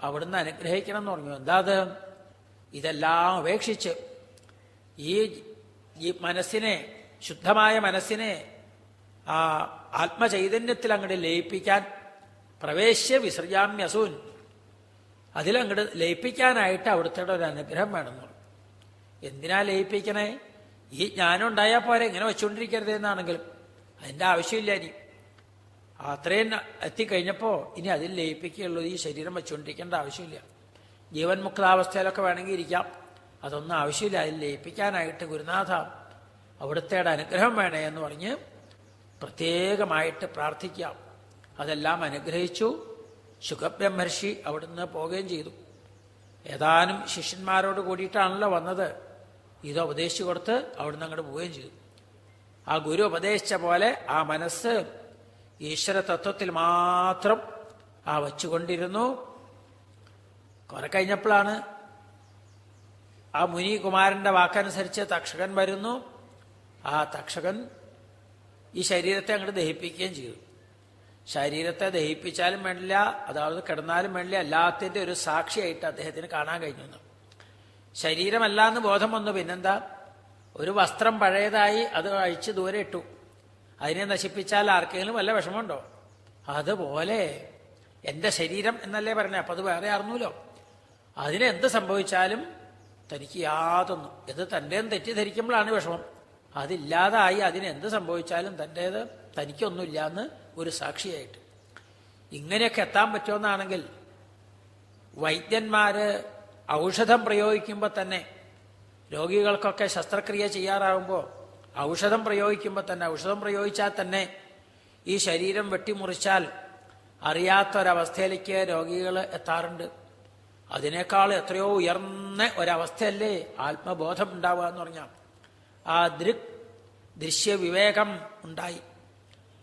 അവിടുന്ന് അനുഗ്രഹിക്കണം എന്ന് പറഞ്ഞു. എന്താ അത്? ഇതെല്ലാം ഉപേക്ഷിച്ച് ഈ മനസ്സിനെ, ശുദ്ധമായ മനസ്സിനെ ആ ആത്മചൈതന്യത്തിൽ അങ്ങോട്ട് ലയിപ്പിക്കാൻ, പ്രവേശ്യ വിസർജാമ്യസൂൻ, അതിലങ്ങോട്ട് ലയിപ്പിക്കാനായിട്ട് അവിടുത്തെ ഒരു അനുഗ്രഹം വേണമെന്നു. എന്തിനാ ലയിപ്പിക്കണേ? ഈ ജ്ഞാനം ഉണ്ടായാൽ പോരെ, ഇങ്ങനെ വെച്ചുകൊണ്ടിരിക്കരുത് എന്നാണെങ്കിലും അതിൻ്റെ ആവശ്യമില്ല. ഇനി അത്രയും എത്തിക്കഴിഞ്ഞപ്പോൾ ഇനി അതിൽ ലയിപ്പിക്കുകയുള്ളൂ. ഈ ശരീരം വെച്ചുകൊണ്ടിരിക്കേണ്ട ആവശ്യമില്ല. ജീവൻ മുക്താവസ്ഥയിലൊക്കെ വേണമെങ്കിൽ ഇരിക്കാം, അതൊന്നും ആവശ്യമില്ല. അതിൽ ലയിപ്പിക്കാനായിട്ട് ഗുരുനാഥ അവിടുത്തെ അനുഗ്രഹം വേണേ എന്ന് പറഞ്ഞ് പ്രത്യേകമായിട്ട് പ്രാർത്ഥിക്കാം. അതെല്ലാം അനുഗ്രഹിച്ചു. ശുഖബ്രഹ്മർഷി അവിടുന്ന് പോവുകയും ചെയ്തു. ഏതാനും ശിഷ്യന്മാരോട് കൂടിയിട്ടാണല്ലോ വന്നത്. ഇത് ഉപദേശിച്ചു കൊടുത്ത് അവിടുന്ന് അങ്ങോട്ട് പോവുകയും ചെയ്തു. ആ ഗുരു ഉപദേശിച്ച പോലെ ആ മനസ്സ് ഈശ്വര തത്വത്തിൽ മാത്രം വച്ചുകൊണ്ടിരുന്നു. കുറെ കഴിഞ്ഞപ്പോഴാണ് ആ മുനികുമാരന്റെ വാക്കനുസരിച്ച് തക്ഷകൻ വരുന്നു. ആ തക്ഷകൻ ഈ ശരീരത്തെ അങ്ങോട്ട് ദഹിപ്പിക്കുകയും ചെയ്തു. ശരീരത്തെ ദഹിപ്പിച്ചാലും വേണ്ടില്ല, അതായത് കിടന്നാലും വേണ്ടില്ല, എല്ലാത്തിൻ്റെ ഒരു സാക്ഷിയായിട്ട് അദ്ദേഹത്തിന് കാണാൻ കഴിഞ്ഞു. ശരീരമല്ല എന്ന് ബോധം വന്നു. പിന്നെന്താ? ഒരു വസ്ത്രം പഴയതായി അത് അഴിച്ച് ദൂരെ ഇട്ടു. അതിനെ നശിപ്പിച്ചാൽ ആർക്കെങ്കിലും വല്ല വിഷമമുണ്ടോ? അതുപോലെ എൻ്റെ ശരീരം എന്നല്ലേ പറഞ്ഞേ, അപ്പം അത് വേറെ അറിഞ്ഞൂലോ. അതിനെന്ത് സംഭവിച്ചാലും തനിക്ക് യാതൊന്നും, ഇത് തൻ്റെന്ന് തെറ്റിദ്ധരിക്കുമ്പോഴാണ് വിഷമം. അതില്ലാതായി അതിനെന്ത് സംഭവിച്ചാലും തൻ്റേത് തനിക്കൊന്നുമില്ല എന്ന് ഒരു സാക്ഷിയായിട്ട്. ഇങ്ങനെയൊക്കെ എത്താൻ പറ്റുമെന്നാണെങ്കിൽ വൈദ്യന്മാര് ഔഷധം പ്രയോഗിക്കുമ്പോൾ തന്നെ, രോഗികൾക്കൊക്കെ ശസ്ത്രക്രിയ ചെയ്യാറാവുമ്പോൾ ഔഷധം പ്രയോഗിക്കുമ്പോൾ തന്നെ, ഔഷധം പ്രയോഗിച്ചാൽ തന്നെ ഈ ശരീരം വെട്ടിമുറിച്ചാൽ അറിയാത്തൊരവസ്ഥയിലേക്ക് രോഗികൾ എത്താറുണ്ട്. അതിനേക്കാൾ എത്രയോ ഉയർന്ന ഒരവസ്ഥയല്ലേ ആത്മബോധം ഉണ്ടാവുക എന്ന് പറഞ്ഞാൽ. ആ ദൃശ്യവിവേകം ഉണ്ടായി.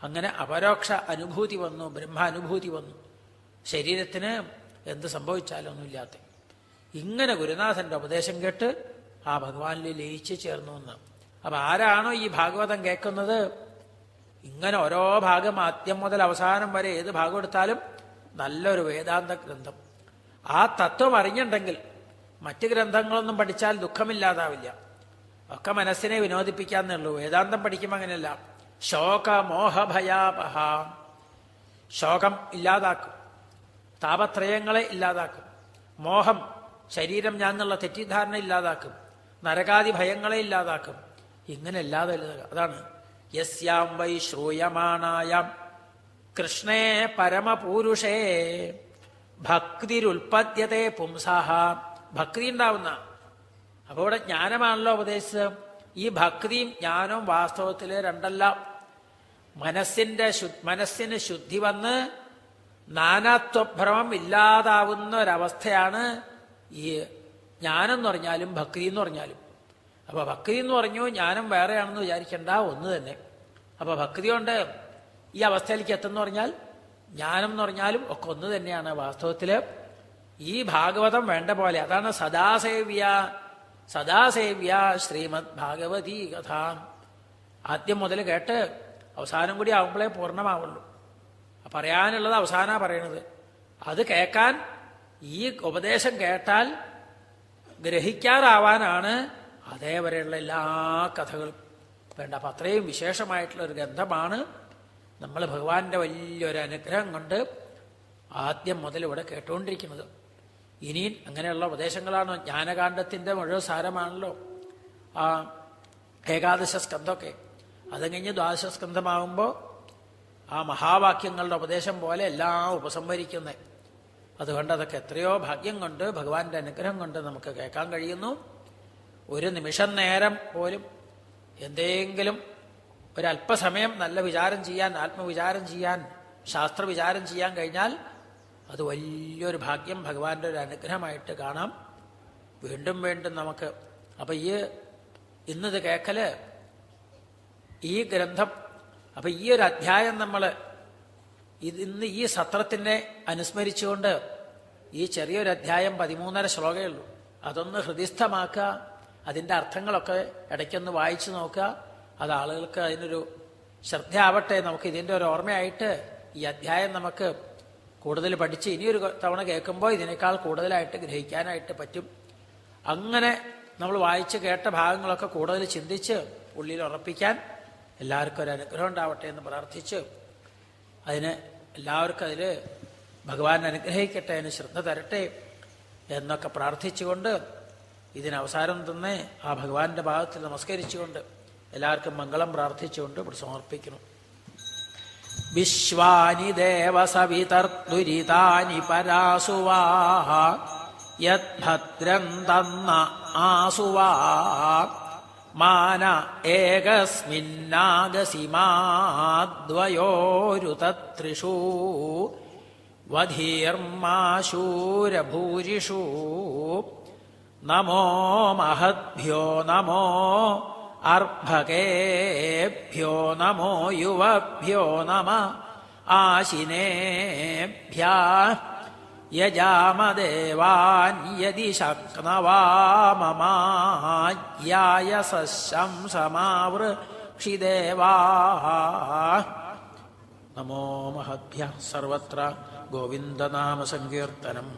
അങ്ങനെ അപരോക്ഷ അനുഭൂതി വന്നു, ബ്രഹ്മാനുഭൂതി വന്നു. ശരീരത്തിന് എന്ത് സംഭവിച്ചാലൊന്നുമില്ലാത്ത. ഇങ്ങനെ ഗുരുനാഥന്റെ ഉപദേശം കേട്ട് ആ ഭഗവാനിൽ ലയിച്ച് ചേർന്നു എന്ന്. അപ്പൊ ആരാണോ ഈ ഭാഗവതം കേൾക്കുന്നത്, ഇങ്ങനെ ഓരോ ഭാഗം ആദ്യം മുതൽ അവസാനം വരെ ഏത് ഭാഗം എടുത്താലും നല്ലൊരു വേദാന്ത ഗ്രന്ഥം. ആ തത്വം അറിഞ്ഞിട്ടുണ്ടെങ്കിൽ മറ്റ് ഗ്രന്ഥങ്ങളൊന്നും പഠിച്ചാൽ ദുഃഖമില്ലാതാവില്ല. ഒക്കെ മനസ്സിനെ വിനോദിപ്പിക്കാന്നുള്ളൂ. വേദാന്തം പഠിക്കുമ്പോൾ അങ്ങനെയല്ല. ശോകമോഹഭയാപഹ, ശോകം ഇല്ലാതാക്കും, താപത്രയങ്ങളെ ഇല്ലാതാക്കും, മോഹം ശരീരം ഞാൻ എന്നുള്ള തെറ്റിദ്ധാരണ ഇല്ലാതാക്കും, നരകാദി ഭയങ്ങളെ ഇല്ലാതാക്കും. ഇങ്ങനെ ഇല്ലാതെ അതാണ് യസ്യാം വൈ ശ്രൂയമാണായാം കൃഷ്ണേ പരമപൂരുഷേ ഭക്തിരുൽപദ്യത്തെ പുംസാഹ. ഭക്തി ഉണ്ടാവുന്ന. അപ്പൊ ഇവിടെ ജ്ഞാനമാണല്ലോ ഉപദേശിച്ചത്. ഈ ഭക്തിയും ജ്ഞാനവും വാസ്തവത്തില് രണ്ടല്ല. മനസ്സിന് ശുദ്ധി വന്ന് നാനാത്വഭ്രമം ഇല്ലാതാവുന്ന ഒരവസ്ഥയാണ് ഈ ജ്ഞാനം എന്ന് പറഞ്ഞാലും ഭക്തി എന്ന് പറഞ്ഞാലും. അപ്പൊ ഭക്തി എന്ന് പറഞ്ഞു ജ്ഞാനം വേറെയാണെന്ന് വിചാരിക്കേണ്ട, ഒന്ന് തന്നെ. അപ്പൊ ഭക്തി കൊണ്ട് ഈ അവസ്ഥയിലേക്ക് എത്തുന്ന പറഞ്ഞാൽ ജ്ഞാനം എന്ന് പറഞ്ഞാലും ഒക്കെ ഒന്ന് തന്നെയാണ് വാസ്തവത്തില്. ഈ ഭാഗവതം വേണ്ട പോലെ അതാണ് സദാസേവ്യ ശ്രീമദ് ഭാഗവതീ കഥ. ആദ്യം മുതൽ കേട്ട് അവസാനം കൂടി ആവുമ്പോഴേ പൂർണ്ണമാവുള്ളൂ. പറയാനുള്ളത് അവസാനമാണ് പറയണത്. അത് കേൾക്കാൻ, ഈ ഉപദേശം കേട്ടാൽ ഗ്രഹിക്കാറാവാനാണ് അതേവരെയുള്ള എല്ലാ കഥകളും വേണ്ട. അപ്പം അത്രയും വിശേഷമായിട്ടുള്ള ഒരു ഗ്രന്ഥമാണ്. നമ്മൾ ഭഗവാന്റെ വലിയൊരു അനുഗ്രഹം കൊണ്ട് ആദ്യം മുതൽ ഇവിടെ കേട്ടുകൊണ്ടിരിക്കുന്നത്. ഇനിയും അങ്ങനെയുള്ള ഉപദേശങ്ങളാണ്. ജ്ഞാനകാന്ഡത്തിന്റെ മുഴുവൻ സാരമാണല്ലോ ആ ഏകാദശ സ്കന്ധമൊക്കെ. അത് കഴിഞ്ഞ് ദ്വാദശ സ്കന്ധമാകുമ്പോൾ ആ മഹാവാക്യങ്ങളുടെ ഉപദേശം പോലെ എല്ലാം ഉപസംഹരിക്കുന്നത്. അതുകൊണ്ട് അതൊക്കെ എത്രയോ ഭാഗ്യം കൊണ്ട് ഭഗവാന്റെ അനുഗ്രഹം കൊണ്ട് നമുക്ക് കേൾക്കാൻ കഴിയുന്നു. ഒരു നിമിഷം നേരം പോലും എന്തെങ്കിലും ഒരല്പസമയം നല്ല വിചാരം ചെയ്യാൻ, ആത്മവിചാരം ചെയ്യാൻ, ശാസ്ത്രവിചാരം ചെയ്യാൻ കഴിഞ്ഞാൽ അത് വലിയൊരു ഭാഗ്യം, ഭഗവാന്റെ ഒരു അനുഗ്രഹമായിട്ട് കാണാം. വീണ്ടും വീണ്ടും നമുക്ക്. അപ്പൊ ഇന്നത് കേൾക്കല്, ഈ ഗ്രന്ഥം, അപ്പൊ ഈ ഒരു അധ്യായം നമ്മൾ ഇന്ന് ഈ സത്രത്തിനെ അനുസ്മരിച്ചുകൊണ്ട് ഈ ചെറിയൊരു അധ്യായം 13.5 ശ്ലോകമേ ഉള്ളൂ. അതൊന്ന് ഹൃദിസ്ഥമാക്കുക. അതിൻ്റെ അർത്ഥങ്ങളൊക്കെ ഇടയ്ക്കൊന്ന് വായിച്ചു നോക്കുക. അത് ആളുകൾക്ക് അതിനൊരു ശ്രദ്ധയാവട്ടെ. നമുക്ക് ഇതിൻ്റെ ഒരു ഓർമ്മയായിട്ട് ഈ അധ്യായം നമുക്ക് കൂടുതൽ പഠിച്ച് ഇനിയൊരു തവണ കേൾക്കുമ്പോൾ ഇതിനേക്കാൾ കൂടുതലായിട്ട് ഗ്രഹിക്കാനായിട്ട് പറ്റും. അങ്ങനെ നമ്മൾ വായിച്ച് കേട്ട ഭാഗങ്ങളൊക്കെ കൂടുതൽ ചിന്തിച്ച് ഉള്ളിൽ ഉറപ്പിക്കാൻ എല്ലാവർക്കും ഒരു അനുഗ്രഹം ഉണ്ടാവട്ടെ എന്ന് പ്രാർത്ഥിച്ച്, അതിന് എല്ലാവർക്കും അതിൽ ഭഗവാൻ അനുഗ്രഹിക്കട്ടെ, അതിന് ശ്രദ്ധ തരട്ടെ എന്നൊക്കെ പ്രാർത്ഥിച്ചുകൊണ്ട് ഇതിനവസാനം തന്നെ ആ ഭഗവാന്റെ ഭാഗത്തിൽ നമസ്കരിച്ചുകൊണ്ട് എല്ലാവർക്കും മംഗളം പ്രാർത്ഥിച്ചുകൊണ്ട് ഇവിടെ സമർപ്പിക്കുന്നു. വിശ്വാനി ദേവസവിതർദുരിതാനി പരാസുവാഹ യദ്ഭദ്രം തന്ന ആസുവാഹ മാന ഏകസ്മിന്നാഗസിമാദ്വയോരുതത്രിഷു വധീർമാശൂരഭൂരിഷു നമോ മഹദ്ഭ്യോ നമോ അർഭകേഭ്യോ നമോ യുവഭ്യോ നമ ആശിനേഭ്യ യജാമദേവാൻ യദി ശക്നവാമമാജ്യായ സശംസമാവൃക്ഷിദേവാ നമോ മഹദ്ഭ്യ. സർവത്ര ഗോവിന്ദനാമ സങ്കീർത്തനം.